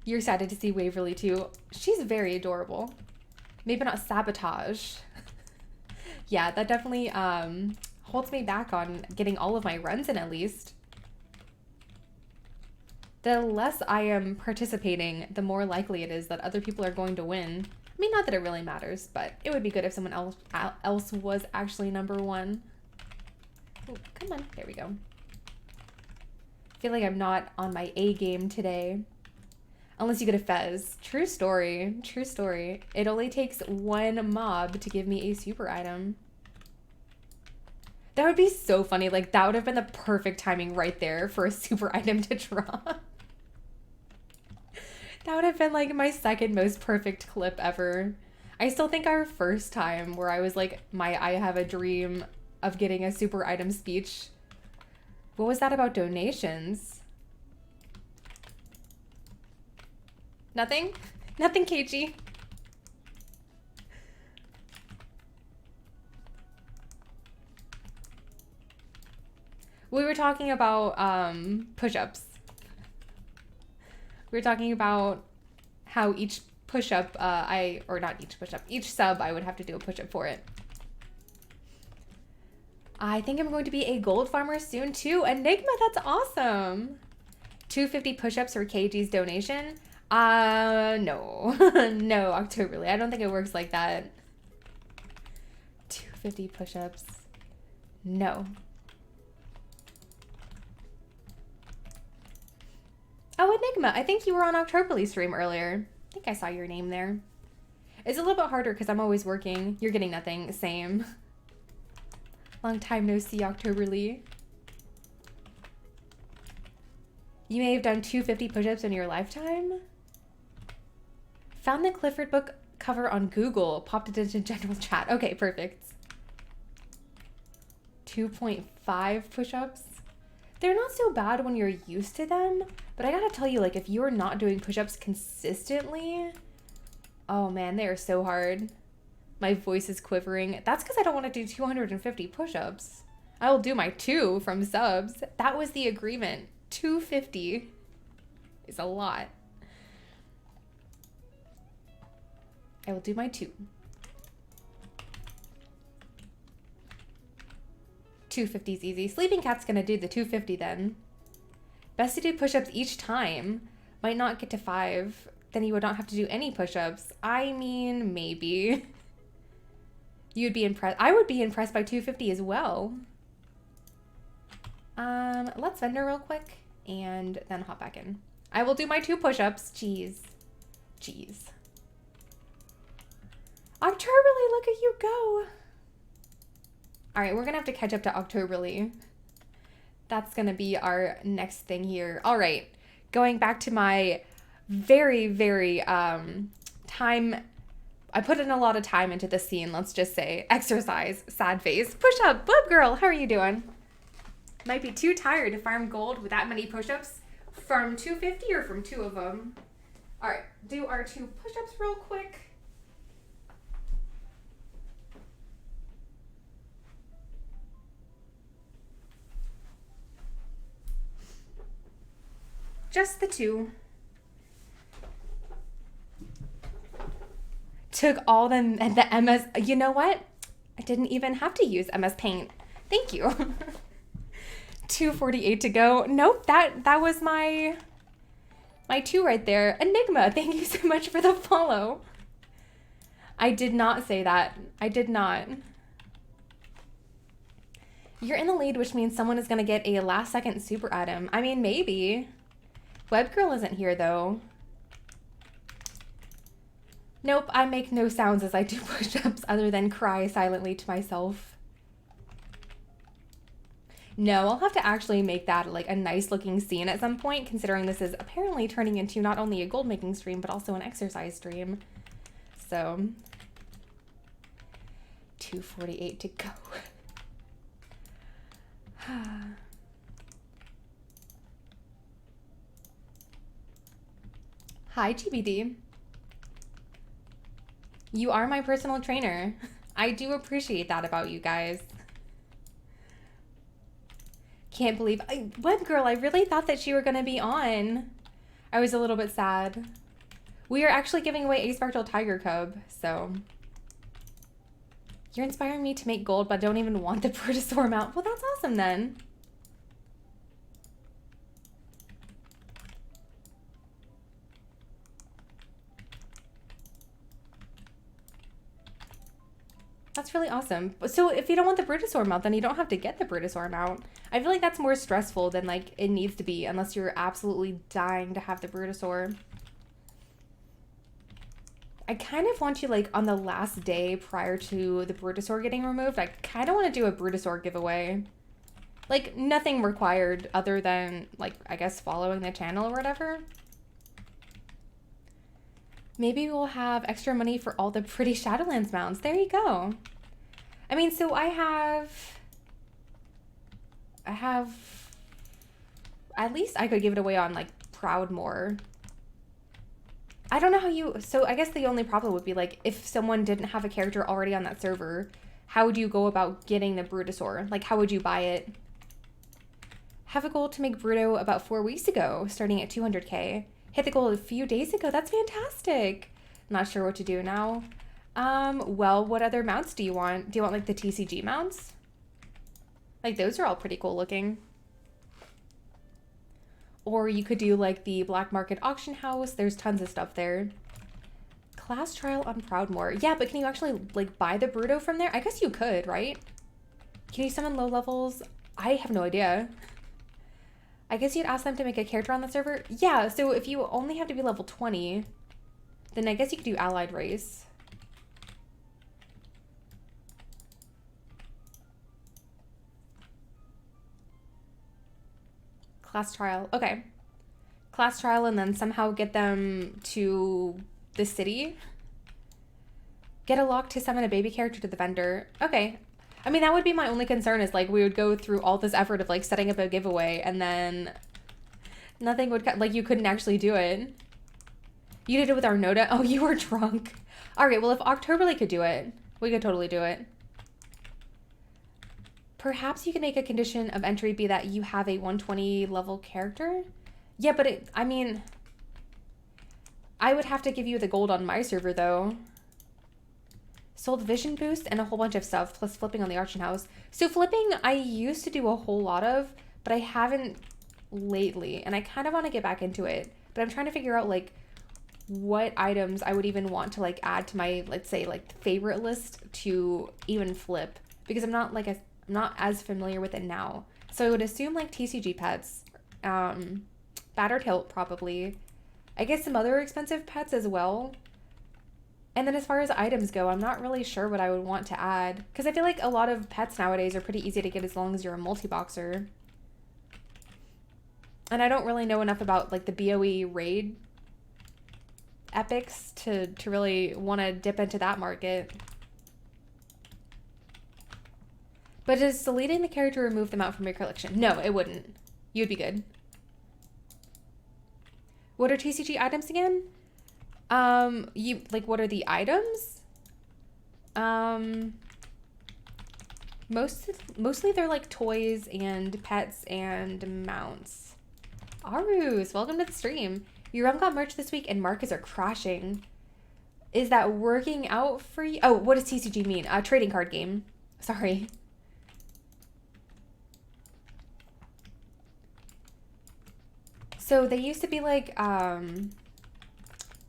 You're excited to see Waverly too. She's very adorable. Maybe not sabotage. Yeah, that definitely holds me back on getting all of my runs in at least. The less I am participating, the more likely it is that other people are going to win. I mean, not that it really matters, but it would be good if someone else was actually number 1. Ooh, come on, there we go. I feel like I'm not on my A game today. Unless you get a Fez. True story. True story. It only takes 1 mob to give me a super item. That would be so funny. Like, that would have been the perfect timing right there for a super item to drop. That would have been like my second most perfect clip ever. I still think our first time where I was like, I have a dream of getting a super item speech. What was that about donations? Nothing? Nothing, KG. We were talking about push-ups. We were talking about how each push-up, each sub, I would have to do a push-up for it. I think I'm going to be a gold farmer soon too. Enigma, that's awesome. 250 push-ups for KG's donation. No. No, Octoberly. I don't think it works like that. 250 push-ups. No. Oh, Enigma, I think you were on Octoberly's stream earlier. I think I saw your name there. It's a little bit harder because I'm always working. You're getting nothing. Same. Long time no see, Octoberly. You may have done 250 push-ups in your lifetime? Found the Clifford book cover on Google. Popped it into general chat. Okay, perfect. 2.5 push-ups. They're not so bad when you're used to them, but I gotta tell you, like, if you're not doing push-ups consistently, oh man, they are so hard. My voice is quivering. That's because I don't want to do 250 push-ups. I will do my 2 from subs. That was the agreement. 250 is a lot. I will do my 2. 250 is easy. Sleeping Cat's gonna do the 250 then. Best to do push-ups each time. Might not get to 5. Then you would not have to do any push-ups. I mean, maybe. You'd be impressed. I would be impressed by 250 as well. Let's vendor real quick and then hop back in. I will do my 2 push-ups. Jeez. Jeez. Octoberly, look at you go. All right, we're gonna have to catch up to Octoberly. That's gonna be our next thing here. All right, going back to my very, very time. I put in a lot of time into this scene, let's just say. Exercise, sad face, push up, boob girl, how are you doing? Might be too tired to farm gold with that many push-ups. From 250 or from 2 of them? All right, do our 2 push-ups real quick. Just the 2. Took all the MS, you know what? I didn't even have to use MS Paint. Thank you. 248 to go. Nope, that was my 2 right there. Enigma, thank you so much for the follow. I did not say that. I did not. You're in the lead, which means someone is gonna get a last second super item. I mean, maybe. Webgirl isn't here though. Nope, I make no sounds as I do push-ups other than cry silently to myself. No, I'll have to actually make that like a nice looking scene at some point, considering this is apparently turning into not only a gold making stream, but also an exercise stream. So, 248 to go. Hi, GBD. You are my personal trainer. I do appreciate that about you guys. Can't believe Webgirl, I really thought that you were gonna be on. I was a little bit sad. We are actually giving away a Spectral Tiger Cub, so. You're inspiring me to make gold, but don't even want the Protosaur mount. Well, that's awesome then. That's really awesome. So if you don't want the Brutosaur mount, then you don't have to get the Brutosaur mount. I feel like that's more stressful than like it needs to be, unless you're absolutely dying to have the Brutosaur. I kind of want you, like, on the last day prior to the Brutosaur getting removed, I kind of want to do a Brutosaur giveaway. Like, nothing required other than, like, I guess following the channel or whatever. Maybe we'll have extra money for all the pretty Shadowlands mounts. There you go. I mean, so I have, at least I could give it away on, like, Proudmoore. I don't know how you, so I guess the only problem would be, like, if someone didn't have a character already on that server, how would you go about getting the Brutosaur? Like, how would you buy it? Have a goal to make Bruto about 4 weeks ago, starting at 200k. Hit the goal a few days ago. That's fantastic. Not sure what to do now. Well, what other mounts do you want? Do you want, like, the TCG mounts? Like, those are all pretty cool looking. Or you could do, like, the black market auction house. There's tons of stuff there. Class trial on Proudmoore. Yeah, but can you actually, like, buy the Bruto from there? I guess you could, right? Can you summon low levels? I have no idea. I guess you'd ask them to make a character on the server. Yeah, so if you only have to be level 20, then I guess you could do allied race. Class trial. Okay. Class trial and then somehow get them to the city. Get a lock to summon a baby character to the vendor. Okay. I mean, that would be my only concern is, like, we would go through all this effort of, like, setting up a giveaway and then nothing would, like, you couldn't actually do it. You did it with our Noda? Oh, you were drunk. All right, well, if Octoberly could do it, we could totally do it. Perhaps you can make a condition of entry be that you have a 120 level character. Yeah, but I mean, I would have to give you the gold on my server, though. Sold vision boost and a whole bunch of stuff, plus flipping on the auction house. So flipping, I used to do a whole lot of, but I haven't lately, and I kind of want to get back into it. But I'm trying to figure out, like, what items I would even want to, like, add to my, let's say, like, favorite list to even flip, because I'm not, like, I'm not as familiar with it now. So I would assume, like, TCG pets, battered hilt probably, I guess some other expensive pets as well. And then as far as items go, I'm not really sure what I would want to add, because I feel like a lot of pets nowadays are pretty easy to get as long as you're a multi-boxer. And I don't really know enough about, like, the BOE raid epics to really want to dip into that market. But does deleting the character remove them out from your collection? No, it wouldn't. You'd be good. What are TCG items again? What are the items? Mostly they're, like, toys and pets and mounts. Arus, welcome to the stream. Your realm got merch this week and markets are crashing. Is that working out for you? Oh, what does TCG mean? A trading card game. Sorry. So they used to be, like,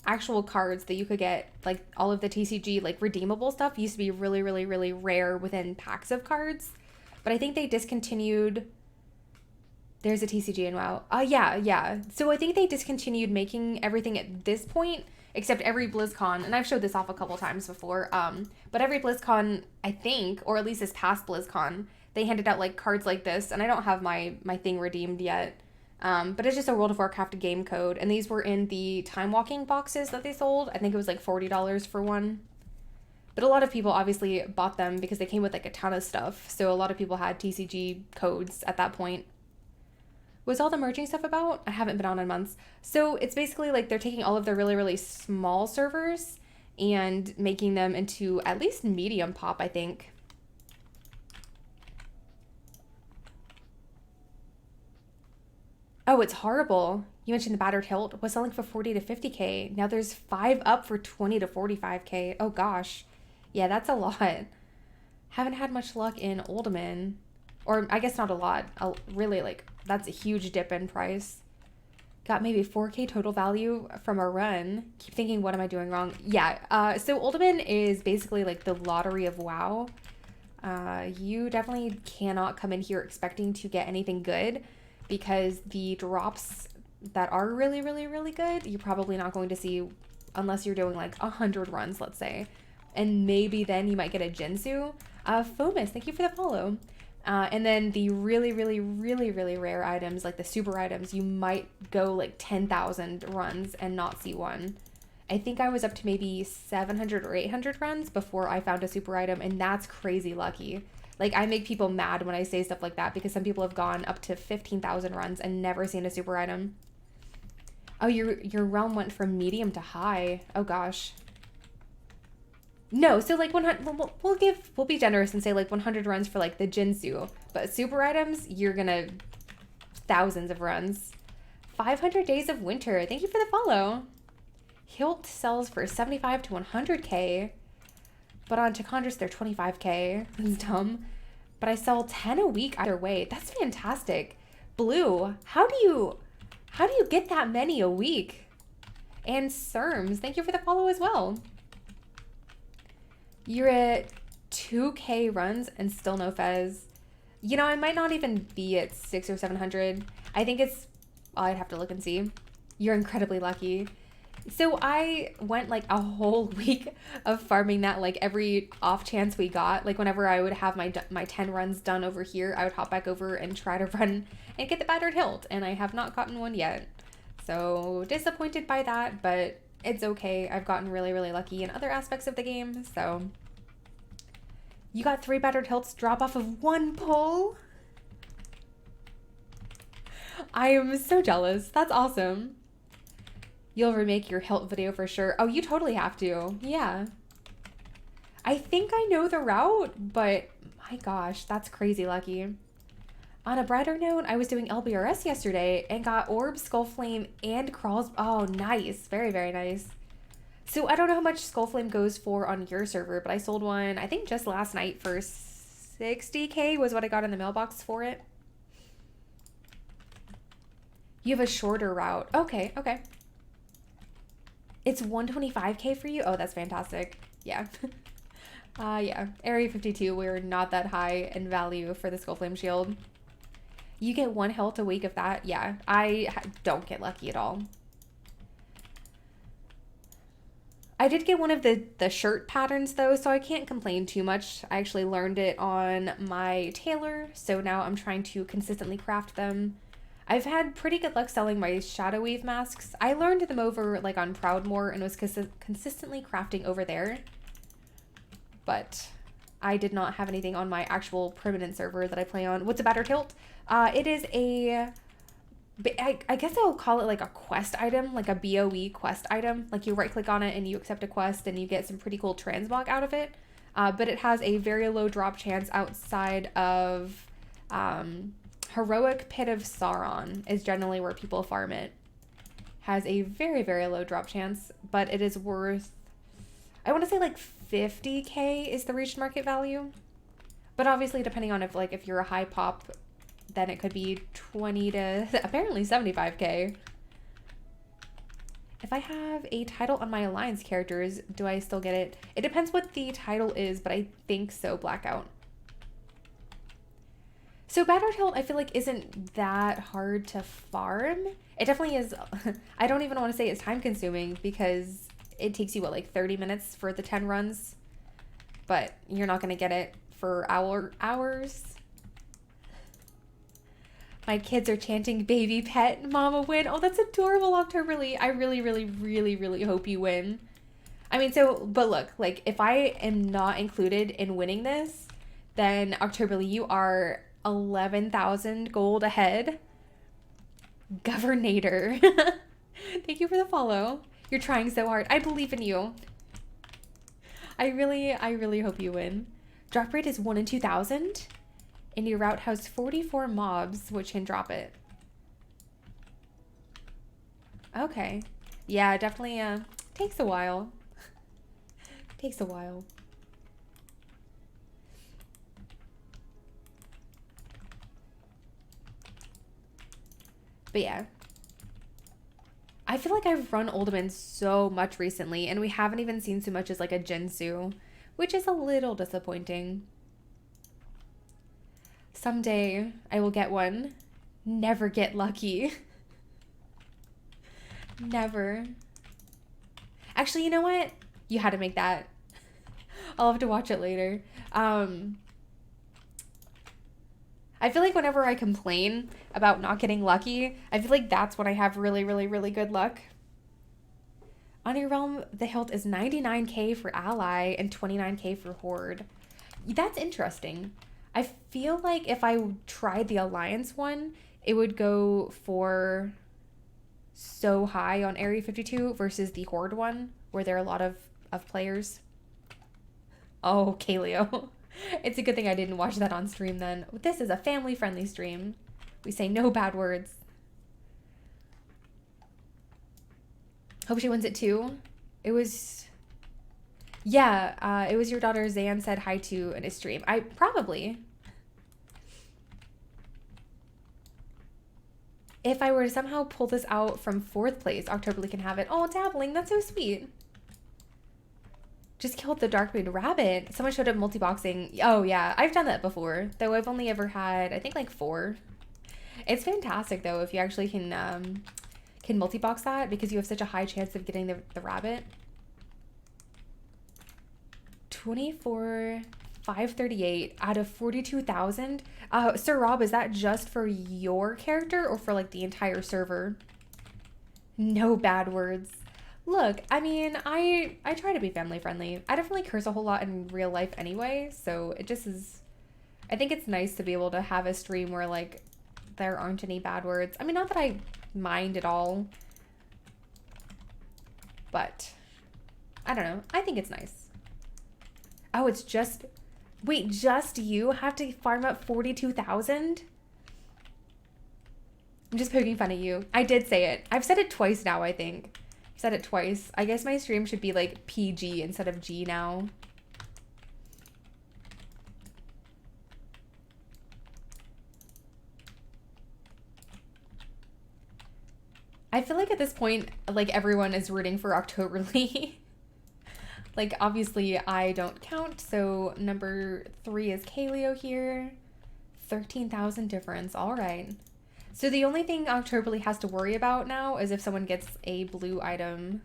actual cards that you could get, like, all of the TCG, like, redeemable stuff used to be really, really, really rare within packs of cards. But I think they discontinued. There's a TCG in WoW. Yeah. So I think they discontinued making everything at this point, except every BlizzCon, and I've showed this off a couple times before, but every BlizzCon, I think, or at least this past BlizzCon, they handed out, like, cards like this, and I don't have my thing redeemed yet. But it's just a World of Warcraft game code, and these were in the time walking boxes that they sold. I think it was like $40 for one. But a lot of people obviously bought them because they came with, like, a ton of stuff. So a lot of people had TCG codes at that point. Was all the merging stuff about? I haven't been on in months. So it's basically like they're taking all of their really, really small servers and making them into at least medium pop, I think. Oh, it's horrible. You mentioned the battered hilt was selling for 40 to 50k. Now there's 5 up for 20 to 45k. Oh gosh. Yeah, that's a lot. Haven't had much luck in Uldaman. Or I guess not a lot. Really, like, that's a huge dip in price. Got maybe 4k total value from a run. Keep thinking, what am I doing wrong? Yeah, so Uldaman is basically like the lottery of WoW. You definitely cannot come in here expecting to get anything good, because the drops that are really, really, really good, you're probably not going to see unless you're doing like 100 runs, let's say. And maybe then you might get a Jinsu. Fomus, thank you for the follow. And then the really, really, really, really rare items, like the super items, you might go like 10,000 runs and not see one. I think I was up to maybe 700 or 800 runs before I found a super item, and that's crazy lucky. Like, I make people mad when I say stuff like that because some people have gone up to 15,000 runs and never seen a super item. Oh, your realm went from medium to high. Oh gosh. No, so like 100, we'll be generous and say like 100 runs for like the Jinsu, but super items, you're gonna thousands of runs. 500 days of winter. Thank you for the follow. Hilt sells for 75 to 100k, but on Chakandras they're 25k. That's dumb. But I sell 10 a week either way. That's fantastic. Blue, how do you get that many a week? And Serms, thank you for the follow as well. You're at 2k runs and still no fez. You know, I might not even be at 600 or 700. I think it's, I'd have to look and see. You're incredibly lucky. So I went like a whole week of farming that, like every off chance we got. Like whenever I would have my 10 runs done over here, I would hop back over and try to run and get the battered hilt. And I have not gotten one yet. So disappointed by that, but it's okay. I've gotten really, really lucky in other aspects of the game. So you got 3 battered hilts drop off of 1 pull. I am so jealous. That's awesome. You'll remake your hilt video for sure. Oh, you totally have to. Yeah. I think I know the route, but my gosh, that's crazy lucky. On a brighter note, I was doing LBRS yesterday and got Orb, Skullflame, and Crawls. Oh, nice. Very, very nice. So I don't know how much Skullflame goes for on your server, but I sold one, I think just last night for 60k was what I got in the mailbox for it. You have a shorter route. Okay, okay. It's 125k for you? Oh, that's fantastic. Yeah. Yeah. Area 52, we're not that high in value for the Skullflame shield. You get 1 hilt a week of that? Yeah. I don't get lucky at all. I did get one of the shirt patterns though, so I can't complain too much. I actually learned it on my tailor, so now I'm trying to consistently craft them. I've had pretty good luck selling my Shadow Weave masks. I learned them over like on Proudmoore and was consistently crafting over there. But I did not have anything on my actual permanent server that I play on. What's a battered hilt? It is a, I guess I'll call it like a quest item, like a BOE quest item. Like you right click on it and you accept a quest and you get some pretty cool transmog out of it. But it has a very low drop chance outside of Heroic Pit of Sauron is generally where people farm it. Has a very, very low drop chance, but it is worth, I want to say like 50k is the reached market value. But obviously depending on if you're a high pop, then it could be 20 to apparently 75k. If I have a title on my alliance characters, do I still get it? It depends what the title is, but I think so, Blackout. So battered hilt, I feel like isn't that hard to farm. It definitely is. I don't even want to say it's time consuming because it takes you what, like 30 minutes for the 10 runs, but you're not going to get it for hours. My kids are chanting baby pet, mama win. Oh, that's adorable, Octoberly. I really, really, really, really hope you win. I mean, but look, like if I am not included in winning this, then Octoberly, you are 11,000 gold ahead. Governator. Thank you for the follow. You're trying so hard. I believe in you. I really hope you win. Drop rate is 1 in 2,000. And your route has 44 mobs which can drop it. Okay. Yeah, definitely takes a while. Takes a while. But yeah. I feel like I've run Uldaman so much recently and we haven't even seen so much as like a Jinsu, which is a little disappointing. Someday I will get one. Never get lucky. Never. Actually, you know what? You had to make that. I'll have to watch it later. I feel like whenever I complain about not getting lucky, I feel like that's when I have really, really, really good luck. On your realm, the hilt is 99k for ally and 29k for horde. That's interesting. I feel like if I tried the alliance one, it would go for so high on Area 52 versus the horde one, where there are a lot of players. Oh, Kaleo. It's a good thing I didn't watch that on stream then. This is a family-friendly stream. We say no bad words. Hope she wins it too. It was... Yeah, it was your daughter Zan said hi to in a stream. I probably... If I were to somehow pull this out from 4th place, Octoberly can have it. Oh, dabbling, that's so sweet. Just killed the Darkblade rabbit. Someone showed up multi-boxing. Oh yeah, I've done that before, though I've only ever had, I think, like 4. It's fantastic though if you actually can multi-box that, because you have such a high chance of getting the rabbit. 24,538 out of 42,000. Sir Rob, is that just for your character or for like the entire server? No bad words. Look, I mean, I try to be family friendly. I definitely curse a whole lot in real life anyway, so it just is... I think it's nice to be able to have a stream where, like, there aren't any bad words. I mean, not that I mind at all, but I don't know. I think it's nice. Oh, it's just... Wait, just you have to farm up 42,000? I'm just poking fun at you. I did say it. I've said it twice now, I think. Said it twice. I guess my stream should be like PG instead of G now. I feel like at this point, like everyone is rooting for Octoberly. Like obviously I don't count, so number 3 is Kaleo here. 13,000 difference. All right. So the only thing Octoberly has to worry about now is if someone gets a blue item.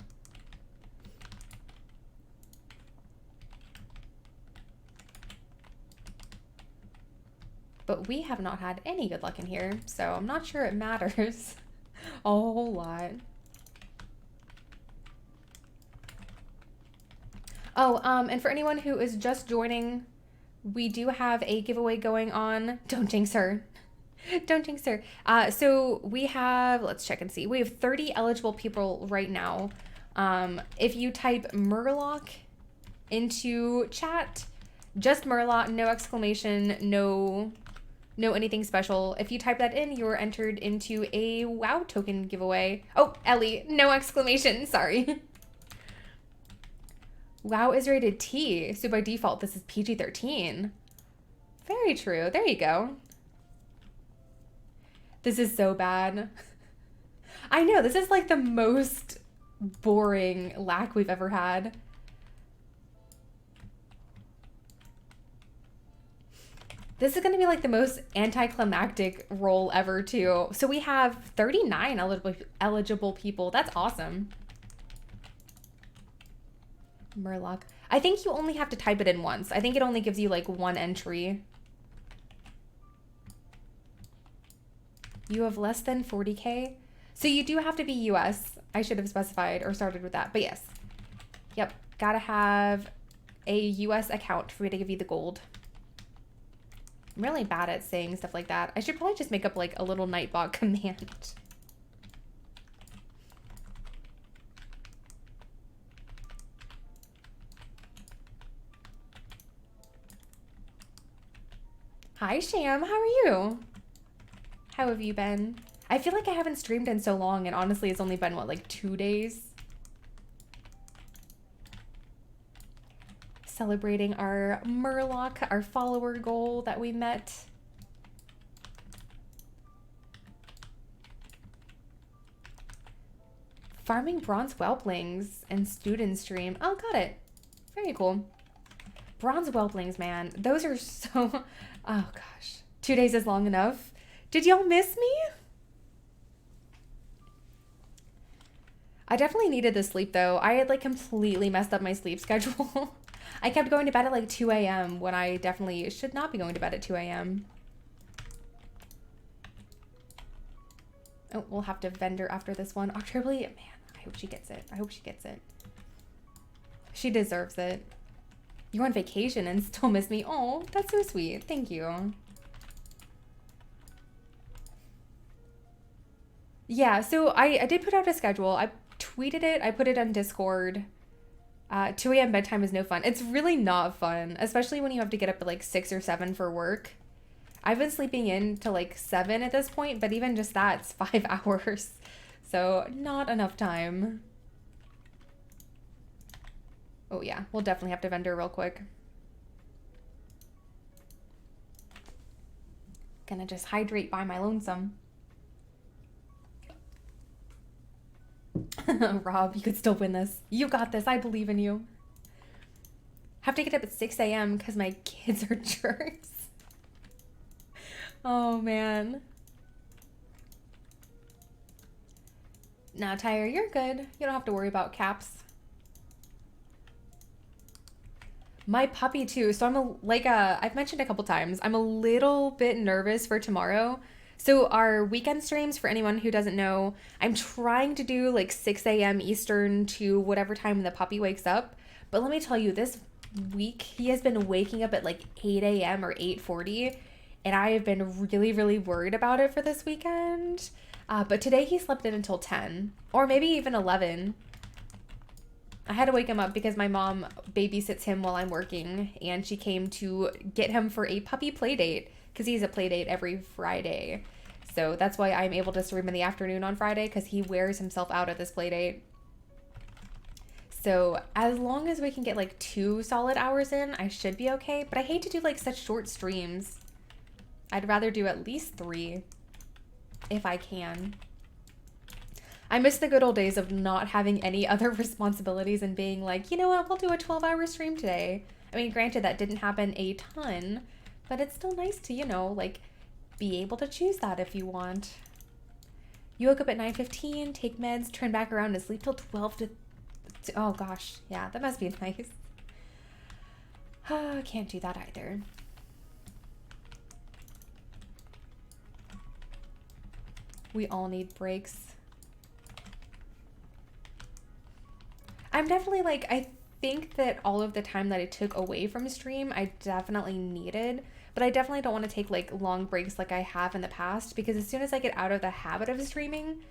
But we have not had any good luck in here, so I'm not sure it matters a whole lot. Oh, and for anyone who is just joining, we do have a giveaway going on. Don't jinx her. Don't jinx her. So we have, let's check and see. We have 30 eligible people right now. If you type Murloc into chat, just Murloc, no exclamation, no anything special. If you type that in, you're entered into a WoW token giveaway. Oh, Ellie, no exclamation, sorry. WoW is rated T, so by default, this is PG-13. Very true. There you go. This is so bad. I know, this is like the most boring lack we've ever had. This is going to be like the most anticlimactic roll ever too. So we have 39 eligible people. That's awesome. Murloc. I think you only have to type it in once. I think it only gives you like 1 entry. You have less than 40K. So you do have to be US. I should have specified or started with that, but yes. Yep, gotta have a US account for me to give you the gold. I'm really bad at saying stuff like that. I should probably just make up like a little Nightbot command. Hi Sham, how are you? How have you been? I feel like I haven't streamed in so long, and honestly it's only been what, like 2 days? Celebrating our Murloc, our follower goal that we met. Farming bronze whelplings and student stream. Oh, got it. Very cool. Bronze whelplings, man. Those are so... Oh, gosh. 2 days is long enough. Did y'all miss me? I definitely needed the sleep though. I had like completely messed up my sleep schedule. I kept going to bed at like 2 a.m. when I definitely should not be going to bed at 2 a.m. Oh, we'll have to vendor after this one. Octoberly, man, I hope she gets it. I hope she gets it. She deserves it. You're on vacation and still miss me. Oh, that's so sweet. Thank you. Yeah, so I did put out a schedule. I tweeted it. I put it on Discord. 2 a.m. bedtime is no fun. It's really not fun, especially when you have to get up at like 6 or 7 for work. I've been sleeping in to like 7 at this point, but even just that's 5 hours. So not enough time. Oh yeah, we'll definitely have to vendor real quick. Gonna just hydrate by my lonesome. Rob, you could still win this. You got this. I believe in you. Have to get up at 6 a.m. because my kids are jerks. Oh, man. Nah, Tyre, you're good. You don't have to worry about caps. My puppy, too. So I've mentioned a couple times, I'm a little bit nervous for tomorrow. So our weekend streams, for anyone who doesn't know, I'm trying to do like 6 a.m. Eastern to whatever time the puppy wakes up. But let me tell you, this week he has been waking up at like 8 a.m. or 8:40. And I have been really, really worried about it for this weekend. But today he slept in until 10 or maybe even 11. I had to wake him up because my mom babysits him while I'm working. And she came to get him for a puppy play date. Because he's a play date every Friday. So that's why I'm able to stream in the afternoon on Friday, because he wears himself out at this play date. So as long as we can get like 2 solid hours in, I should be okay. But I hate to do like such short streams. I'd rather do at least 3 if I can. I miss the good old days of not having any other responsibilities and being like, you know what, we'll do a 12-hour stream today. I mean, granted, that didn't happen a ton. But it's still nice to, you know, like, be able to choose that if you want. You woke up at 9:15, take meds, turn back around and sleep till 12 to... Oh, gosh. Yeah, that must be nice. Can't do that either. We all need breaks. I'm definitely, like, I think that all of the time that I took away from stream, I definitely needed. But I definitely don't want to take like long breaks like I have in the past, because as soon as I get out of the habit of streaming,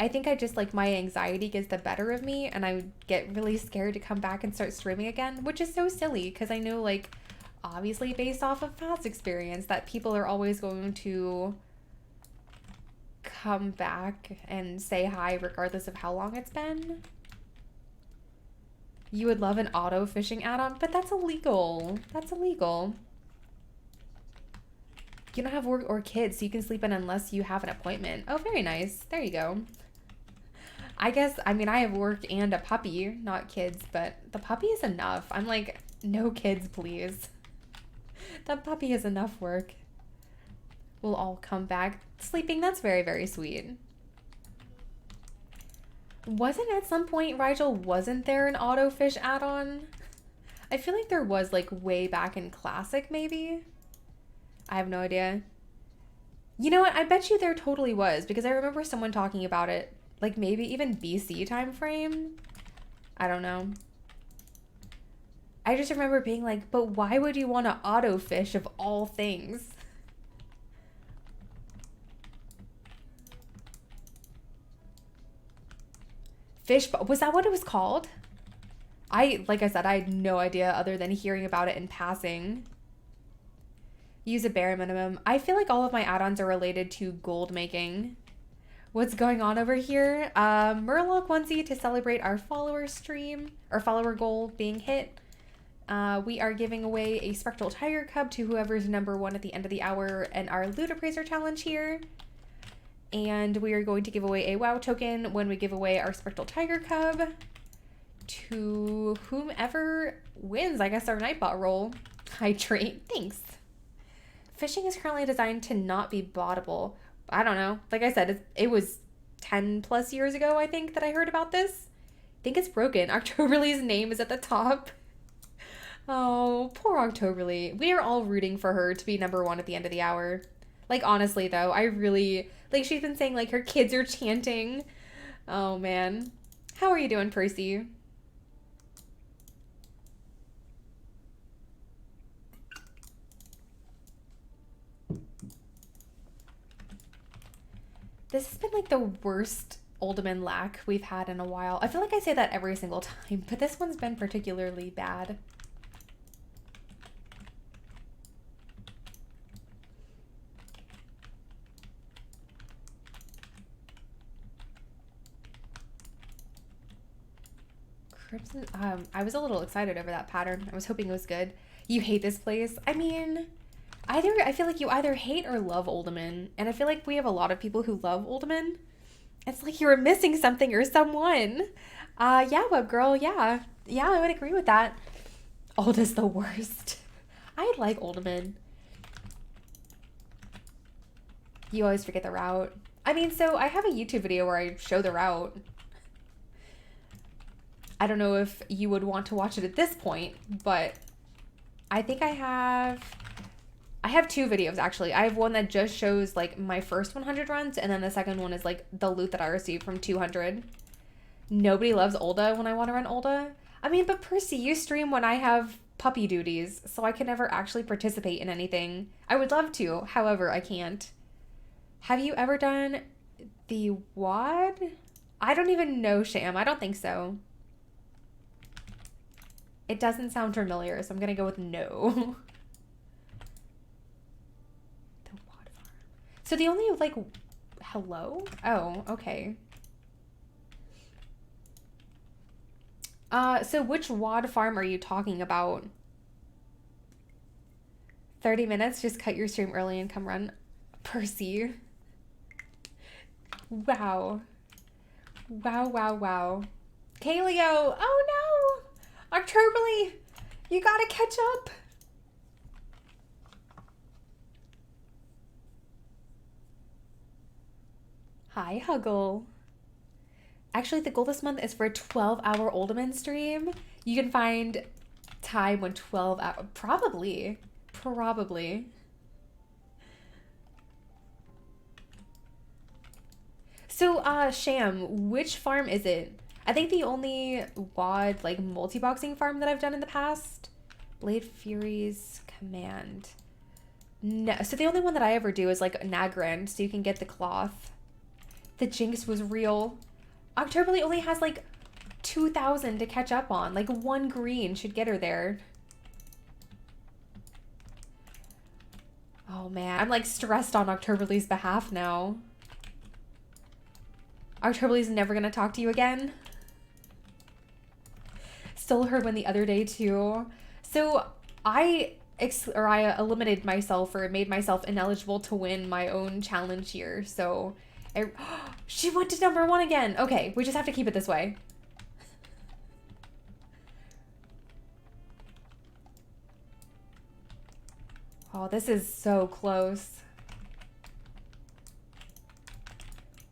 I think I just like my anxiety gets the better of me and I get really scared to come back and start streaming again, which is so silly because I know like obviously based off of past experience that people are always going to come back and say hi regardless of how long it's been. You would love an auto fishing add-on, but that's illegal. That's illegal. You don't have work or kids, so you can sleep in unless you have an appointment. Oh, very nice. There you go. I guess, I mean, I have work and a puppy, not kids, but the puppy is enough. I'm like, no kids, please. The puppy is enough work. We'll all come back sleeping. That's very, very sweet. Wasn't at some point, Rigel, wasn't there an auto fish add-on? I feel like there was like way back in Classic, maybe? I have no idea. You know what? I bet you there totally was, because I remember someone talking about it, like maybe even BC time frame. I don't know. I just remember being like, but why would you want to auto fish of all things? Fish, was that what it was called? Like I said, I had no idea other than hearing about it in passing. Use a bare minimum. I feel like all of my add-ons are related to gold making. What's going on over here? Murloc onesie to celebrate our follower stream, our follower goal being hit. We are giving away a Spectral Tiger Cub to whoever's number 1 at the end of the hour in our Loot Appraiser challenge here. And we are going to give away a WoW token when we give away our Spectral Tiger Cub to whomever wins, I guess, our Nightbot roll. Hydrate. Thanks. Fishing is currently designed to not be bottable. I don't know. Like I said, it was 10 plus years ago, I think, that I heard about this. I think it's broken. Octoberly's name is at the top. Oh, poor Octoberly. We are all rooting for her to be number one at the end of the hour. Like, honestly, though, I really... Like, she's been saying, like, her kids are chanting. Oh, man. How are you doing, Percy? This has been, like, the worst Uldaman lack we've had in a while. I feel like I say that every single time, but this one's been particularly bad. Crimson, I was a little excited over that pattern. I was hoping it was good. You hate this place? I mean, I feel like you either hate or love Uldaman, and I feel like we have a lot of people who love Uldaman. It's like you were missing something or someone. Yeah, web girl, yeah. Yeah, I would agree with that. Ulda's the worst. I like Uldaman. You always forget the route. I mean, so I have a YouTube video where I show the route. I don't know if you would want to watch it at this point, but I think I have two videos actually. I have one that just shows like my first 100 runs, and then the second one is like the loot that I received from 200. Nobody loves Ulda when I want to run Ulda. I mean, but Percy, you stream when I have puppy duties, so I can never actually participate in anything. I would love to, however, I can't. Have you ever done the WOD? I don't even know, Sham. I don't think so. It doesn't sound familiar, so I'm gonna go with no. The WOD farm. So the only, like, hello? Oh, okay. So which WOD farm are you talking about? 30 minutes? Just cut your stream early and come run. Percy. Wow. Wow, wow, wow. Kaleo! Oh no! Octoberly! You gotta catch up! Hi, Huggle. Actually, the goal this month is for a 12-hour Uldaman stream. You can find time when 12 hours... Probably. So, Sham, which farm is it? I think the only WOD, like, multi-boxing farm that I've done in the past. Blade Fury's Command. No, so the only one that I ever do is, like, Nagrand, so you can get the cloth. The Jinx was real. Octoberly only has, like, 2,000 to catch up on. Like, one green should get her there. Oh, man. I'm, like, stressed on Octoberly's behalf now. Octoberly's never gonna talk to you again. Stole her win the other day, too. So, I eliminated myself or made myself ineligible to win my own challenge here. So, she went to number 1 again. Okay, we just have to keep it this way. Oh, this is so close.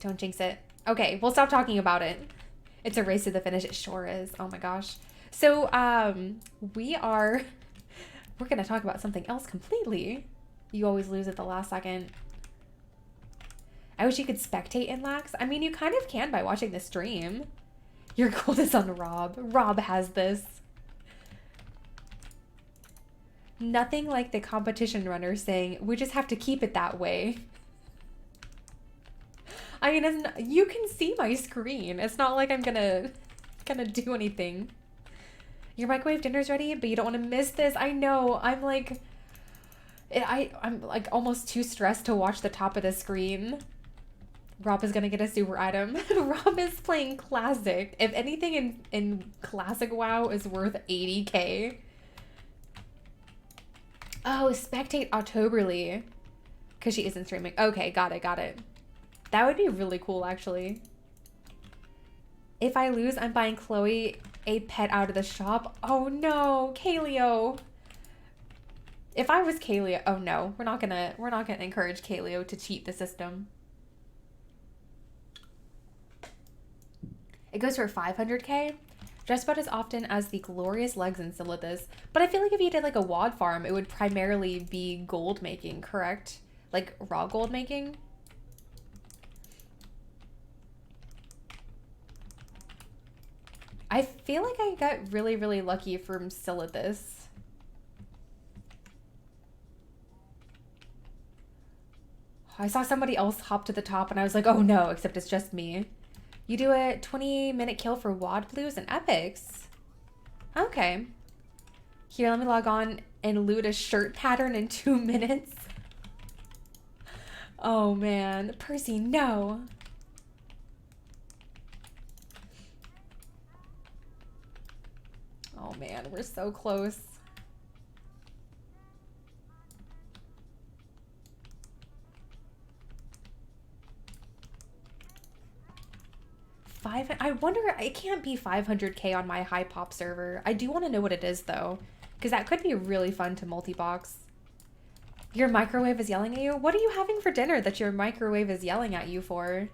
Don't jinx it. Okay, we'll stop talking about it. It's a race to the finish. It sure is. Oh my gosh. So, we're gonna talk about something else completely. You always lose at the last second. I wish you could spectate in lax. I mean, you kind of can by watching the stream. Your gold is on Rob. Rob has this. Nothing like the competition runner saying, we just have to keep it that way. I mean, you can see my screen. It's not like I'm gonna do anything. Your microwave dinner's ready, but you don't want to miss this. I know. I'm like almost too stressed to watch the top of the screen. Rob is gonna get a super item. Rob is playing classic. If anything in classic WoW is worth 80k. Oh, spectate Octoberly. Because she isn't streaming. Okay, got it. That would be really cool, actually. If I lose, I'm buying Chloe a pet out of the shop. Oh no, Kaleo. If I was Kaleo, oh no, we're not gonna encourage Kaleo to cheat the system. It goes for 500k. Just about as often as the glorious legs in Silithus. But I feel like if you did like a wad farm, it would primarily be gold making, correct? Like raw gold making? I feel like I got really, really lucky from Silithus. I saw somebody else hop to the top and I was like, oh no, except it's just me. You do a 20-minute kill for wad blues and epics. Okay. Here, let me log on and loot a shirt pattern in 2 minutes. Oh man, Percy, no. Oh man, we're so close. I wonder, it can't be 500k on my high pop server. I do want to know what it is though, because that could be really fun to multi-box. Your microwave is yelling at you? What are you having for dinner that your microwave is yelling at you for?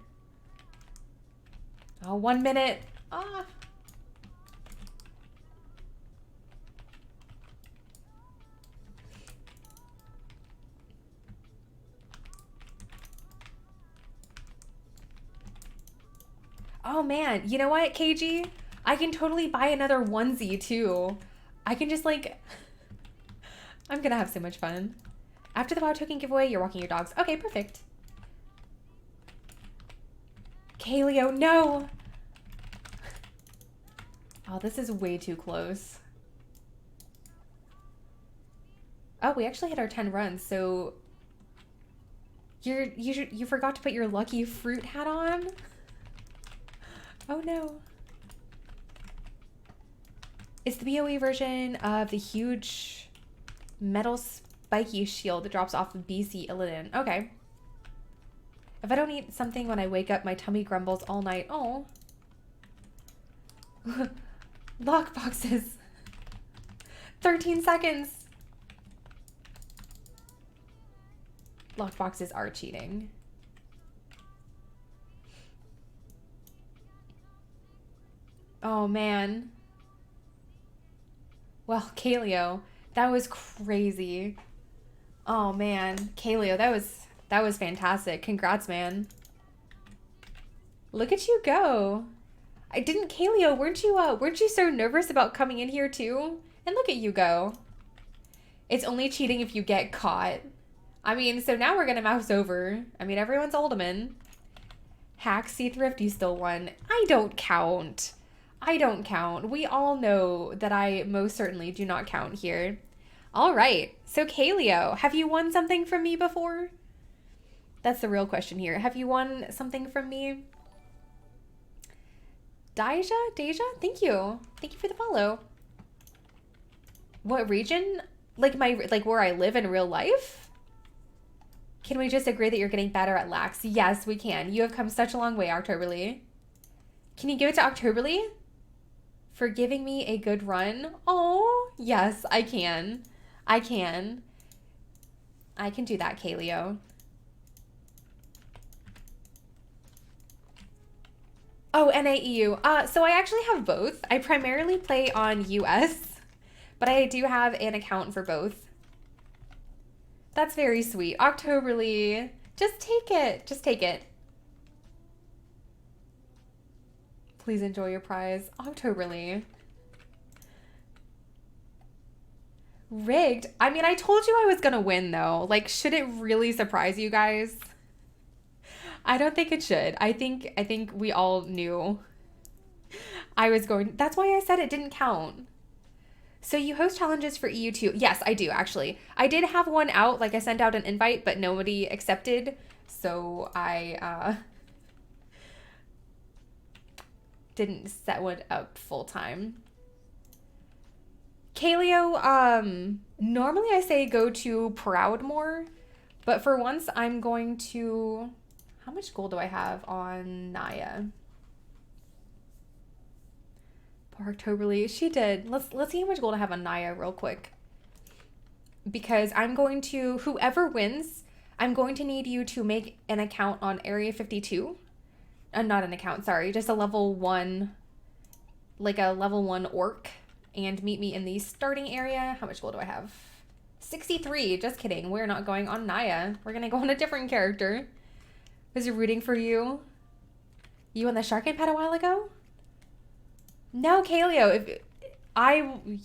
Oh, 1 minute. Ah. Oh man, you know what, KG? I can totally buy another onesie too. I can just like, I'm gonna have so much fun. After the WoW token giveaway, you're walking your dogs. Okay, perfect. Kaleo, no! Oh, this is way too close. Oh, we actually hit our 10 runs, so you forgot to put your lucky fruit hat on? Oh no. It's the BOE version of the huge metal spiky shield that drops off of BC Illidan. Okay. If I don't eat something when I wake up, my tummy grumbles all night. Oh. Lock boxes. 13 seconds. Lock boxes are cheating. Oh man. Well, Kaleo, that was crazy. Oh man, Kaleo, that was fantastic. Congrats, man. Look at you go. I didn't, Kaleo, weren't you so nervous about coming in here too? And look at you go. It's only cheating if you get caught. I mean, so now we're gonna mouse over. I mean, everyone's Alderman. Hack Seathrift, you still won. I don't count. I don't count. We all know that I most certainly do not count here. All right. So, Kaleo, have you won something from me before? That's the real question here. Have you won something from me? Deja? Thank you. Thank you for the follow. What region? Like where I live in real life? Can we just agree that you're getting better at lax? Yes, we can. You have come such a long way, Octoberly. Can you give it to Octoberly? For giving me a good run? Oh, yes, I can. I can do that, Kaleo. Oh, NAEU. So I actually have both. I primarily play on US, but I do have an account for both. That's very sweet. Octoberly, just take it. Just take it. Please enjoy your prize. Octoberly. Rigged? I mean, I told you I was gonna win though. Like, should it really surprise you guys? I don't think it should. I think we all knew I was going. That's why I said it didn't count. So you host challenges for EU2. Yes, I do actually. I did have one out, like I sent out an invite, but nobody accepted. So I didn't set one up full time. Kaleo, normally I say go to Proudmoore, but for once I'm going to, how much gold do I have on Naya? Poor Octoberly, she did. Let's see how much gold I have on Naya real quick. Because I'm going to, whoever wins, I'm going to need you to make an account on Area 52 not an account, sorry, just a level 1, like a level 1 orc, and meet me in the starting area. How much gold do I have? 63. Just kidding. We're not going on Naya. We're gonna go on a different character. Was he rooting for you? You won the Shark Pet a while ago? No, Kaleo.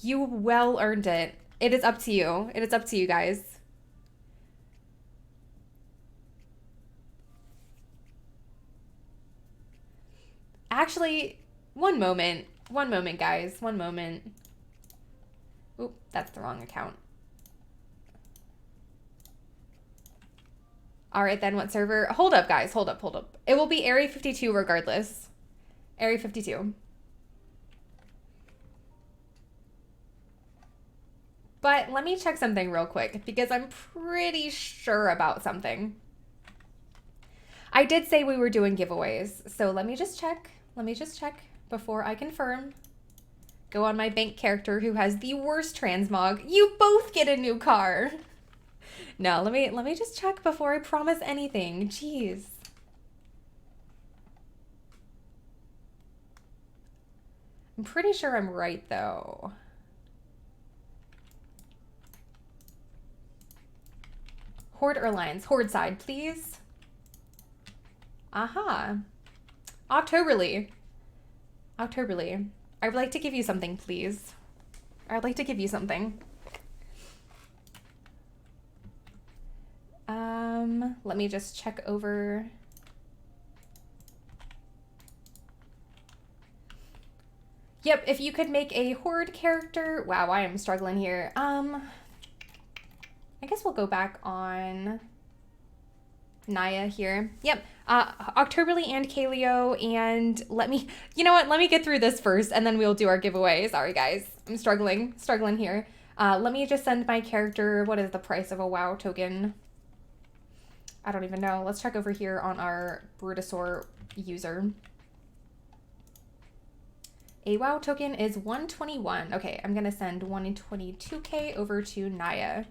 You well earned it. It is up to you. It is up to you guys. Actually, one moment. One moment, guys. One moment. Oop, that's the wrong account. All right, then what server? Hold up, guys. Hold up, hold up. It will be Area 52 regardless. Area 52. But let me check something real quick because I'm pretty sure about something. I did say we were doing giveaways, so let me just check. Let me just check before I confirm. Go on my bank character who has the worst transmog. You both get a new car. No, let me just check before I promise anything. Jeez. I'm pretty sure I'm right though. Horde or Alliance? Horde side, please. Aha. Octoberly. Octoberly. I would like to give you something, please. I would like to give you something. Let me just check over. Yep, if you could make a Horde character. Wow, I am struggling here. I guess we'll go back on Naya here. Yep, Octoberly and Kaleo, and you know what, let me get through this first and then we'll do our giveaway. Sorry guys, I'm struggling here. Let me just send my character. What is the price of a WoW token? I don't even know. Let's check over here on our Brutosaur user. A WoW token is 121. Okay, I'm gonna send 122k over to Naya.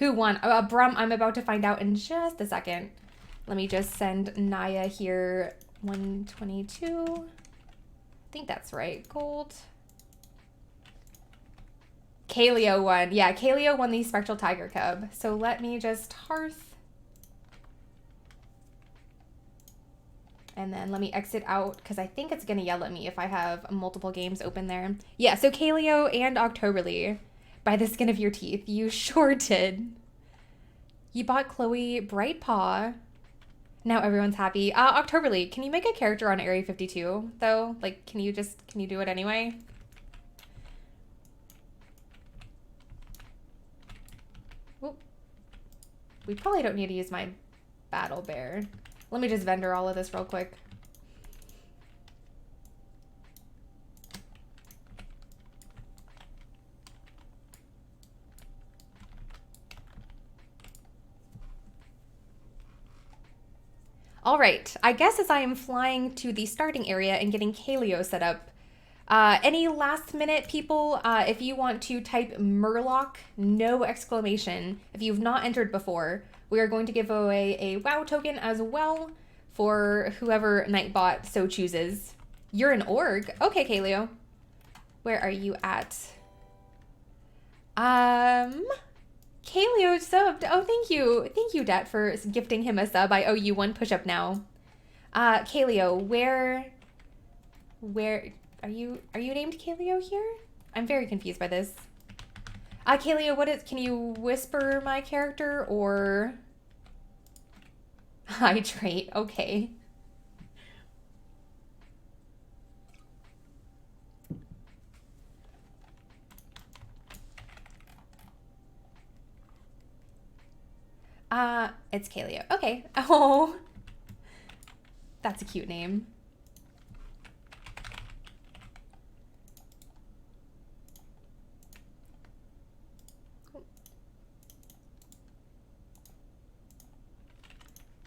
Who won? Brum, I'm about to find out in just a second. Let me just send Naya here 122. I think that's right. Gold. Kaleo won. Yeah, Kaleo won the Spectral Tiger Cub. So let me just hearth. And then let me exit out because I think it's going to yell at me if I have multiple games open there. Yeah, so Kaleo and Octoberly. By the skin of your teeth. You sure did. You bought Chloe Brightpaw. Now everyone's happy. Octoberly, can you make a character on Area 52 though? Like, can you do it anyway? Oop. We probably don't need to use my battle bear. Let me just vendor all of this real quick. All right, I guess as I am flying to the starting area and getting Kaleo set up, any last minute people, if you want to type Murloc, no exclamation, if you've not entered before, we are going to give away a WoW token as well for whoever Nightbot so chooses. You're an org? Okay, Kaleo. Where are you at? Kaleo subbed. Oh, thank you. Thank you, Dat, for gifting him a sub. I owe you one push-up now. Kaleo, where are you named Kaleo here? I'm very confused by this. Kaleo, can you whisper my character or hydrate? Okay. It's Kaleo. Okay. Oh, that's a cute name.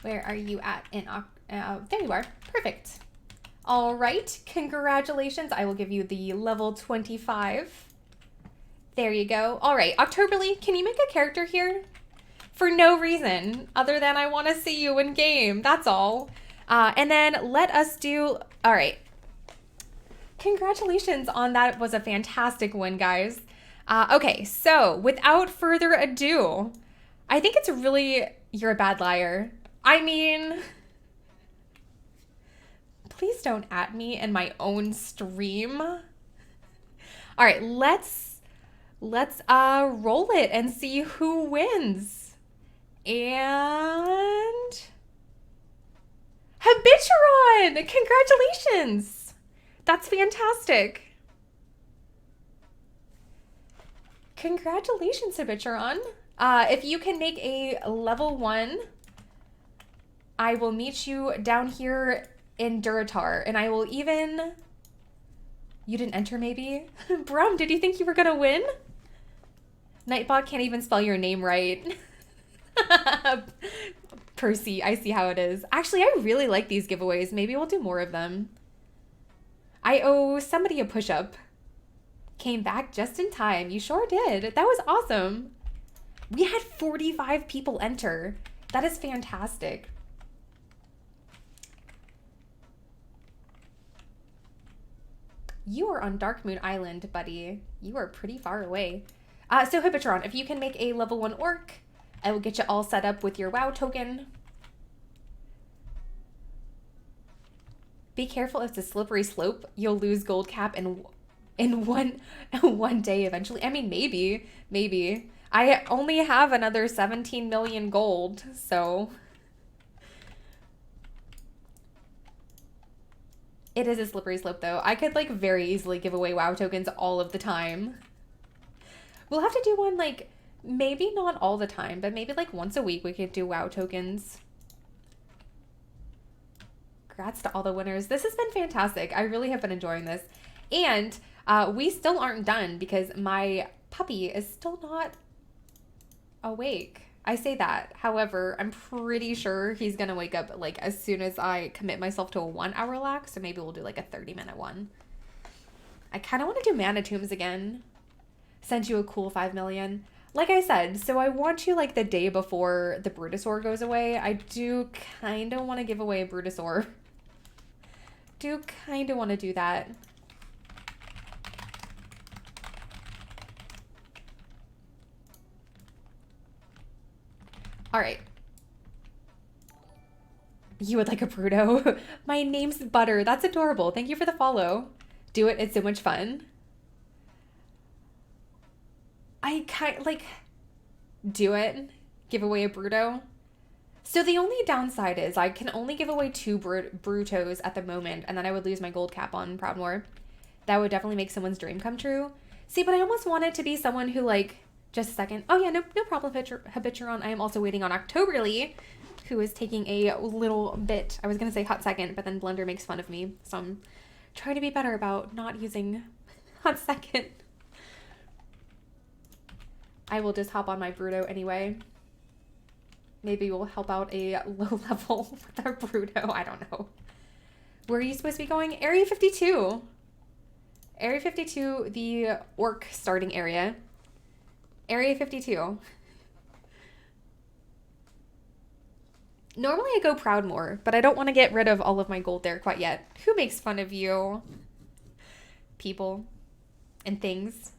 Where are you at in, there you are. Perfect. All right. Congratulations. I will give you the level 25. There you go. All right. Octoberly, can you make a character here? For no reason other than I want to see you in game. That's all. And then let us do, all right. Congratulations on that. It was a fantastic win, guys. Okay, so without further ado, I think it's really, you're a bad liar. I mean, please don't at me in my own stream. All right, let's roll it and see who wins. And Habituron! Congratulations! That's fantastic. Congratulations, Habituron. If you can make a level 1, I will meet you down here in Duratar, and I will even... You didn't enter, maybe? Brum, did you think you were gonna win? Nightbot can't even spell your name right. Percy, I see how it is. Actually, I really like these giveaways. Maybe we'll do more of them. I owe somebody a push-up. Came back just in time. You sure did. That was awesome. We had 45 people enter. That is fantastic. You are on Dark Moon Island, buddy. You are pretty far away. So Hibitron, if you can make a level 1 orc, I will get you all set up with your WoW token. Be careful, it's a slippery slope. You'll lose gold cap in one day eventually. I mean, maybe. I only have another 17 million gold, so... It is a slippery slope, though. I could, like, very easily give away WoW tokens all of the time. We'll have to do one, like, maybe not all the time, but maybe, like, once a week we could do WoW tokens. Congrats to all the winners. This has been fantastic. I really have been enjoying this. And we still aren't done because my puppy is still not awake. I say that. However, I'm pretty sure he's going to wake up like as soon as I commit myself to a 1 hour lock. So maybe we'll do like a 30-minute one. I kind of want to do Mana Tombs again. Send you a cool 5 million. Like I said, so I want you like the day before the Brutosaur goes away. I do kind of want to give away a Brutosaur. Do kind of want to do that. All right. You would like a Bruto? My name's Butter. That's adorable. Thank you for the follow. Do it. It's so much fun. I kind like do it. Give away a Bruto. So the only downside is I can only give away 2 Brutos at the moment, and then I would lose my gold cap on Proudmoore. That would definitely make someone's dream come true. See, but I almost want it to be someone who, like, just a second. Oh yeah, no problem, Habituron. I am also waiting on Octoberly, who is taking a little bit, I was going to say hot second, but then Blender makes fun of me. So I'm trying to be better about not using hot second. I will just hop on my Bruto anyway. Maybe we'll help out a low level with our Bruto. I don't know. Where are you supposed to be going? Area 52. Area 52, the orc starting area. Area 52. Normally I go Proudmoore, but I don't want to get rid of all of my gold there quite yet. Who makes fun of you? People and things.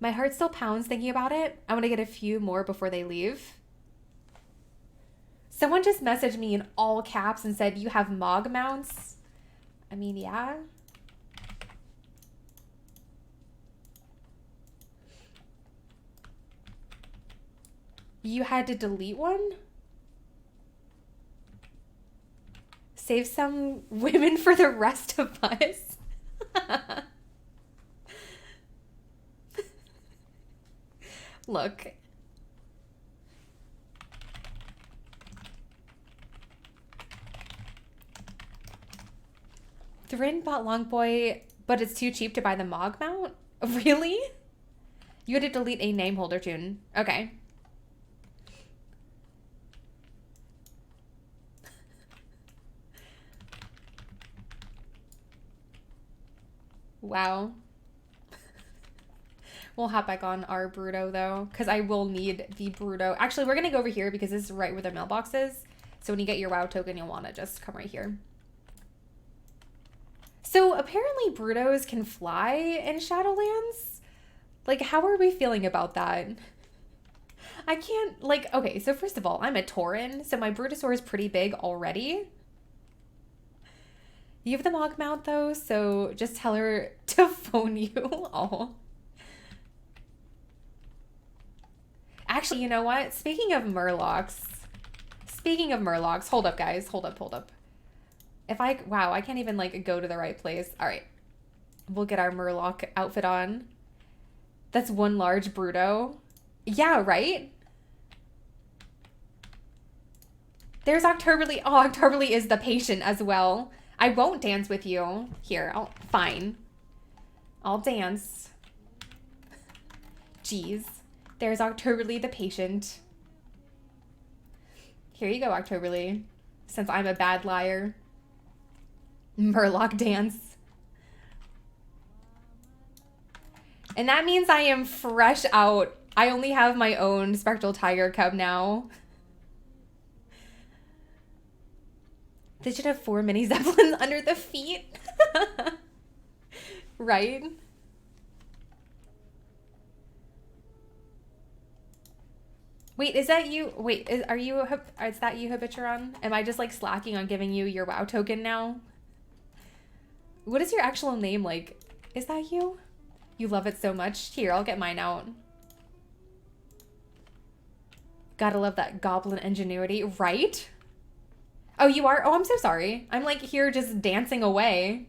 My heart still pounds thinking about it. I want to get a few more before they leave. Someone just messaged me in all caps and said, you have Mog mounts? I mean, yeah. You had to delete one? Save some women for the rest of us? Look. Thrin bought Longboy, but it's too cheap to buy the Mog mount? Really? You had to delete a name holder tune. Okay. Wow. We'll hop back on our Bruto, though, because I will need the Bruto. Actually, we're going to go over here because this is right where the mailbox is. So when you get your WoW token, you'll want to just come right here. So apparently Brutos can fly in Shadowlands. Like, how are we feeling about that? I can't, like, okay, so first of all, I'm a Tauren, so my Brutosaur is pretty big already. You have the Mog mount though, so just tell her to phone you. Oh. Actually, you know what? Speaking of Murlocs, hold up guys, hold up. Wow, I can't even like go to the right place. All right, we'll get our Murloc outfit on. That's one large Bruto. Yeah, right? There's Octoberly. Oh, Octoberly is the patient as well. I won't dance with you. Here, fine. I'll dance. Jeez. There's Octoberly the patient. Here you go, Octoberly. Since I'm a bad liar. Murloc dance. And that means I am fresh out. I only have my own Spectral Tiger Cub now. They should have 4 mini Zeppelins under the feet. Right? Wait, is that you? Wait, is that you, Habituron? Am I just like slacking on giving you your WoW token now? What is your actual name like? Is that you? You love it so much. Here, I'll get mine out. Gotta love that goblin ingenuity, right? Oh, you are? Oh, I'm so sorry. I'm like here just dancing away.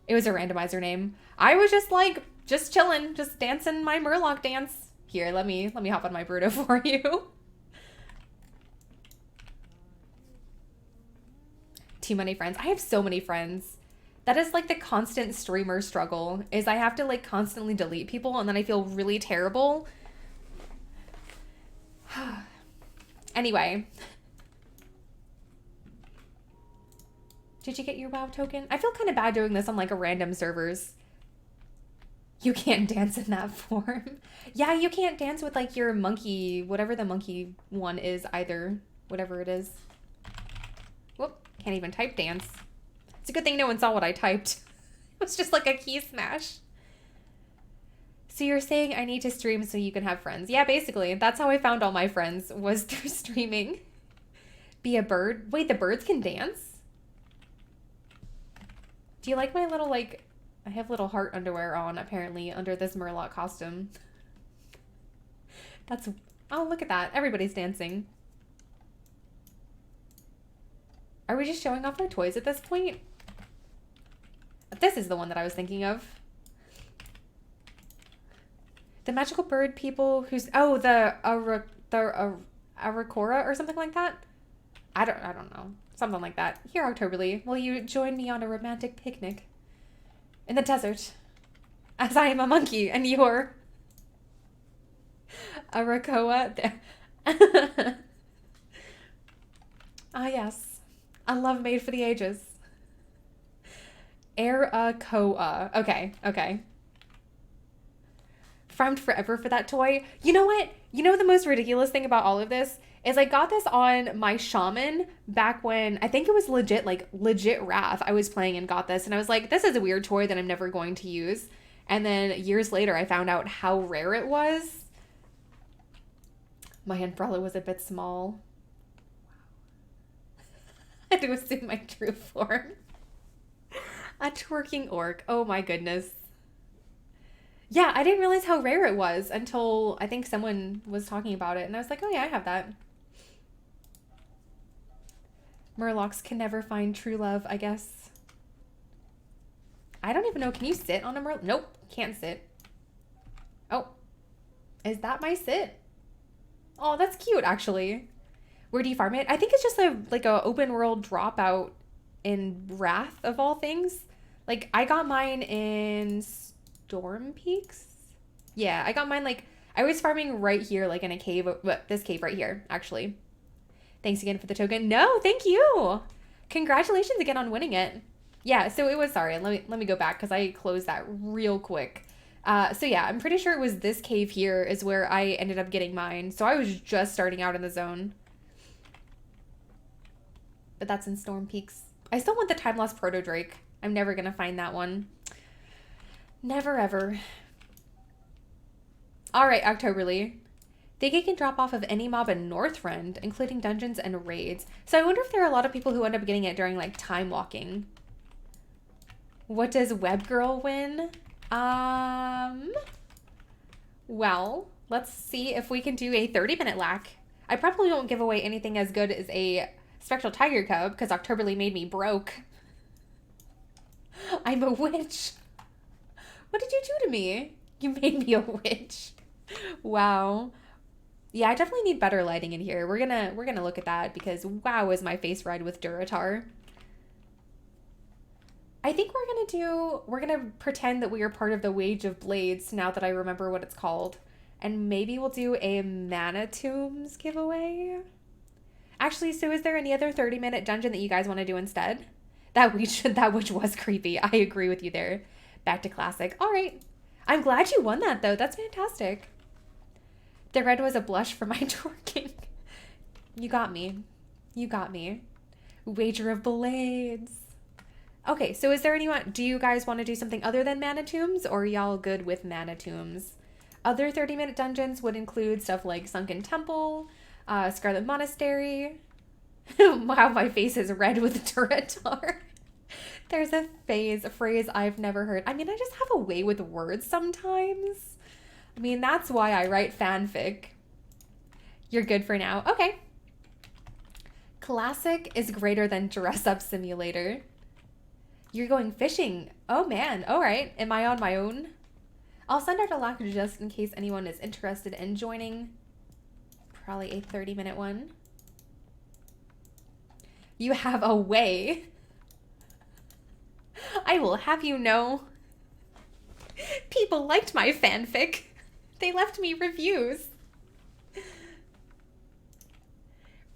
It was a randomizer name. I was just like, just chilling, just dancing my Murloc dance. Here, let me hop on my Bruto for you. Too many friends. I have so many friends. That is like the constant streamer struggle, is I have to like constantly delete people and then I feel really terrible. Anyway. Did you get your WoW token? I feel kind of bad doing this on like a random servers. You can't dance in that form. Yeah, you can't dance with like your monkey, whatever the monkey one is either. Whatever it is. Whoop, can't even type dance. It's a good thing no one saw what I typed. It was just like a key smash. So you're saying I need to stream so you can have friends. Yeah, basically. That's how I found all my friends, was through streaming. Be a bird. Wait, the birds can dance? Do you like my little, like... I have little heart underwear on, apparently, under this Murloc costume. That's... Oh, look at that. Everybody's dancing. Are we just showing off our toys at this point? This is the one that I was thinking of. The magical bird people who's... Oh, the Aracora or something like that? I don't know. Something like that. Here, Octoberly, will you join me on a romantic picnic in the desert? As I am a monkey and you're... Arakoa. Ah, yes. A love made for the ages. Arakoa. Okay. Farmed forever for that toy. You know what? You know the most ridiculous thing about all of this is I got this on my shaman back when I think it was legit Wrath. I was playing and got this and I was like, this is a weird toy that I'm never going to use. And then years later, I found out how rare it was. My umbrella was a bit small. I had to assume my true form. A twerking orc. Oh my goodness. Yeah, I didn't realize how rare it was until I think someone was talking about it. And I was like, oh yeah, I have that. Murlocs can never find true love, I guess. I don't even know. Can you sit on a Murloc? Nope, can't sit. Oh, is that my sit? Oh, that's cute, actually. Where do you farm it? I think it's just like a open world dropout in Wrath of all things. Like I got mine in Storm Peaks. Yeah, I got mine like I was farming right here, like in a cave. This cave right here, actually. Thanks again for the token. No, thank you. Congratulations again on winning it. Yeah, so it was, sorry, let me go back because I closed that real quick. So yeah, I'm pretty sure it was this cave here is where I ended up getting mine. So I was just starting out in the zone. But that's in Storm Peaks. I still want the Time Lost Proto Drake. I'm never gonna find that one. Never ever. Alright, Octoberly. Think it can drop off of any mob in Northrend, including dungeons and raids. So I wonder if there are a lot of people who end up getting it during like time walking. What does Web Girl win? Well, let's see if we can do a 30-minute lack. I probably won't give away anything as good as a Spectral Tiger Cub because Octoberly made me broke. I'm a witch. What did you do to me? You made me a witch. Wow. Yeah, I definitely need better lighting in here. We're gonna look at that because wow, is my face red with Duratar. I think we're gonna pretend that we are part of the Wage of Blades now that I remember what it's called. And maybe we'll do a Mana Tombs giveaway. Actually, so is there any other 30-minute dungeon that you guys want to do instead? That witch was creepy. I agree with you there. Back to classic. All right. I'm glad you won that though. That's fantastic. The red was a blush for my twerking. You got me. You got me. Wager of Blades. Okay, so is there anyone, do you guys want to do something other than Mana Tombs, or are y'all good with Mana Tombs? Other 30-minute dungeons would include stuff like Sunken Temple, Scarlet Monastery. Wow, my face is red with Duratar. There's a phrase I've never heard. I mean, I just have a way with words sometimes. I mean, that's why I write fanfic. You're good for now. Okay. Classic is greater than Dress Up Simulator. You're going fishing. Oh man. All right. Am I on my own? I'll send out a lock just in case anyone is interested in joining. Probably a 30-minute one. You have a way. I will have you know. People liked my fanfic. They left me reviews.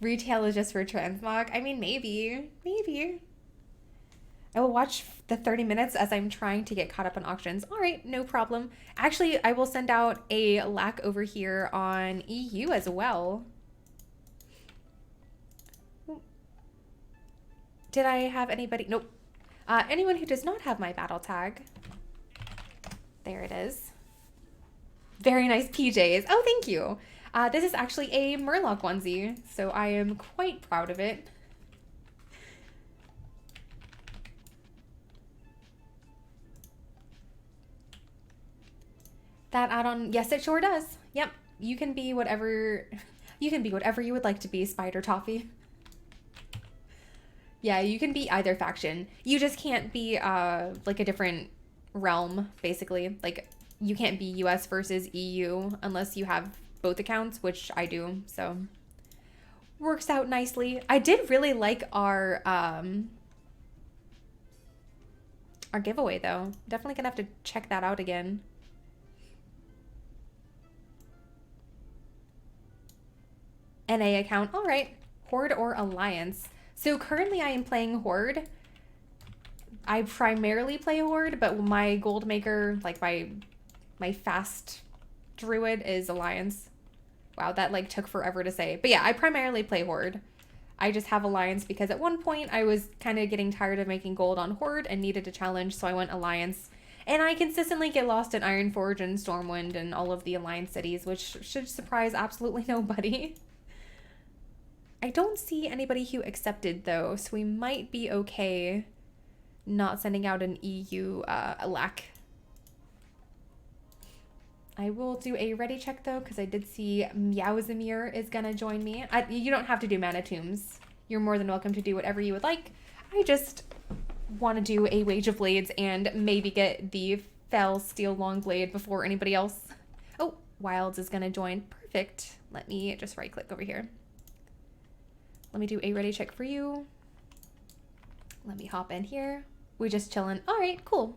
Retail is just for transmog. I mean, maybe. I will watch the 30 minutes as I'm trying to get caught up on auctions. All right, no problem. Actually, I will send out a lack over here on EU as well. Did I have anybody? Nope. Anyone who does not have my battle tag. There it is. Very nice PJs. Oh, thank you. This is actually a Murloc onesie, so I am quite proud of it. That add-on, yes, it sure does. Yep, you can be whatever you would like to be, Spider Toffee. Yeah, you can be either faction. You just can't be like a different realm, basically. Like you can't be US versus EU unless you have both accounts, which I do, so works out nicely. I did really like our giveaway though. Definitely gonna have to check that out again. NA account. All right. Horde or Alliance. So currently I am playing Horde. I primarily play Horde, but my gold maker, like my fast druid is Alliance. Wow, that like took forever to say. But yeah, I primarily play Horde. I just have Alliance because at one point I was kind of getting tired of making gold on Horde and needed a challenge, so I went Alliance. And I consistently get lost in Ironforge and Stormwind and all of the Alliance cities, which should surprise absolutely nobody. I don't see anybody who accepted though, so we might be okay not sending out an EU lack. I will do a ready check though, because I did see Meowzamir is gonna join me. You don't have to do Mana Tombs. You're more than welcome to do whatever you would like. I just want to do a Wage of Blades and maybe get the Fell Steel Longblade before anybody else. Oh, Wilds is gonna join. Perfect. Let me just right click over here. Let me do a ready check for you. Let me hop in here. We just chillin'. All right, cool.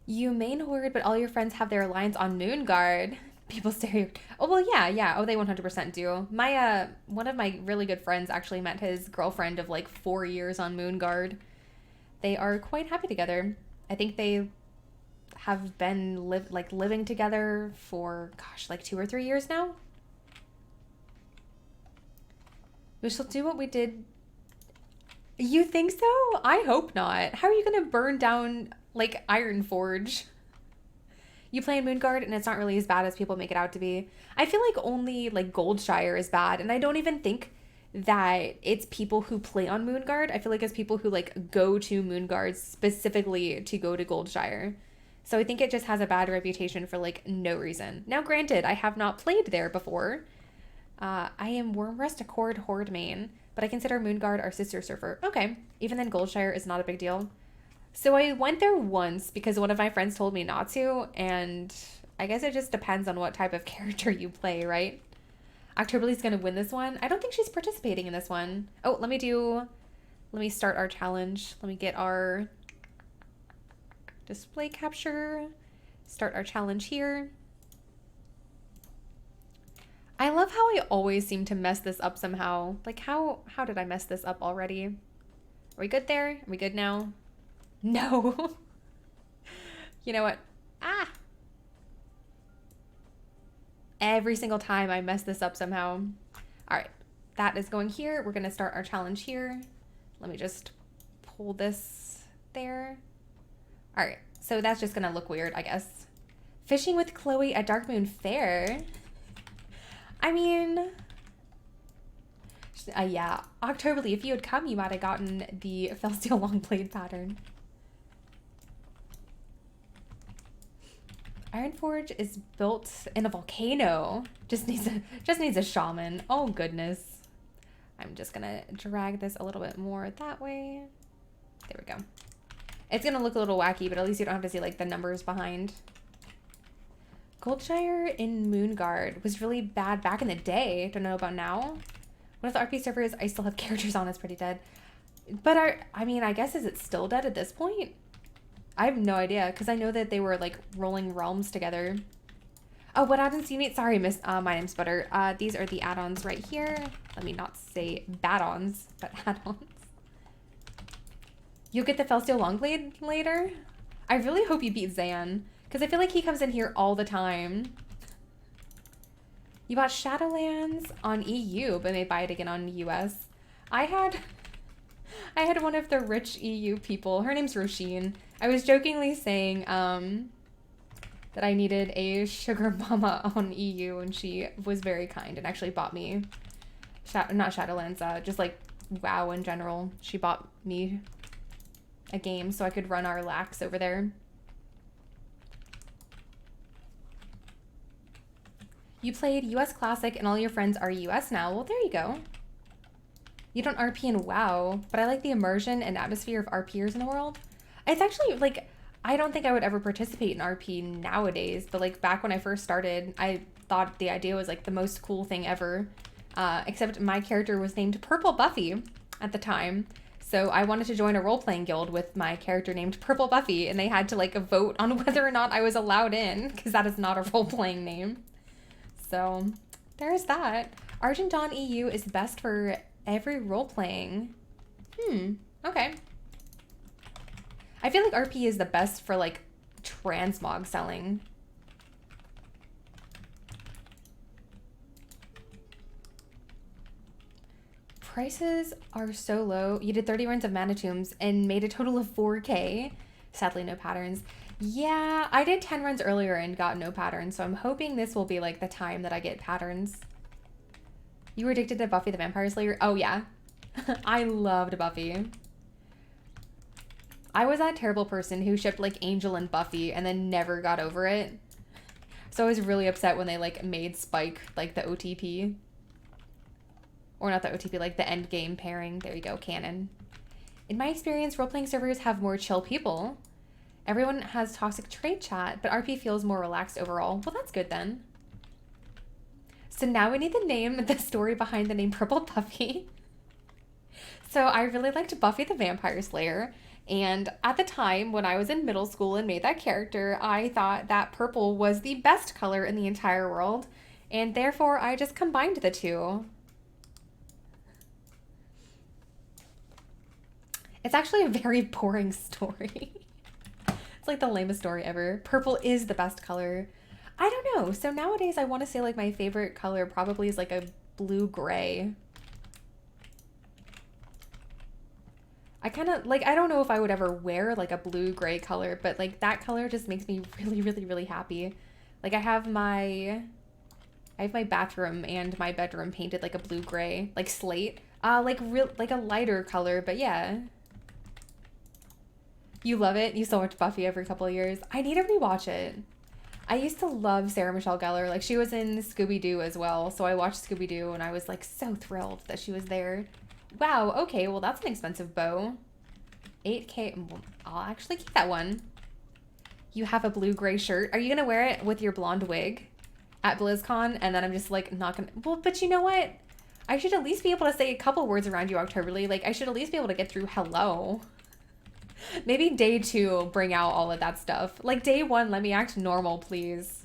You main Horde, but all your friends have their alliance on Moonguard. People stare. Oh, well, yeah. Oh, they 100% do. My, one of my really good friends actually met his girlfriend of like 4 years on Moonguard. They are quite happy together. I think they have been living together for, gosh, like 2 or 3 years now. We shall do what we did. You think so? I hope not. How are you gonna burn down like Ironforge? You play in Moonguard and it's not really as bad as people make it out to be. I feel like only like Goldshire is bad, and I don't even think that it's people who play on Moonguard. I feel like it's people who like go to Moonguard specifically to go to Goldshire. So I think it just has a bad reputation for like no reason. Now granted, I have not played there before. I am Wormrest Accord Horde main, but I consider Moonguard our sister server. Okay, even then Goldshire is not a big deal. So I went there once because one of my friends told me not to, and I guess it just depends on what type of character you play, right? Octoberly's gonna win this one. I don't think she's participating in this one. Oh, let me start our challenge. Let me get our display capture. Start our challenge here. I love how I always seem to mess this up somehow. Like how did I mess this up already? Are we good there? Are we good now? No. You know what? Ah! Every single time I mess this up somehow. All right, that is going here. We're gonna start our challenge here. Let me just pull this there. All right, so that's just gonna look weird, I guess. Fishing with Chloe at Dark Moon Fair. I mean, yeah, Octoberly, if you had come, you might have gotten the Felsteel Longblade pattern. Ironforge is built in a volcano. Just needs a shaman. Oh goodness. I'm just gonna drag this a little bit more that way. There we go. It's gonna look a little wacky, but at least you don't have to see like the numbers behind. Goldshire in Moonguard was really bad back in the day. Don't know about now. One of the RP servers I still have characters on is pretty dead. But I mean, I guess is it still dead at this point? I have no idea, because I know that they were like rolling realms together. Oh, what add-ons do you need? Sorry, miss. My name's Butter. These are the add-ons right here. Let me not say bad-ons, but add-ons. You'll get the Felsteel Longblade later? I really hope you beat Zan, because I feel like he comes in here all the time. You bought Shadowlands on EU, but may buy it again on US. I had one of the rich EU people. Her name's Roisin. I was jokingly saying that I needed a sugar mama on EU, and she was very kind and actually bought me, not Shadowlands, just like WoW in general. She bought me a game so I could run our lax over there. You played US Classic and all your friends are US now. Well, there you go. You don't RP in WoW, but I like the immersion and atmosphere of RPers in the world. It's actually, like, I don't think I would ever participate in RP nowadays, but, like, back when I first started, I thought the idea was, like, the most cool thing ever, except my character was named Purple Buffy at the time, so I wanted to join a role-playing guild with my character named Purple Buffy, and they had to, like, vote on whether or not I was allowed in, because that is not a role-playing name. So, there's that. Argent Dawn EU is best for every role-playing. Okay. I feel like RP is the best for, like, transmog selling. Prices are so low. You did 30 runs of Mana Tombs and made a total of 4K. Sadly, no patterns. Yeah, I did 10 runs earlier and got no patterns, so I'm hoping this will be, like, the time that I get patterns. You were addicted to Buffy the Vampire Slayer? Oh, yeah. I loved Buffy. I was that terrible person who shipped like Angel and Buffy and then never got over it. So I was really upset when they like made Spike like the OTP. Or not the OTP, like the end game pairing. There you go, canon. In my experience, role-playing servers have more chill people. Everyone has toxic trade chat, but RP feels more relaxed overall. Well, that's good then. So now we need the story behind the name Purple Buffy. So I really liked Buffy the Vampire Slayer. And at the time, when I was in middle school and made that character, I thought that purple was the best color in the entire world. And therefore, I just combined the two. It's actually a very boring story. like the lamest story ever. Purple is the best color. I don't know. So nowadays I want to say like my favorite color probably is like a blue-gray. I kind of like, I don't know if I would ever wear like a blue-gray color, but like that color just makes me really, really, really happy. Like I have my bathroom and my bedroom painted like a blue-gray, like slate. Like a lighter color, but yeah. You love it? You still watch Buffy every couple of years? I need to rewatch it. I used to love Sarah Michelle Gellar. Like, she was in Scooby-Doo as well. So I watched Scooby-Doo and I was, like, so thrilled that she was there. Wow, okay. Well, that's an expensive bow. 8K. I'll actually keep that one. You have a blue-gray shirt. Are you going to wear it with your blonde wig at BlizzCon? And then I'm just, like, not going to... Well, but you know what? I should at least be able to say a couple words around you, Octoberly. Like, I should at least be able to get through hello. Maybe day 2, bring out all of that stuff. Like day 1, let me act normal, please.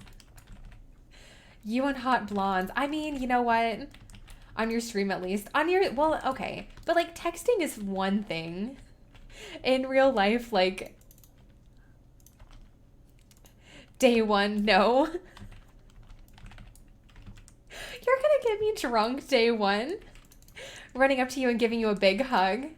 You and hot blondes. I mean, you know what? On your stream at least. On your, well, okay. But like texting is one thing. In real life, like, day 1, no. You're gonna get me drunk day 1? Running up to you and giving you a big hug?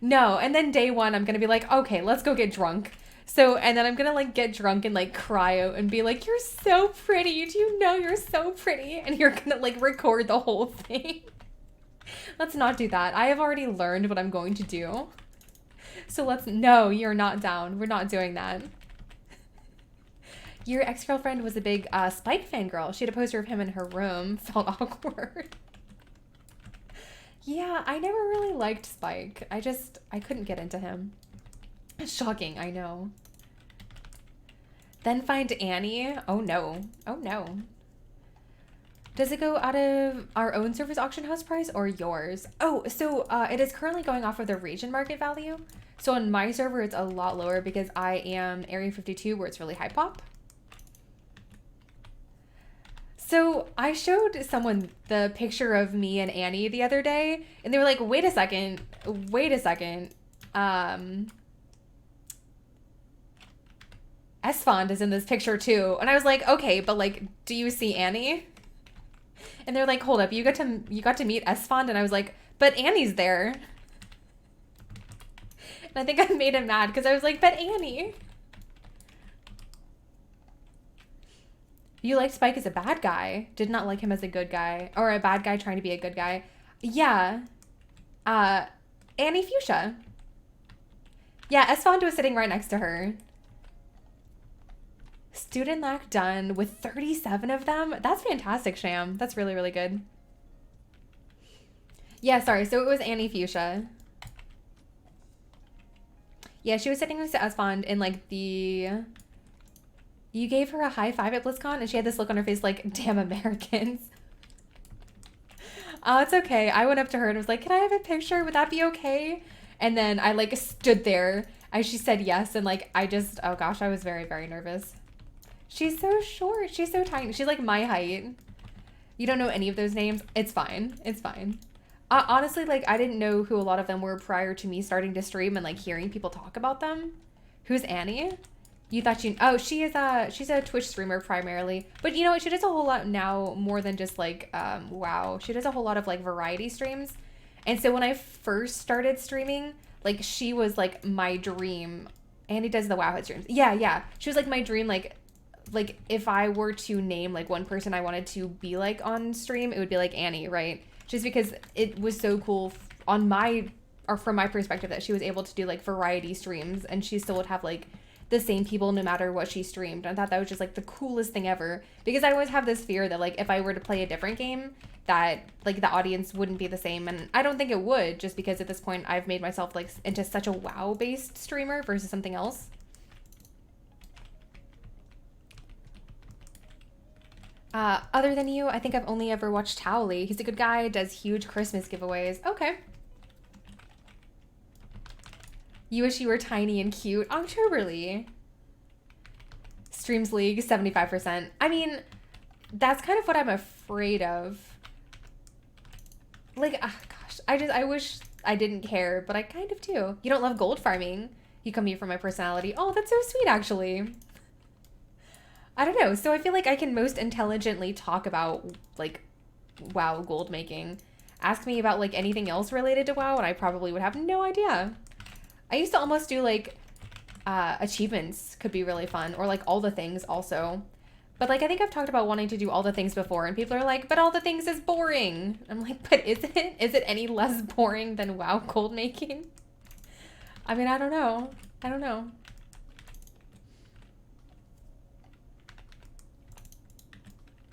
No, and then day 1, I'm gonna be like, okay, let's go get drunk. So, and then I'm gonna like get drunk and like cry out and be like, you're so pretty. Do you know you're so pretty? And you're gonna like record the whole thing. Let's not do that. I have already learned what I'm going to do. So no, you're not down. We're not doing that. Your ex-girlfriend was a big Spike fangirl. She had a poster of him in her room. Felt awkward. Yeah, I never really liked Spike. I couldn't get into him. Shocking, I know. Then find Annie. Oh no. Oh no. Does it go out of our own server's auction house price or yours? Oh, so it is currently going off of the region market value. So on my server, it's a lot lower because I am Area 52 where it's really high pop. So I showed someone the picture of me and Annie the other day, and they were like, wait a second. Esfand is in this picture too. And I was like, okay, but like, do you see Annie? And they're like, hold up, you got to meet Esfand? And I was like, but Annie's there. And I think I made him mad because I was like, but Annie. You liked Spike as a bad guy. Did not like him as a good guy. Or a bad guy trying to be a good guy. Yeah. Annie Fuchsia. Yeah, Esfand was sitting right next to her. Student lack done with 37 of them. That's fantastic, Sham. That's really, really good. Yeah, sorry. So it was Annie Fuchsia. Yeah, she was sitting next to Esfand in like the... You gave her a high five at BlizzCon and she had this look on her face like, damn Americans. Oh, it's okay. I went up to her and was like, can I have a picture? Would that be okay? And then I like stood there as she said yes. And like, oh gosh, I was very, very nervous. She's so short. She's so tiny. She's like my height. You don't know any of those names? It's fine. It's fine. Honestly, like I didn't know who a lot of them were prior to me starting to stream and like hearing people talk about them. Who's Annie? You thought she's a Twitch streamer primarily, but you know what? She does a whole lot now more than just like, WoW. She does a whole lot of like variety streams. And so when I first started streaming, like she was like my dream. Annie does the WoW streams. Yeah. She was like my dream. Like if I were to name like one person I wanted to be like on stream, it would be like Annie, right? Just because it was so cool from my perspective that she was able to do like variety streams and she still would have like the same people no matter what she streamed. I thought that was just like the coolest thing ever because I always have this fear that like if I were to play a different game that like the audience wouldn't be the same, and I don't think it would, just because at this point I've made myself like into such a WoW based streamer versus something else. Other than you, I think I've only ever watched Towley. He's a good guy, does huge Christmas giveaways. Okay. You wish you were tiny and cute. Octoberly. Streams League, 75%. I mean, that's kind of what I'm afraid of. Like, gosh, I wish I didn't care, but I kind of do. You don't love gold farming. You come here for my personality. Oh, that's so sweet, actually. I don't know. So I feel like I can most intelligently talk about, like, WoW gold making. Ask me about, like, anything else related to WoW, and I probably would have no idea. I used to almost do, like, achievements could be really fun, or, like, all the things also. But, like, I think I've talked about wanting to do all the things before, and people are like, but all the things is boring. I'm like, but is it? Is it any less boring than WoW gold making? I mean, I don't know. I don't know.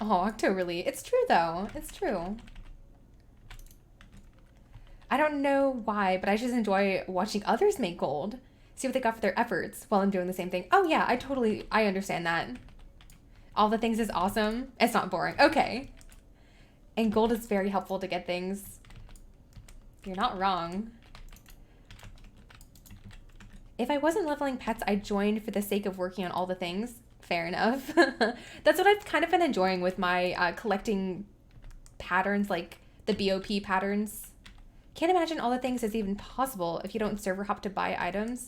Oh, Octoberly. It's true, though. It's true. I don't know why, but I just enjoy watching others make gold. See what they got for their efforts while I'm doing the same thing. Oh, yeah, I understand that. All the things is awesome. It's not boring. Okay. And gold is very helpful to get things. You're not wrong. If I wasn't leveling pets, I joined for the sake of working on all the things. Fair enough. That's what I've kind of been enjoying with my collecting patterns, like the BOP patterns. Can't imagine all the things is even possible if you don't server hop to buy items.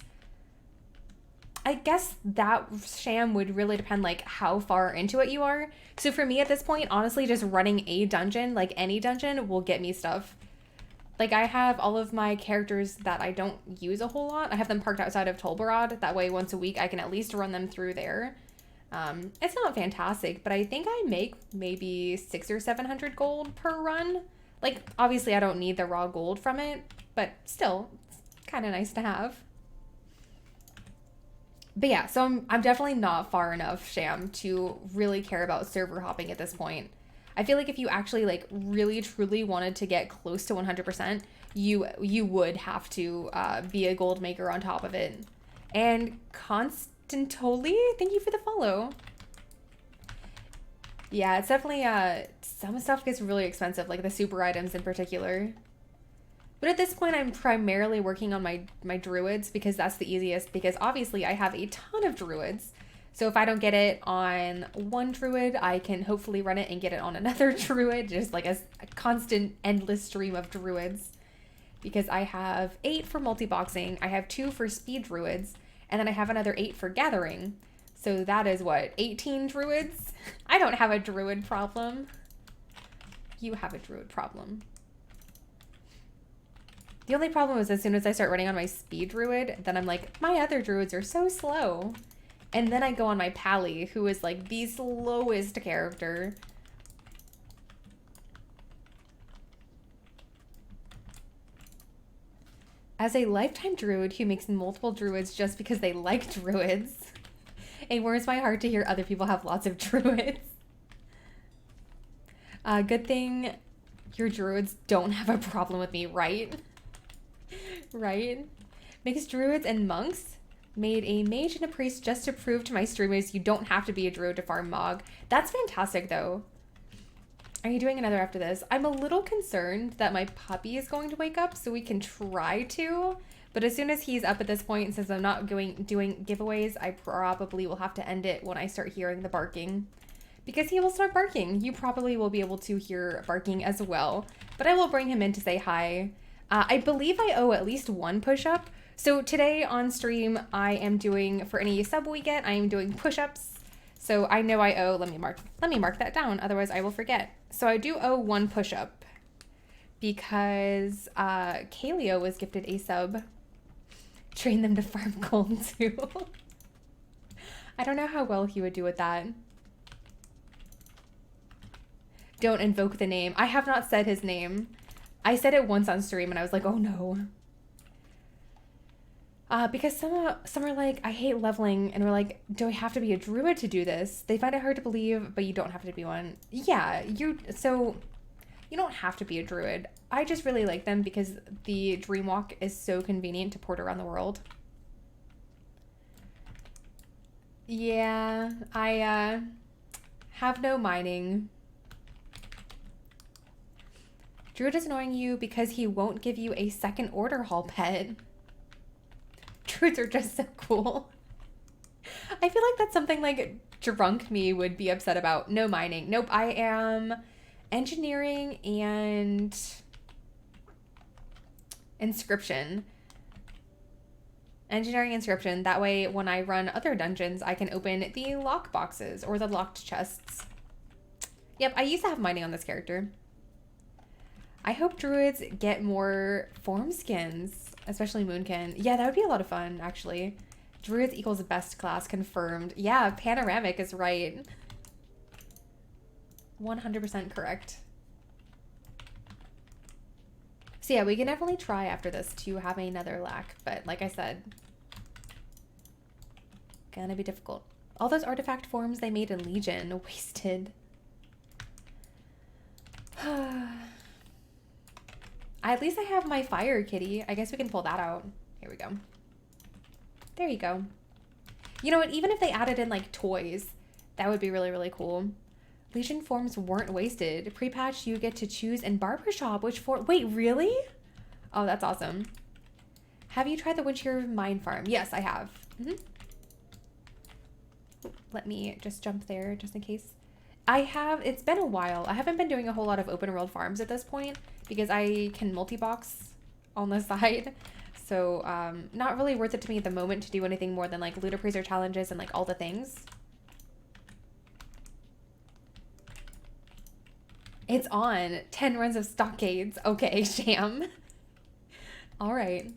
I guess that, Sham, would really depend, like, how far into it you are. So for me at this point, honestly, just running a dungeon, like any dungeon, will get me stuff. Like, I have all of my characters that I don't use a whole lot. I have them parked outside of Tolbarad. That way, once a week, I can at least run them through there. It's not fantastic, but I think I make maybe 600 or 700 gold per run. Like, obviously, I don't need the raw gold from it, but still, it's kind of nice to have. But yeah, so I'm definitely not far enough, Sham, to really care about server hopping at this point. I feel like if you actually, like, really truly wanted to get close to 100%, you would have to be a gold maker on top of it. And Constantoli, thank you for the follow. Yeah, it's definitely some stuff gets really expensive, like the super items in particular. But at this point, I'm primarily working on my druids because that's the easiest, because obviously I have a ton of druids. So if I don't get it on one druid, I can hopefully run it and get it on another druid, just like a constant endless stream of druids. Because I have 8 for multi-boxing, I have 2 for speed druids, and then I have another 8 for gathering. So that is what, 18 druids? I don't have a druid problem. You have a druid problem. The only problem is as soon as I start running on my speed druid, then I'm like, my other druids are so slow. And then I go on my Pally, who is like the slowest character. As a lifetime druid who makes multiple druids just because they like druids, it warms my heart to hear other people have lots of druids. Good thing your druids don't have a problem with me, right? Right? Mixed druids and monks. Made a mage and a priest just to prove to my streamers you don't have to be a druid to farm Mog. That's fantastic, though. Are you doing another after this? I'm a little concerned that my puppy is going to wake up, so we can try to. But as soon as he's up at this point, and since I'm not doing giveaways, I probably will have to end it when I start hearing the barking. Because he will start barking. You probably will be able to hear barking as well. But I will bring him in to say hi. I believe I owe at least 1 push-up. So today on stream, I am doing, for any sub we get, I am doing push-ups. So I know I owe, let me mark that down, otherwise I will forget. So I do owe 1 push-up because Kaleo was gifted a sub. Train them to farm gold too. I don't know how well he would do with that. Don't invoke the name. I have not said his name. I said it once on stream and I was like, oh no. Because some are like, I hate leveling, and we're like, do I have to be a druid to do this? They find it hard to believe, but you don't have to be one. Yeah, so you don't have to be a druid. I just really like them because the Dreamwalk is so convenient to port around the world. Yeah, I have no mining. Druid is annoying you because he won't give you a second order hall pet. Druids are just so cool. I feel like that's something like drunk me would be upset about. No mining. Nope, I am engineering and inscription. Engineering inscription. That way, when I run other dungeons, I can open the lock boxes or the locked chests. Yep, I used to have mining on this character. I hope druids get more form skins, especially Moonkin. Yeah, that would be a lot of fun, actually. Druids equals best class confirmed. Yeah, panoramic is right. 100% correct. So yeah, we can definitely try after this to have another lack, but like I said, gonna be difficult. All those artifact forms they made in Legion, wasted. At least I have my fire kitty. I guess we can pull that out. Here we go. There you go. You know what? Even if they added in like toys, that would be really, really cool. Legion forms weren't wasted. Pre-patch, you get to choose in barbershop which form. Wait, really? Oh, that's awesome. Have you tried the Windshear Mine Farm? Yes, I have. Let me just jump there just in case. I have. It's been a while. I haven't been doing a whole lot of open world farms at this point because I can multi-box on the side. So not really worth it to me at the moment to do anything more than like loot appraiser challenges and like all the things. It's on. 10 runs of stockades. Okay, sham. All right.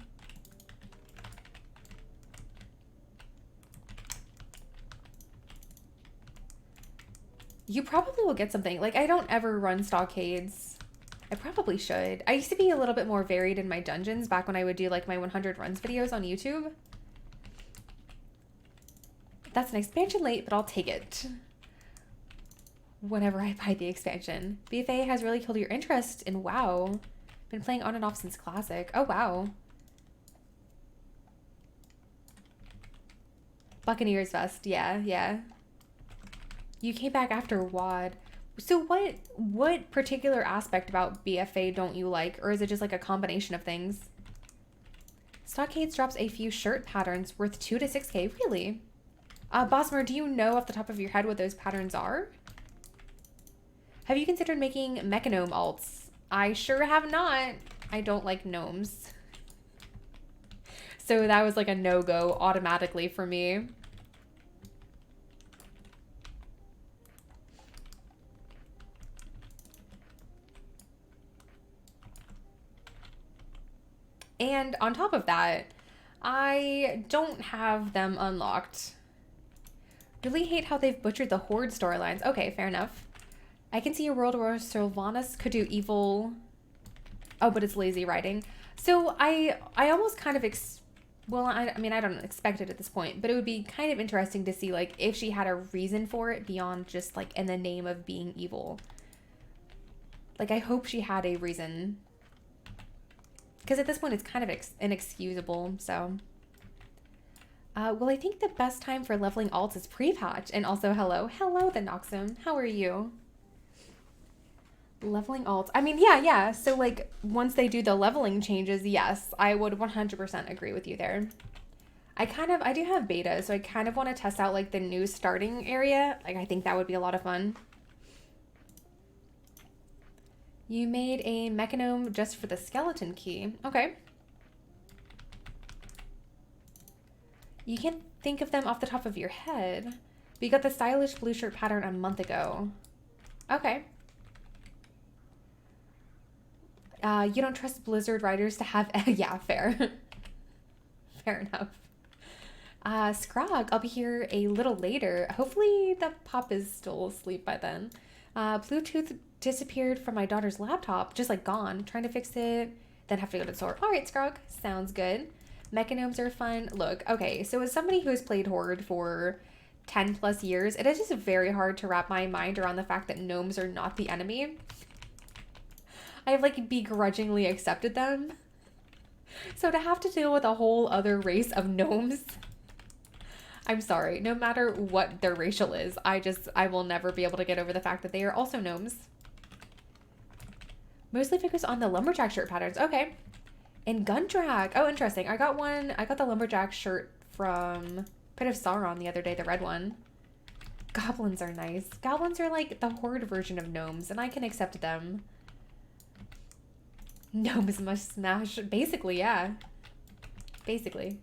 You probably will get something. Like, I don't ever run stockades. I probably should. I used to be a little bit more varied in my dungeons back when I would do like my 100 runs videos on YouTube. That's an expansion late, but I'll take it whenever I buy the expansion. BFA has really killed your interest in WoW. Been playing on and off since Classic. Oh, wow. Buccaneers Fest. Yeah, yeah. You came back after WoD. So what particular aspect about BFA don't you like? Or is it just like a combination of things? Stockades drops a few shirt patterns worth 2 to 6k. Really? Bosmer, do you know off the top of your head what those patterns are? Have you considered making Mechanome alts? I sure have not. I don't like gnomes. So that was like a no-go automatically for me. And on top of that, I don't have them unlocked. Really hate how they've butchered the Horde storylines. Okay, fair enough. I can see a world where Sylvanas could do evil. Oh, but it's lazy writing. So I almost kind of well, I mean, I don't expect it at this point, but it would be kind of interesting to see like if she had a reason for it beyond just like in the name of being evil. Like I hope she had a reason. Because at this point, it's kind of inexcusable, so. Well, I think the best time for leveling alts is pre-patch. And also, hello. Hello, the Noxum. How are you? Leveling alts. I mean, yeah. So, like, once they do the leveling changes, yes, I would 100% agree with you there. I do have beta, so I kind of want to test out, like, the new starting area. Like, I think that would be a lot of fun. You made a Mechanome just for the skeleton key. Okay. You can't think of them off the top of your head. But you got the stylish blue shirt pattern a month ago. Okay. You don't trust Blizzard writers to have... yeah, fair. Fair enough. Scrog, I'll be here a little later. Hopefully the pop is still asleep by then. Bluetooth disappeared from my daughter's laptop, just like gone. Trying to fix it, then have to go to the store. All right, Scrog, sounds good. Mechanomes are fun. Look, okay, so as somebody who has played Horde for 10 plus years, it is just very hard to wrap my mind around the fact that gnomes are not the enemy. I've like begrudgingly accepted them. So to have to deal with a whole other race of gnomes, I'm sorry, no matter what their racial is, I will never be able to get over the fact that they are also gnomes. Mostly focus on the lumberjack shirt patterns. Okay. And gun drag. Oh, interesting. I got the lumberjack shirt from Pit of Sauron the other day, the red one. Goblins are nice. Goblins are like the Horde version of gnomes, and I can accept them. Gnomes must smash. Basically, yeah. Basically.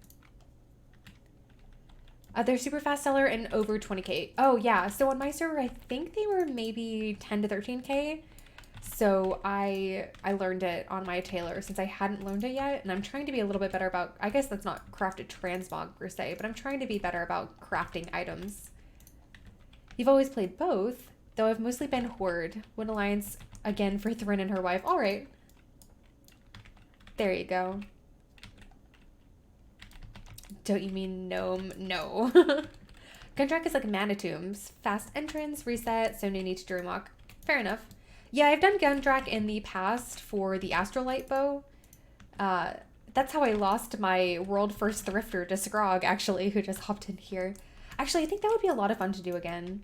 They're super fast seller and over 20k. Oh yeah, so on my server, I think they were maybe 10 to 13k. So I learned it on my tailor since I hadn't learned it yet, and I'm trying to be a little bit better about, I guess that's not crafted transmog per se, but I'm trying to be better about crafting items. You've always played both, though I've mostly been Horde. Win Alliance again for Thrin and her wife. All right. There you go. Don't you mean gnome? No. Gundrak is like Mana Tombs. Fast entrance, reset, so no need to dreamwalk. Fair enough. Yeah, I've done Gundrak in the past for the Astrolight bow. That's how I lost my world first thrifter to Scrog, actually, who just hopped in here. Actually, I think that would be a lot of fun to do again.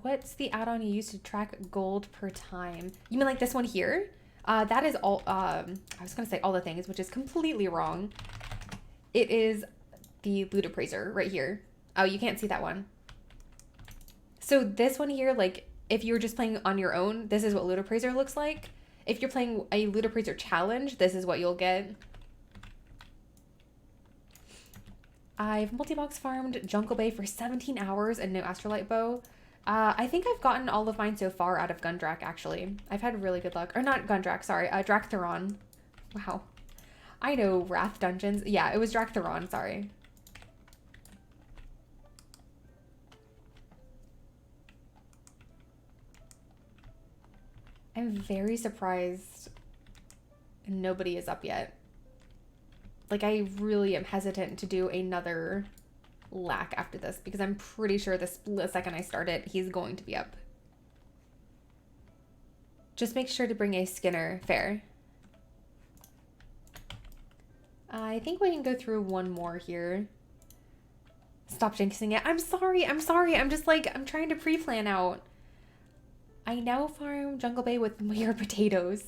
What's the add-on you use to track gold per time? You mean like this one here? That is all, I was gonna say all the things, which is completely wrong. It is the Loot Appraiser right here. Oh, you can't see that one. So this one here, like, if you're just playing on your own, this is what Loot Appraiser looks like. If you're playing a Loot Appraiser challenge, this is what you'll get. I've multi-box farmed Jungle Bay for 17 hours and no Astrolight bow. I think I've gotten all of mine so far out of Gundrak, actually. I've had really good luck. Or not Gundrak, sorry. Draktheron. Wow. I know Wrath Dungeons. Yeah, it was Draktheron, sorry. I'm very surprised nobody is up yet. Like, I really am hesitant to do another lack after this because I'm pretty sure the split second I start it, he's going to be up. Just make sure to bring a Skinner. Fair. I think we can go through one more here. Stop jinxing it. I'm sorry. I'm just like, I'm trying to pre-plan out. I now farm Jungle Bay with your potatoes.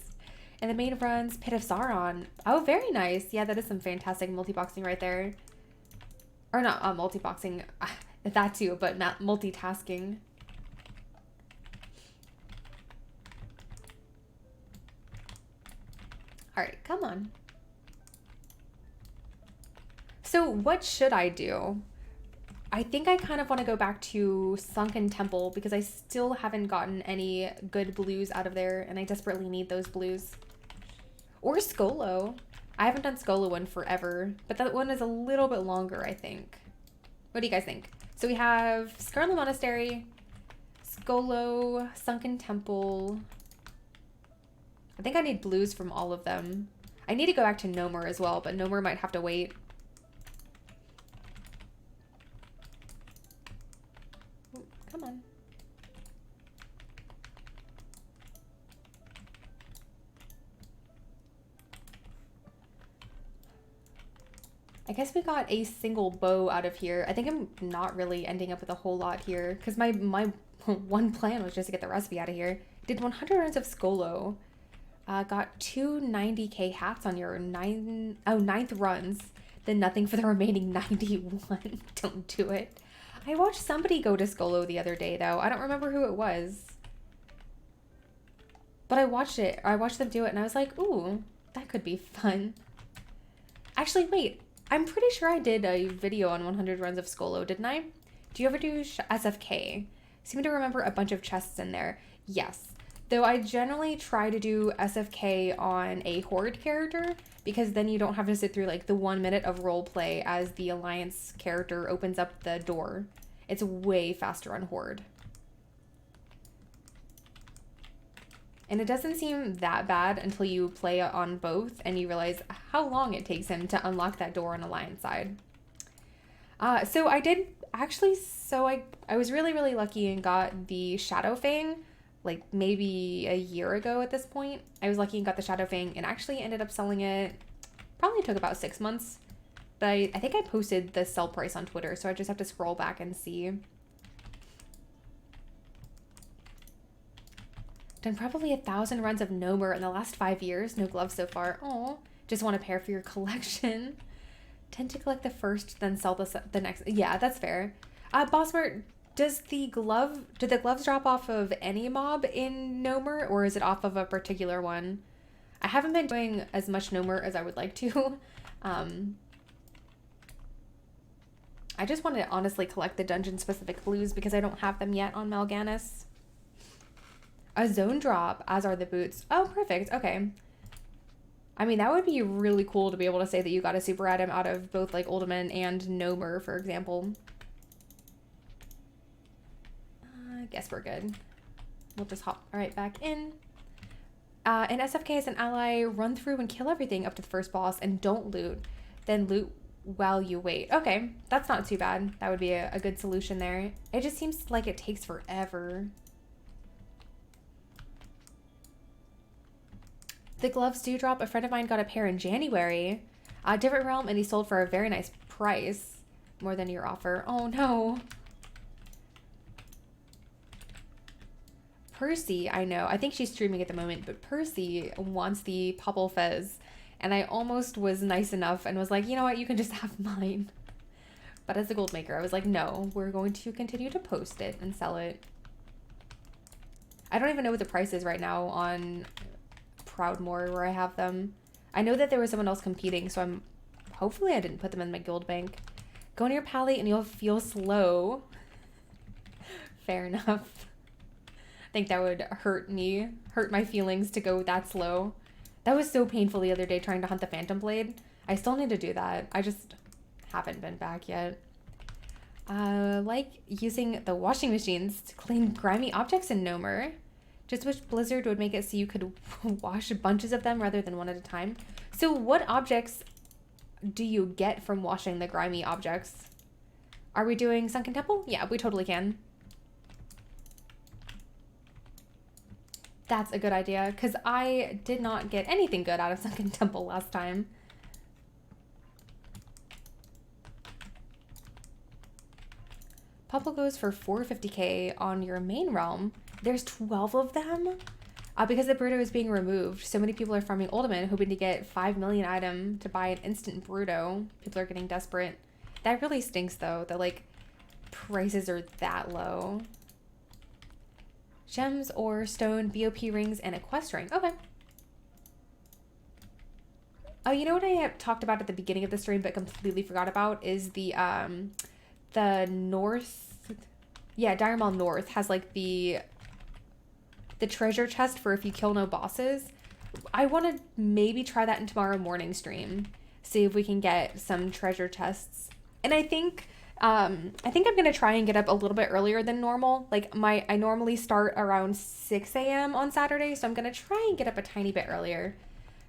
And the main runs Pit of Sauron. Oh, very nice. Yeah, that is some fantastic multi-boxing right there. Or not multi-boxing, that too, but not multitasking. All right, come on. So what should I do? I think I kind of want to go back to Sunken Temple because I still haven't gotten any good blues out of there, and I desperately need those blues. Or Skolo. I haven't done Skolo one forever, but that one is a little bit longer, I think. What do you guys think? So we have Scarlet Monastery, Skolo, Sunken Temple. I think I need blues from all of them. I need to go back to Nomer as well, but Nomer might have to wait. Ooh, come on. I guess we got a single bow out of here. I think I'm not really ending up with a whole lot here because my one plan was just to get the recipe out of here. Did 100 runs of Skolo. Got 2 90k hats on your 9th runs. Then nothing for the remaining 91. Don't do it. I watched somebody go to Skolo the other day though. I don't remember who it was. But I watched it. I watched them do it and I was like, ooh, that could be fun. Actually, wait. I'm pretty sure I did a video on 100 runs of Skolo, didn't I? Do you ever do SFK? Seem to remember a bunch of chests in there. Yes. Though I generally try to do SFK on a Horde character because then you don't have to sit through like the 1 minute of role play as the Alliance character opens up the door. It's way faster on Horde. And it doesn't seem that bad until you play on both and you realize how long it takes him to unlock that door on Alliance side. So I did actually, I was really, really lucky and got the Shadow Fang like maybe a year ago at this point. I was lucky and got the Shadow Fang and actually ended up selling it. Probably took about 6 months. But I think I posted the sell price on Twitter, so I just have to scroll back and see. Done probably 1,000 runs of Nomer in the last 5 years. No gloves so far. Oh, just want a pair for your collection. Tend to collect the first, then sell the next. Yeah, that's fair. Bossmart, do the gloves drop off of any mob in Nomer, or is it off of a particular one? I haven't been doing as much Nomer as I would like to. I just want to honestly collect the dungeon-specific blues because I don't have them yet on Mal'Ganis. A zone drop, as are the boots. Oh, perfect. Okay. I mean, that would be really cool to be able to say that you got a super item out of both, like, Uldaman and Nomer, for example. I guess we're good. We'll just hop right back in. In SFK as an ally, run through and kill everything up to the first boss and don't loot. Then loot while you wait. Okay, that's not too bad. That would be a good solution there. It just seems like it takes forever. The gloves do drop. A friend of mine got a pair in January. A different realm, and he sold for a very nice price. More than your offer. Oh no. Percy, I know. I think she's streaming at the moment, but Percy wants the Popple Fez. And I almost was nice enough and was like, you know what, you can just have mine. But as a gold maker, I was like, no, we're going to continue to post it and sell it. I don't even know what the price is right now on Proudmoore where I have them. I know that there was someone else competing, so hopefully I didn't put them in my guild bank. Go near Pally and you'll feel slow. Fair enough. I think that would hurt my feelings to go that slow. That was so painful the other day trying to hunt the Phantom Blade. I still need to do that. I just haven't been back yet. Like using the washing machines to clean grimy objects in Nomer. Just wish Blizzard would make it so you could wash bunches of them rather than one at a time. So what objects do you get from washing the grimy objects? Are we doing Sunken Temple? Yeah, we totally can. That's a good idea, because I did not get anything good out of Sunken Temple last time. Popple goes for 450k on your main realm. There's 12 of them? Because the Bruto is being removed, so many people are farming Uldaman, hoping to get 5 million item to buy an instant Bruto. People are getting desperate. That really stinks, though, that, like, prices are that low. Gems or stone, BOP rings, and a quest ring. Okay. Oh, you know what I have talked about at the beginning of the stream but completely forgot about is the North... Yeah, Dire Maul North has, like, the treasure chest for if you kill no bosses. I want to maybe try that in tomorrow morning stream. See if we can get some treasure chests. And I think I'm going to try and get up a little bit earlier than normal. Like, I normally start around 6 a.m. on Saturday, so I'm going to try and get up a tiny bit earlier.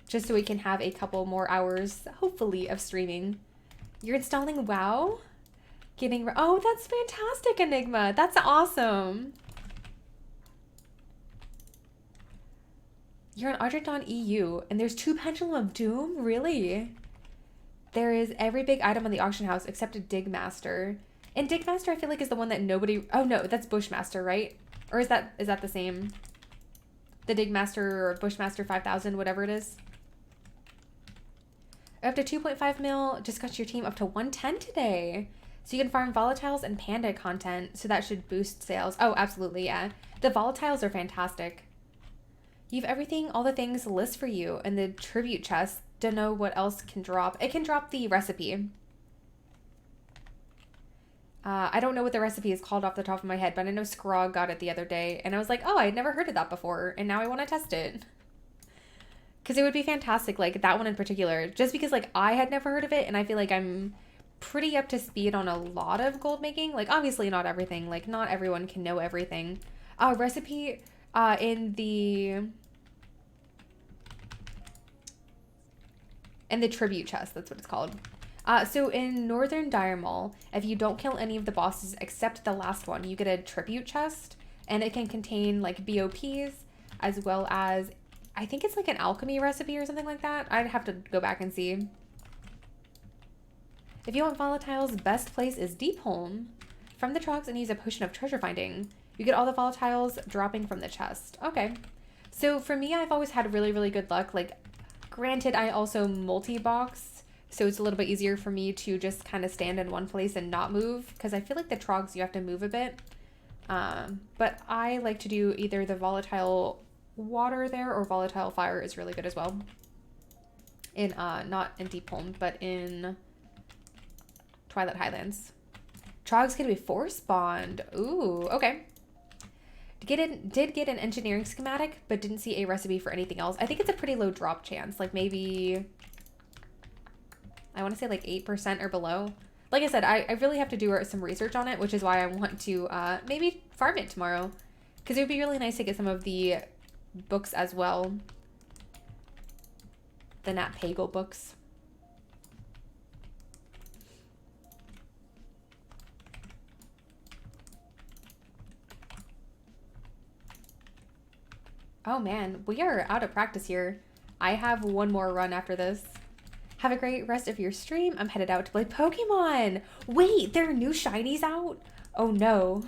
Just so we can have a couple more hours, hopefully, of streaming. You're installing WoW? Oh, that's fantastic, Enigma. That's awesome. You're on Argentine EU, and there's 2 Pendulum of Doom? Really? There is every big item on the auction house except a Digmaster. And Digmaster, I feel like, is the one that nobody... Oh, no, that's Bushmaster, right? Or is that the same? The Digmaster or Bushmaster 5000, whatever it is. Up to 2.5 mil, just got your team up to 110 today. So you can farm volatiles and panda content, so that should boost sales. Oh, absolutely, yeah. The volatiles are fantastic. You have everything, all the things list for you, and the tribute chest. Don't know what else can drop. It can drop the recipe. I don't know what the recipe is called off the top of my head, but I know Scrog got it the other day, and I was like, oh, I had never heard of that before, and now I want to test it. Because it would be fantastic, like, that one in particular, just because, like, I had never heard of it, and I feel like I'm pretty up to speed on a lot of gold making. Like, obviously not everything. Like, not everyone can know everything. Recipe in the tribute chest, that's what it's called. So in Northern Dire Maul, if you don't kill any of the bosses except the last one, you get a tribute chest, and it can contain, like, BOPs, as well as, I think it's like an alchemy recipe or something like that. I'd have to go back and see. If you want volatiles, best place is Deepholm. From the trogs and use a potion of treasure finding. You get all the volatiles dropping from the chest. Okay. So for me, I've always had really, really good luck. Like, granted, I also multi-box, so it's a little bit easier for me to just kind of stand in one place and not move, because I feel like the trogs, you have to move a bit. But I like to do either the volatile water there or volatile fire is really good as well. In, not in Deepholm, but in Twilight Highlands. Trog's gonna be force spawned. Ooh, okay. Did get an engineering schematic, but didn't see a recipe for anything else. I think it's a pretty low drop chance. Like maybe, I want to say like 8% or below. Like I said, I really have to do some research on it, which is why I want to maybe farm it tomorrow. Because it would be really nice to get some of the books as well. The Nat Pagel books. Oh man, we are out of practice here. I have one more run after this. Have a great rest of your stream. I'm headed out to play Pokemon. Wait, there are new shinies out? Oh no.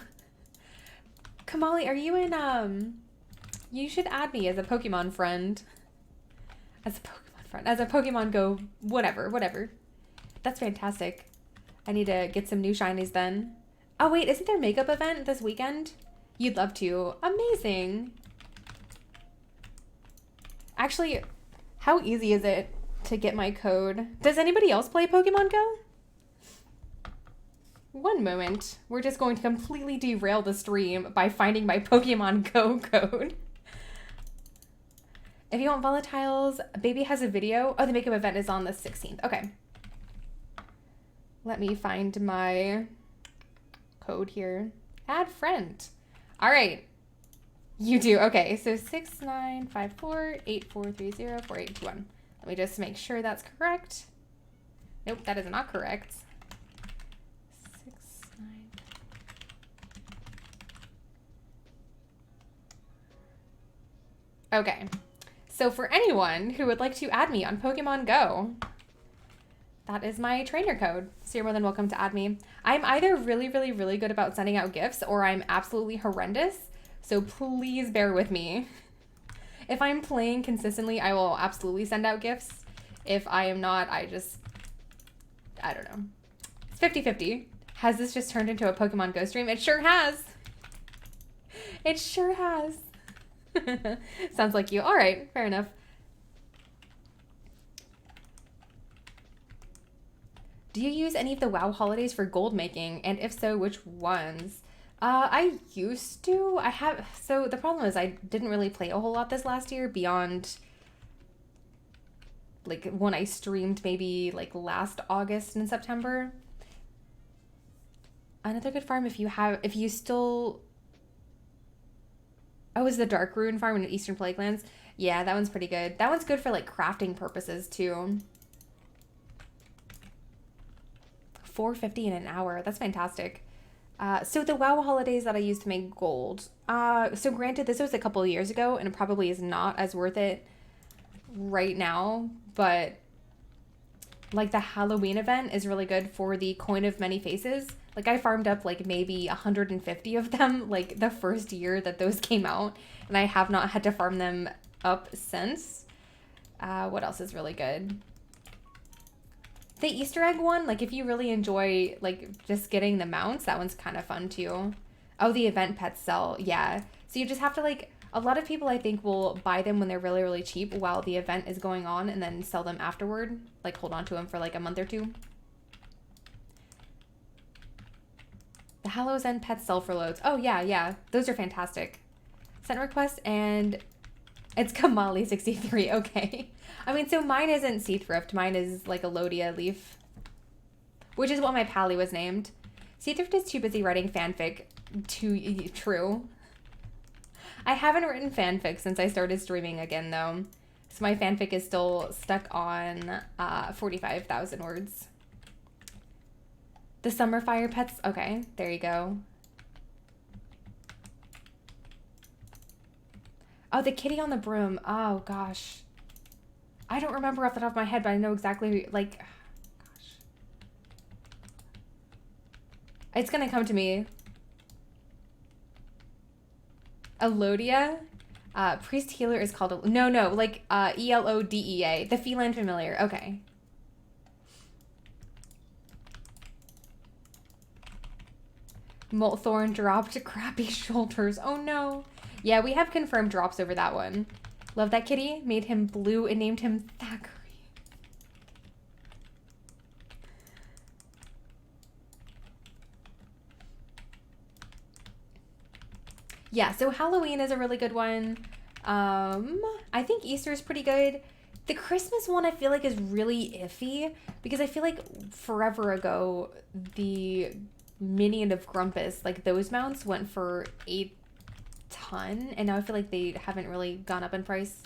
Kamali, are you in, you should add me as a Pokemon friend. As a Pokemon friend. As a Pokemon Go, whatever. That's fantastic. I need to get some new shinies then. Oh wait, isn't there a makeup event this weekend? You'd love to. Amazing. Actually, how easy is it to get my code? Does anybody else play Pokemon Go? One moment. We're just going to completely derail the stream by finding my Pokemon Go code. If you want volatiles, Baby has a video. Oh, the makeup event is on the 16th. Okay. Let me find my code here. Add friend. All right. You do. Okay, so 695484304821. Let me just make sure that's correct. Nope, that is not correct. 69. Okay. So for anyone who would like to add me on Pokemon Go, that is my trainer code. So you're more than welcome to add me. I'm either really good about sending out gifts, or I'm absolutely horrendous. So please bear with me. If I'm playing consistently, I will absolutely send out gifts. If I am not, I don't know. It's 50-50. Has this just turned into a Pokemon Go stream? It sure has. It sure has. Sounds like you. All right, fair enough. Do you use any of the WoW holidays for gold making? And if so, which ones? I used to. So the problem is I didn't really play a whole lot this last year beyond like when I streamed maybe like last August and September. Another good farm if you still. Oh, is the Dark Rune farm in Eastern Plaguelands? Yeah, that one's pretty good. That one's good for like crafting purposes too. $4.50 in an hour. That's fantastic. So the WoW holidays that I used to make gold. So granted, this was a couple of years ago, and it probably is not as worth it right now. But like the Halloween event is really good for the Coin of Many Faces. Like I farmed up like maybe 150 of them like the first year that those came out, and I have not had to farm them up since. What else is really good? The Easter egg one, like if you really enjoy like just getting the mounts, that one's kind of fun too. Oh, the event pets sell. Yeah. So you just have to like, a lot of people I think will buy them when they're really cheap while the event is going on and then sell them afterward. Like hold on to them for like a month or two. The Hallows End pets sell for loads. Oh yeah. Those are fantastic. Sent request and it's Kamali63. Okay. I mean, so mine isn't Seathrift. Mine is like a Lodia leaf, which is what my pally was named. Seathrift is too busy writing fanfic. True. I haven't written fanfic since I started streaming again, though. So my fanfic is still stuck on 45,000 words. The Summer Fire pets. Okay, there you go. Oh, the kitty on the broom. Oh, gosh. I don't remember off the top of my head, but I know exactly, like, gosh. It's gonna come to me. Elodia? Priest Healer is called, no, like, E-L-O-D-E-A. The Feline Familiar. Okay. Molthorn dropped crappy shoulders. Oh, no. Yeah, we have confirmed drops over that one. Love that kitty. Made him blue and named him Thackeray. Yeah, so Halloween is a really good one. I think Easter is pretty good. The Christmas one I feel like is really iffy because I feel like forever ago the minion of Grumpus, like those mounts went for 8 ton, and now I feel like they haven't really gone up in price.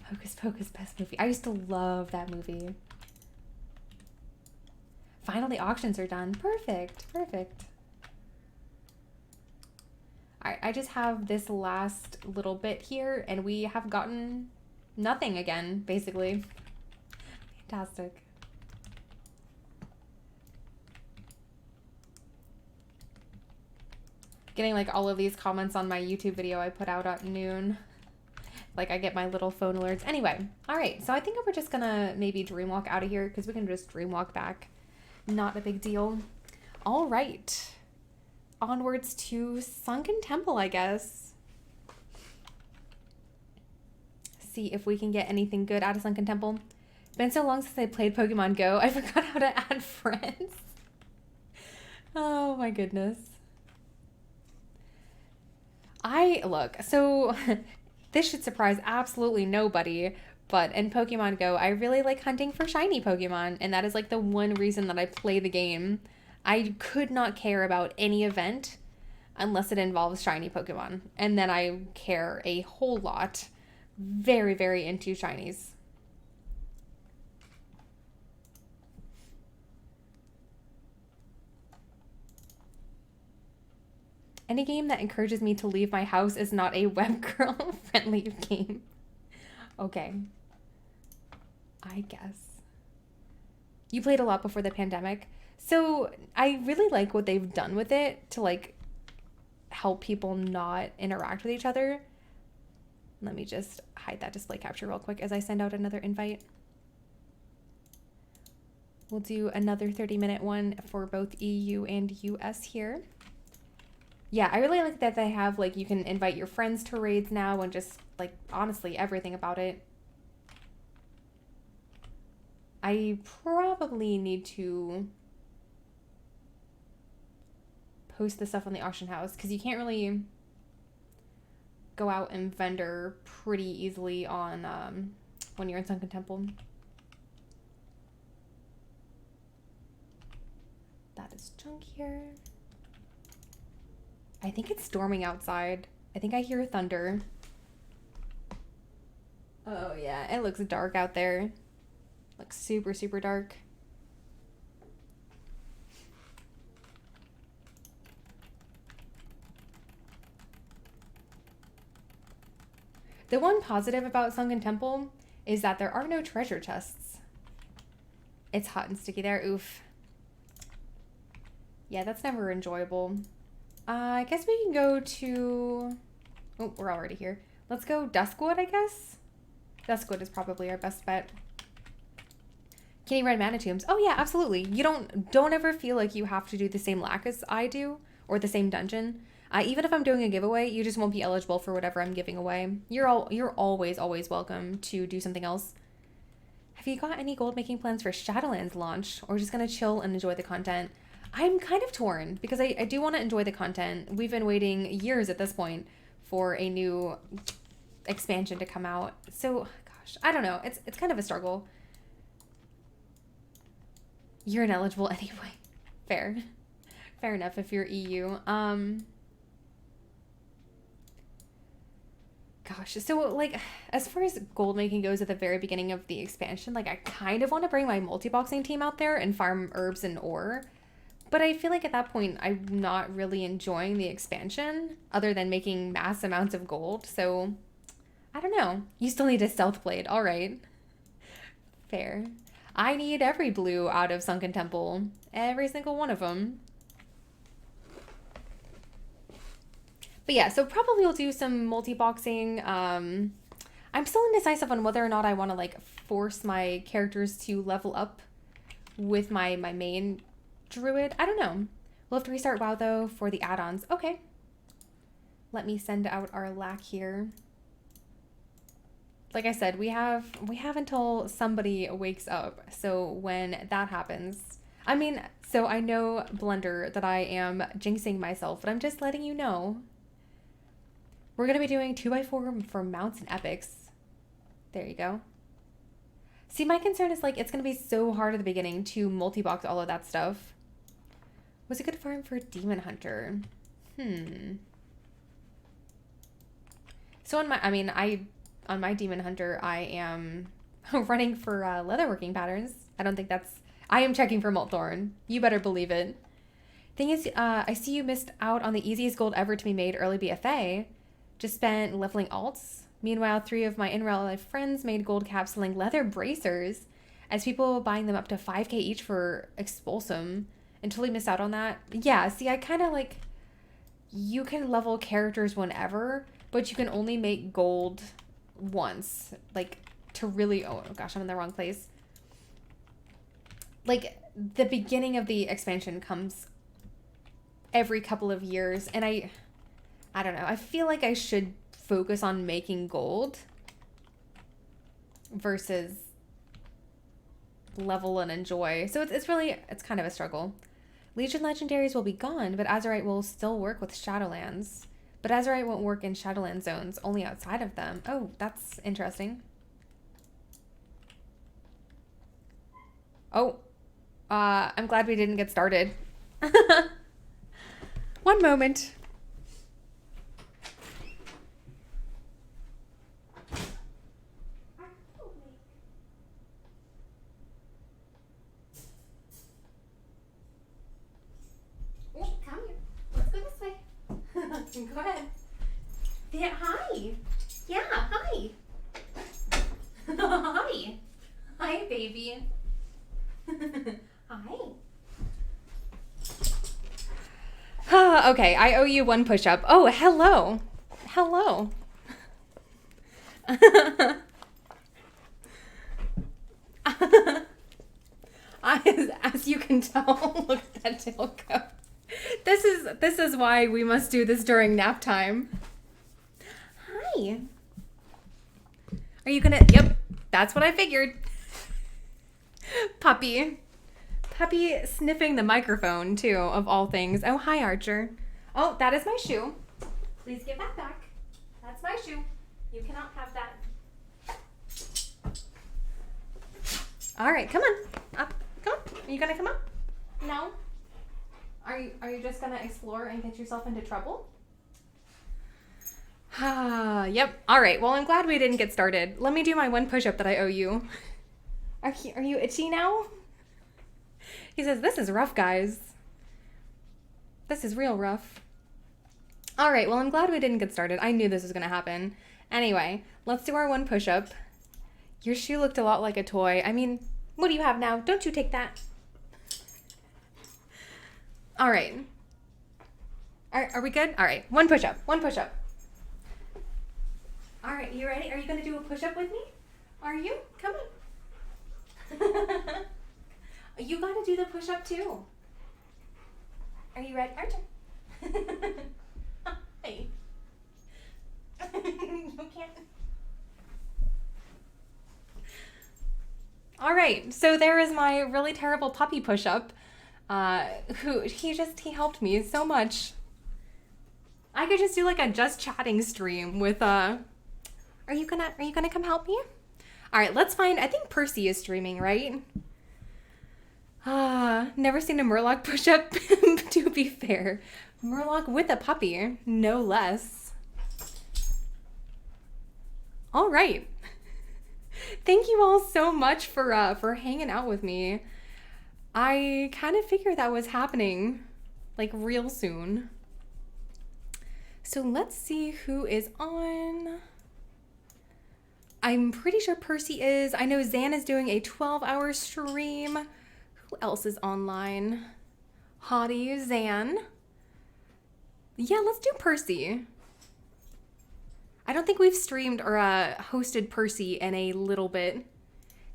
Hocus Pocus, best movie. I used to love that movie. Finally, auctions are done. Perfect, perfect. I just have this last little bit here, and we have gotten nothing again, basically. Fantastic. Getting like all of these comments on my YouTube video I put out at noon. Like I get my little phone alerts. Anyway, all right. So I think we're just gonna maybe dream walk out of here because we can just dream walk back. Not a big deal. All right. Onwards to Sunken Temple, I guess. See if we can get anything good out of Sunken Temple. Been so long since I played Pokemon Go, I forgot how to add friends. Oh my goodness. Look, so this should surprise absolutely nobody, but in Pokemon Go, I really like hunting for shiny Pokemon, and that is like the one reason that I play the game. I could not care about any event unless it involves shiny Pokemon, and then I care a whole lot. Very, very into shinies. Any game that encourages me to leave my house is not a web girl friendly game. Okay. I guess. You played a lot before the pandemic. So I really like what they've done with it to like help people not interact with each other. Let me just hide that display capture real quick as I send out another invite. We'll do another 30-minute one for both EU and US here. Yeah, I really like that they have, like, you can invite your friends to raids now and just, like, honestly, everything about it. I probably need to post the stuff on the auction house because you can't really go out and vendor pretty easily on when you're in Sunken Temple. That is junk here. I think it's storming outside. I think I hear thunder. Oh yeah, it looks dark out there. Looks super, super dark. The one positive about Sunken Temple is that there are no treasure chests. It's hot and sticky there. Oof. Yeah, that's never enjoyable. I guess we can go to... Oh, we're already here. Let's go Duskwood, I guess? Duskwood is probably our best bet. Can you run mana tombs? Oh yeah, absolutely. You don't ever feel like you have to do the same lack as I do, or the same dungeon. Even if I'm doing a giveaway, you just won't be eligible for whatever I'm giving away. You're always welcome to do something else. Have you got any gold making plans for Shadowlands launch, or just gonna chill and enjoy the content? I'm kind of torn because I do want to enjoy the content. We've been waiting years at this point for a new expansion to come out. So, gosh, I don't know. It's kind of a struggle. You're ineligible anyway. Fair. Fair enough if you're EU. Gosh, so like as far as gold making goes at the very beginning of the expansion, like I kind of want to bring my multi-boxing team out there and farm herbs and ore. But I feel like at that point, I'm not really enjoying the expansion other than making mass amounts of gold. So, I don't know. You still need a stealth blade. All right. Fair. I need every blue out of Sunken Temple. Every single one of them. But yeah, so probably we'll do some multi-boxing. I'm still indecisive on whether or not I want to like force my characters to level up with my main druid. I don't know. We'll have to restart WoW though for the add-ons. Okay. Let me send out our lack here. Like I said, we have until somebody wakes up. So when that happens, I mean, so I know, Blender, that I am jinxing myself, but I'm just letting you know. We're going to be doing 2x4 for mounts and epics. There you go. See, my concern is, like, it's going to be so hard at the beginning to multi-box all of that stuff. Was a good farm for Demon Hunter? So on my Demon Hunter, I am running for leatherworking patterns. I am checking for Molthorn. You better believe it. Thing is, I see you missed out on the easiest gold ever to be made early BFA. Just spent leveling alts. Meanwhile, 3 of my in-real life friends made gold caps selling leather bracers, as people were buying them up to 5k each for Expulsum, and totally missed out on that. Yeah, see, I kind of like, you can level characters whenever, but you can only make gold once, like, to really, oh gosh, I'm in the wrong place. Like, the beginning of the expansion comes every couple of years, and I don't know, I feel like I should focus on making gold versus level and enjoy. So it's kind of a struggle. Legion legendaries will be gone, but Azurite will still work with Shadowlands. But Azurite won't work in Shadowland zones, only outside of them. Oh, that's interesting. Oh, I'm glad we didn't get started. One moment. Go ahead. Yeah, hi. Yeah, hi. Hi. Hi, baby. Hi. Okay, I owe you one push-up. Oh, hello. Hello. As you can tell, look at that tail go. This is why we must do this during nap time. Hi. Are you gonna? Yep, that's what I figured. Puppy sniffing the microphone too, of all things. Oh, hi, Archer. Oh, that is my shoe. Please give that back. That's my shoe. You cannot have that. All right, come on. Up. Come on. Are you gonna come up? No. Are you just gonna explore and get yourself into trouble? Yep. All right. Well, I'm glad we didn't get started. Let me do my one push-up that I owe you. Are you itchy now? He says, this is rough, guys. This is real rough. All right. Well, I'm glad we didn't get started. I knew this was gonna happen. Anyway, let's do our one push-up. Your shoe looked a lot like a toy. I mean, what do you have now? Don't you take that. All right. Are we good? All right. One push-up. One push-up. All right. You ready? Are you going to do a push-up with me? Are you? Come on. You got to do the push-up too. Are you ready? Archer. Hey. You can't. All right. So there is my really terrible puppy push-up. He helped me so much. I could just do like a just chatting stream with are you gonna come help me? All right, let's find, I think Percy is streaming, right? Never seen a Murloc push up, to be fair. Murloc with a puppy, no less. All right. Thank you all so much for hanging out with me. I kind of figured that was happening like real soon. So let's see who is on. I'm pretty sure Percy is. I know Zan is doing a 12-hour stream. Who else is online? Hottie, Zan. Yeah, let's do Percy. I don't think we've streamed or hosted Percy in a little bit.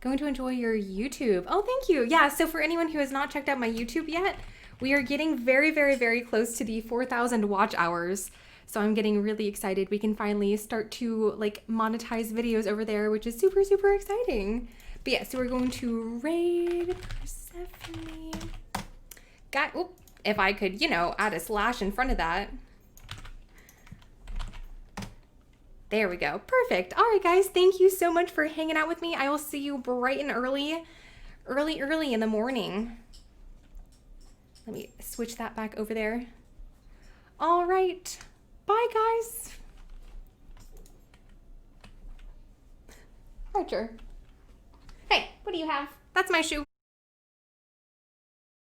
Going to enjoy your YouTube. Oh, thank you. Yeah, so for anyone who has not checked out my YouTube yet, we are getting very, very, very close to the 4,000 watch hours. So I'm getting really excited. We can finally start to like monetize videos over there, which is super, super exciting. But yeah, so we're going to raid Persephone. Oop, if I could, you know, add a slash in front of that. There we go. Perfect. All right, guys. Thank you so much for hanging out with me. I will see you bright and early in the morning. Let me switch that back over there. All right. Bye, guys. Archer. Hey, what do you have? That's my shoe.